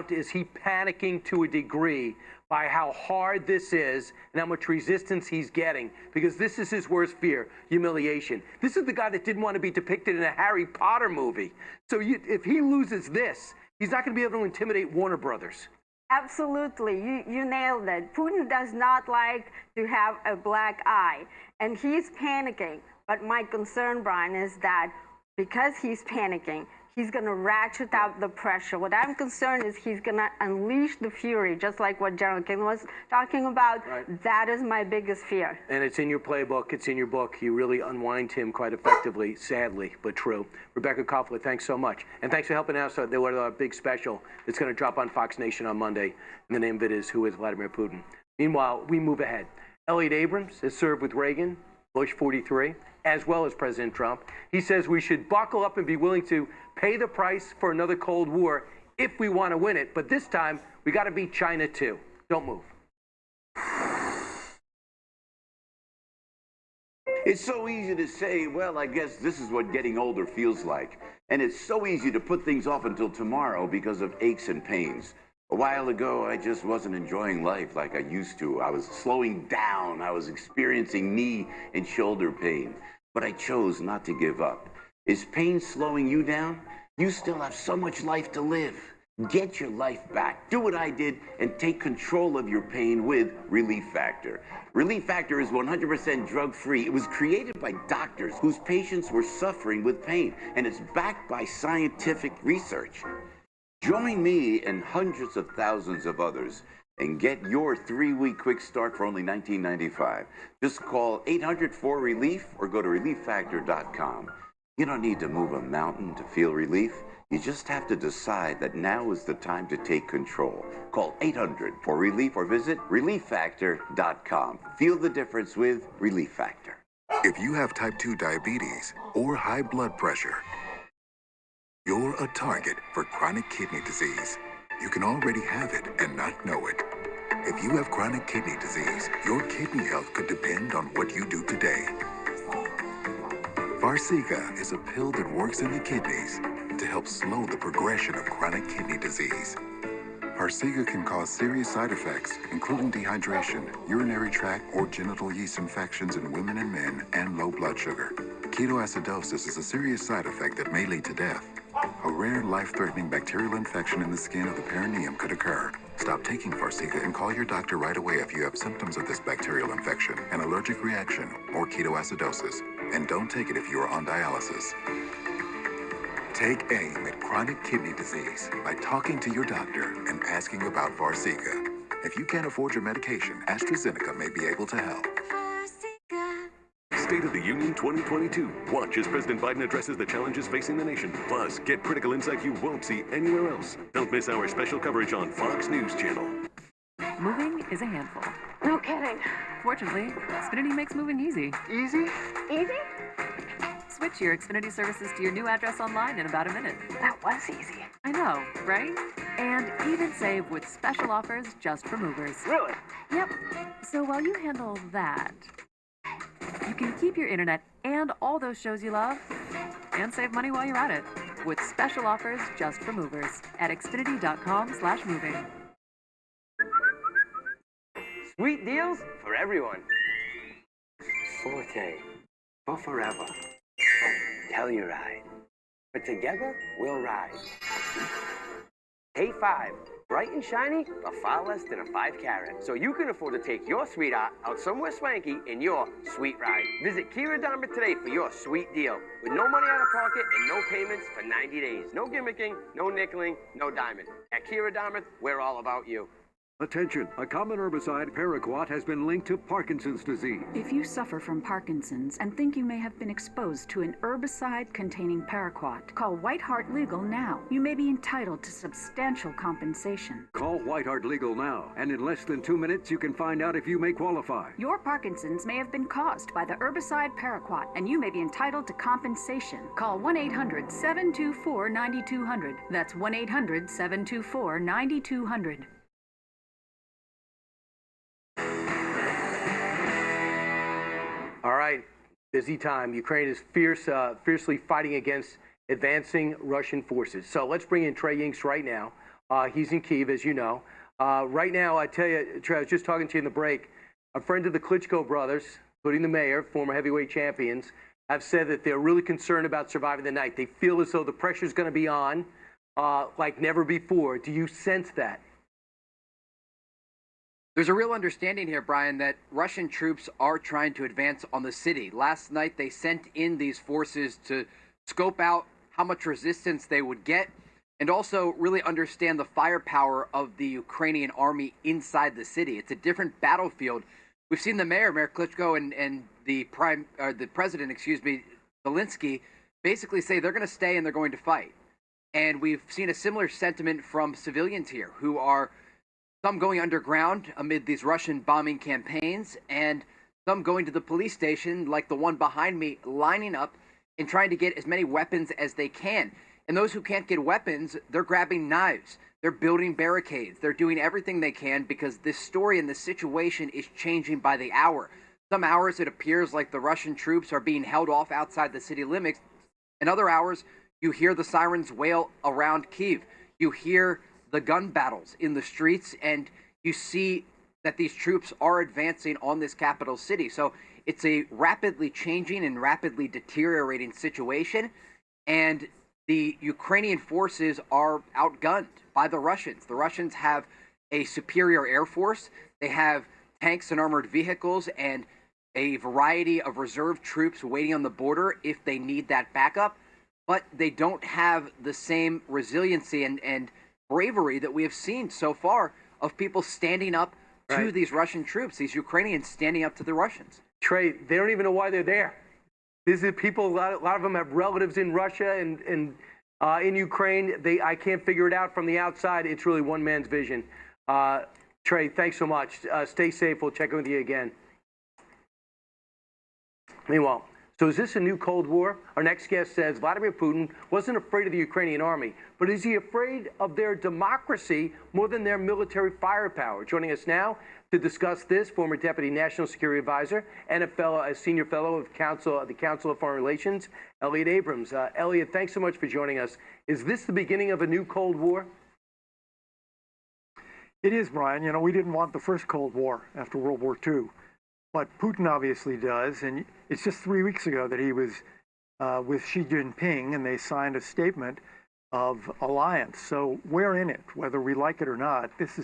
is he panicking to a degree by how hard this is and how much resistance he's getting? Because this is his worst fear, humiliation. This is the guy that didn't want to be depicted in a Harry Potter movie. So if he loses this, he's not going to be able to intimidate Warner Brothers. Absolutely, you nailed it. Putin does not like to have a black eye, and he's panicking. But my concern, Brian, is that because he's panicking, he's going to ratchet up the pressure. What I'm concerned is he's going to unleash the fury, just like what General King was talking about. Right. That is my biggest fear. And it's in your playbook. It's in your book. You really unwind him quite effectively, sadly, but true. Rebecca Koffler, thanks so much. And thanks for helping us out with our big special that's going to drop on Fox Nation on Monday. And the name of it is Who is Vladimir Putin? Meanwhile, we move ahead. Elliot Abrams has served with Reagan, Bush 43, as well as President Trump. He says we should buckle up and be willing to pay the price for another Cold War if we want to win it. But this time, we got to beat China, too. Don't move. It's so easy to say, well, I guess this is what getting older feels like. And it's so easy to put things off until tomorrow because of aches and pains. A while ago, I just wasn't enjoying life like I used to. I was slowing down. I was experiencing knee and shoulder pain. But I chose not to give up. Is pain slowing you down? You still have so much life to live. Get your life back. Do what I did and take control of your pain with Relief Factor. Relief Factor is 100% drug-free. It was created by doctors whose patients were suffering with pain, and it's backed by scientific research. Join me and hundreds of thousands of others and get your 3-week quick start for only $19.95. Just call 800-4-RELIEF or go to relieffactor.com. You don't need to move a mountain to feel relief. You just have to decide that now is the time to take control. Call 800-4-RELIEF or visit relieffactor.com. Feel the difference with Relief Factor. If you have type 2 diabetes or high blood pressure, you're a target for chronic kidney disease. You can already have it and not know it. If you have chronic kidney disease, your kidney health could depend on what you do today. Farxiga is a pill that works in the kidneys to help slow the progression of chronic kidney disease. Farxiga can cause serious side effects, including dehydration, urinary tract or genital yeast infections in women and men, and low blood sugar. Ketoacidosis is a serious side effect that may lead to death. A rare, life-threatening bacterial infection in the skin of the perineum could occur. Stop taking Farxiga and call your doctor right away if you have symptoms of this bacterial infection, an allergic reaction, or ketoacidosis. And don't take it if you are on dialysis. Take aim at chronic kidney disease by talking to your doctor and asking about Farxiga. If you can't afford your medication, AstraZeneca may be able to help. State of the Union 2022. Watch as President Biden addresses the challenges facing the nation. Plus, get critical insight you won't see anywhere else. Don't miss our special coverage on Fox News Channel. Moving is a handful. No kidding. Fortunately, Xfinity makes moving easy. Easy? Easy? Switch your Xfinity services to your new address online in about a minute. That was easy. I know, right? And even save with special offers just for movers. Really? Yep. So while you handle that, you can keep your internet and all those shows you love and save money while you're at it with special offers just for movers at xfinity.com/moving. Sweet deals for everyone. Forte. For forever. Telluride. But together, we'll ride. K5. Bright and shiny, but far less than a 5-carat. So you can afford to take your sweetheart out somewhere swanky in your sweet ride. Visit Kia Dartmouth today for your sweet deal. With no money out of pocket and no payments for 90 days. No gimmicking, no nickeling, no diamond. At Kia Dartmouth, we're all about you. Attention, a common herbicide, paraquat, has been linked to Parkinson's disease. If you suffer from Parkinson's and think you may have been exposed to an herbicide containing paraquat, call White Hart Legal now. You may be entitled to substantial compensation. Call White Hart Legal now, and in less than 2 minutes, you can find out if you may qualify. Your Parkinson's may have been caused by the herbicide paraquat, and you may be entitled to compensation. Call 1-800-724-9200. That's 1-800-724-9200. All right, busy time. Ukraine is fiercely fighting against advancing Russian forces. So let's bring in Trey Yingst right now. He's in Kyiv, as you know. Right now, I tell you, Trey, I was just talking to you in the break. A friend of the Klitschko brothers, including the mayor, former heavyweight champions, have said that they're really concerned about surviving the night. They feel as though the pressure's going to be on like never before. Do you sense that? There's a real understanding here, Brian, that Russian troops are trying to advance on the city. Last night, they sent in these forces to scope out how much resistance they would get and also really understand the firepower of the Ukrainian army inside the city. It's a different battlefield. We've seen the Mayor Klitschko, and the president, Zelensky, basically say they're going to stay and they're going to fight. And we've seen a similar sentiment from civilians here who are some going underground amid these Russian bombing campaigns, and some going to the police station, like the one behind me, lining up and trying to get as many weapons as they can. And those who can't get weapons, they're grabbing knives. They're building barricades. They're doing everything they can because this story and this situation is changing by the hour. Some hours it appears like the Russian troops are being held off outside the city limits. In other hours, you hear the sirens wail around Kyiv. You hear the gun battles in the streets, and you see that these troops are advancing on this capital city. So it's a rapidly changing and rapidly deteriorating situation, and the Ukrainian forces are outgunned by the Russians. The Russians have a superior air force. They have tanks and armored vehicles and a variety of reserve troops waiting on the border if they need that backup, but they don't have the same resiliency and bravery that we have seen so far of people standing up to these Russian troops, these Ukrainians standing up to the Russians. Trey, they don't even know why they're there. These are people, a lot of them have relatives in Russia and in Ukraine. I can't figure it out from the outside. It's really one man's vision. Trey, thanks so much. Stay safe. We'll check in with you again. Meanwhile, so is this a new Cold War? Our next guest says Vladimir Putin wasn't afraid of the Ukrainian army, but is he afraid of their democracy more than their military firepower? Joining us now to discuss this, former Deputy National Security Advisor and a Senior Fellow of the Council of Foreign Relations, Elliot Abrams. Elliot, thanks so much for joining us. Is this the beginning of a new Cold War? It is, Brian. You know, we didn't want the first Cold War after World War II. But Putin obviously does, and it's just 3 weeks ago that he was with Xi Jinping, and they signed a statement of alliance. So we're in it, whether we like it or not. This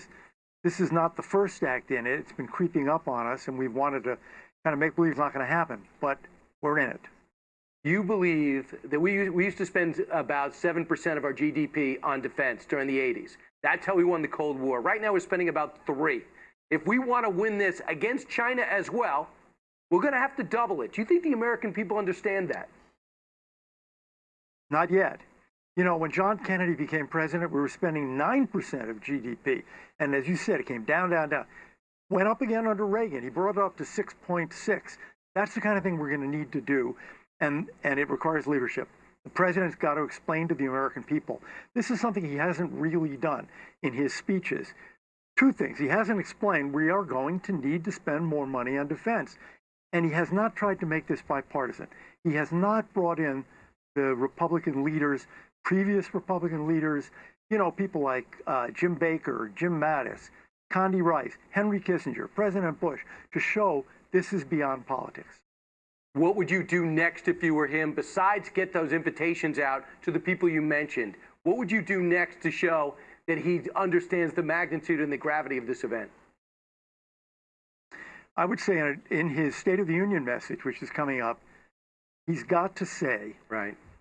is not the first act in it. It's been creeping up on us, and we've wanted to kind of make believe it's not going to happen, but we're in it. You believe that we used to spend about 7% of our GDP on defense during the 80s. That's how we won the Cold War. Right now we're spending about 3%. If we want to win this against China as well, we're going to have to double it. Do you think the American people understand that? Not yet. You know, when John Kennedy became president, we were spending 9% of GDP. And as you said, it came down, down, down. Went up again under Reagan. He brought it up to 6.6. That's the kind of thing we're going to need to do. And it requires leadership. The president's got to explain to the American people. This is something he hasn't really done in his speeches. Two things. He hasn't explained we are going to need to spend more money on defense. And he has not tried to make this bipartisan. He has not brought in the Republican leaders, previous Republican leaders, you know, people like Jim Baker, Jim Mattis, Condi Rice, Henry Kissinger, President Bush, to show this is beyond politics. What would you do next if you were him, besides get those invitations out to the people you mentioned? What would you do next to show that he understands the magnitude and the gravity of this event? I would say in his State of the Union message, which is coming up, he's got to say,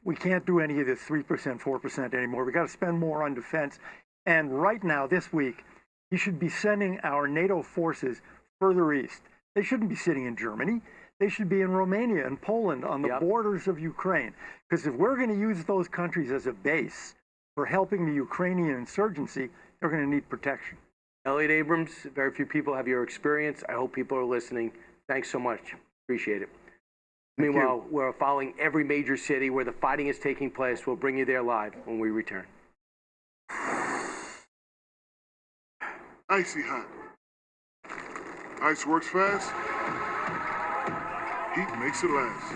we can't do any of this 3%, 4% anymore. We've got to spend more on defense. And right now, this week, he should be sending our NATO forces further east. They shouldn't be sitting in Germany. They should be in Romania and Poland on the borders of Ukraine. Because if we're going to use those countries as a base for helping the Ukrainian insurgency, they're going to need protection. Elliot Abrams, very few people have your experience. I hope people are listening. Thanks so much. Appreciate it. Meanwhile, we're following every major city where the fighting is taking place. We'll bring you there live when we return. Icy hot. Ice works fast. Heat makes it last.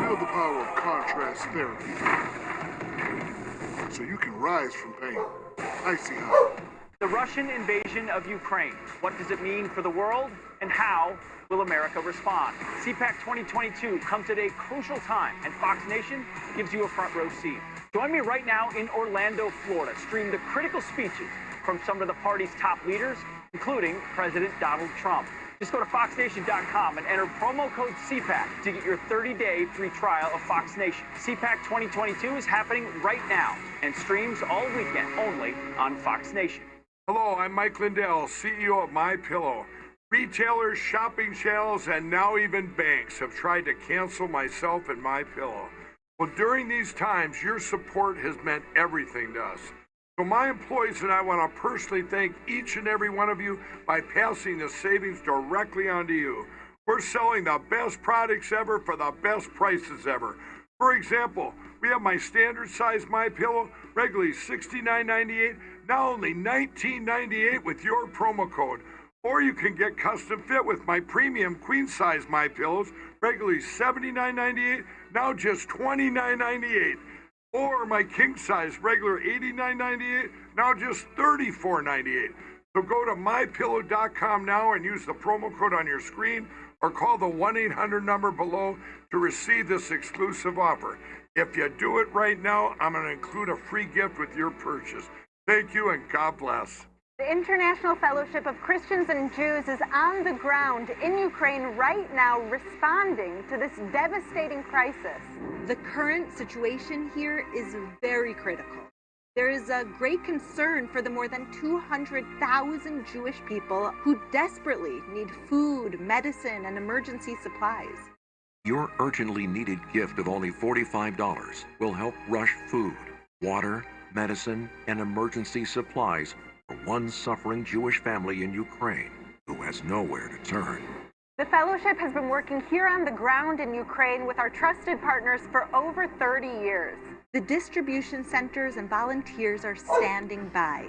Feel the power of contrast therapy, so you can rise from pain. Icy hot. The Russian invasion of Ukraine. What does it mean for the world, and how will America respond? CPAC 2022 comes at a crucial time, and Fox Nation gives you a front row seat. Join me right now in Orlando, Florida. Stream the critical speeches from some of the party's top leaders including President Donald Trump. Just go to foxnation.com and enter promo code CPAC to get your 30-day free trial of Fox Nation. CPAC 2022 is happening right now and streams all weekend only on Fox Nation. Hello, I'm Mike Lindell, CEO of MyPillow. Retailers, shopping channels, and now even banks have tried to cancel myself and MyPillow. Well, during these times, your support has meant everything to us. So my employees and I want to personally thank each and every one of you by passing the savings directly on to you. We're selling the best products ever for the best prices ever. For example, we have my standard size MyPillow, regularly $69.98, now only $19.98 with your promo code. Or you can get custom fit with my premium queen size MyPillows, regularly $79.98, now just $29.98. Or my king size, regular $89.98, now just $34.98. So go to mypillow.com now and use the promo code on your screen or call the 1-800 number below to receive this exclusive offer. If you do it right now, I'm going to include a free gift with your purchase. Thank you and God bless. The International Fellowship of Christians and Jews is on the ground in Ukraine right now responding to this devastating crisis. The current situation here is very critical. There is a great concern for the more than 200,000 Jewish people who desperately need food, medicine, and emergency supplies. Your urgently needed gift of only $45 will help rush food, water, medicine, and emergency supplies for one suffering Jewish family in Ukraine who has nowhere to turn. The fellowship has been working here on the ground in Ukraine with our trusted partners for over 30 years. The distribution centers and volunteers are standing by.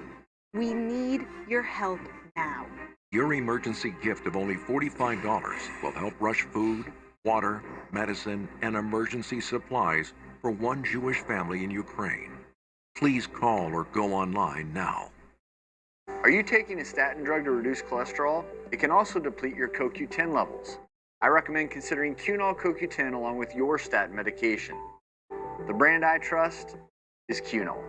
We need your help now. Your emergency gift of only $45 will help rush food, water, medicine, and emergency supplies for one Jewish family in Ukraine. Please call or go online now. Are you taking a statin drug to reduce cholesterol? It can also deplete your CoQ10 levels. I recommend considering Cunol CoQ10 along with your statin medication. The brand I trust is Cunol.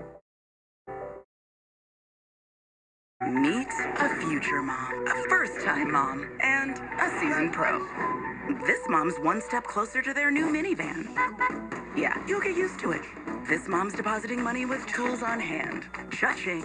Meet a future mom, a first-time mom, and a seasoned pro. This mom's one step closer to their new minivan. Yeah, you'll get used to it. This mom's depositing money with tools on hand. Cha-ching.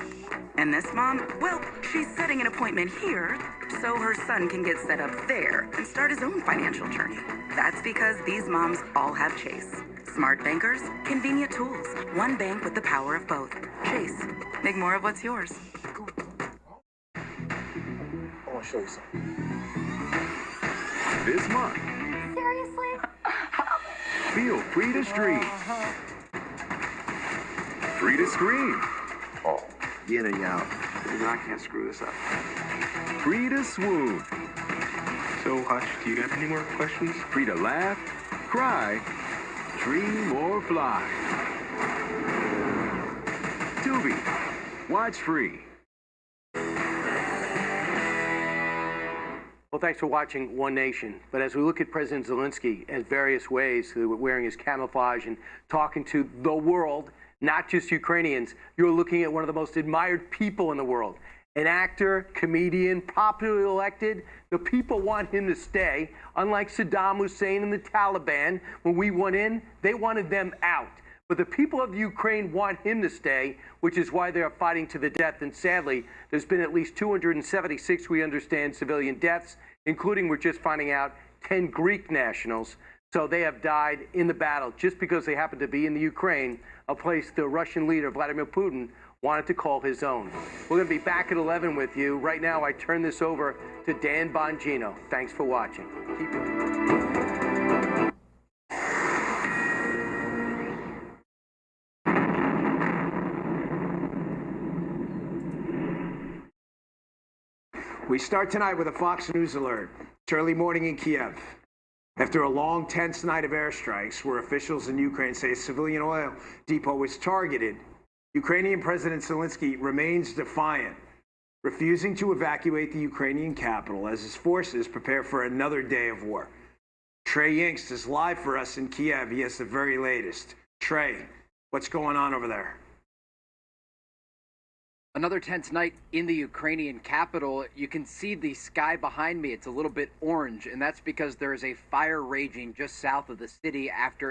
And this mom, well, she's setting an appointment here so her son can get set up there and start his own financial journey. That's because these moms all have Chase. Smart bankers, convenient tools. One bank with the power of both. Chase. Make more of what's yours. I want to show you something. This month, Seriously? feel free to stream. Free to scream. Oh, you in and you out. You know I can't screw this up. Free to swoon. So, Hutch, do you got any more questions? Free to laugh, cry, dream, or fly. Tubi. Watch free. Well, thanks for watching One Nation. But as we look at President Zelensky in various ways, wearing his camouflage and talking to the world, not just Ukrainians, you're looking at one of the most admired people in the world. An actor, comedian, popularly elected. The people want him to stay. Unlike Saddam Hussein and the Taliban, when we went in, they wanted them out. But the people of Ukraine want him to stay, which is why they are fighting to the death. And sadly, there's been at least 276, we understand, civilian deaths, including, we're just finding out, 10 Greek nationals. So they have died in the battle just because they happen to be in the Ukraine, a place the Russian leader, Vladimir Putin, wanted to call his own. We're going to be back at 11 with you. Right now, I turn this over to Dan Bongino. Thanks for watching. Keep it. We start tonight with a Fox News alert. It's early morning in Kiev. After a long, tense night of airstrikes where officials in Ukraine say a civilian oil depot was targeted, Ukrainian President Zelensky remains defiant, refusing to evacuate the Ukrainian capital as his forces prepare for another day of war. Trey Yingst is live for us in Kiev. He has the very latest. Trey, what's going on over there? Another tense night in the Ukrainian capital. You can see the sky behind me. It's a little bit orange, and that's because there is a fire raging just south of the city after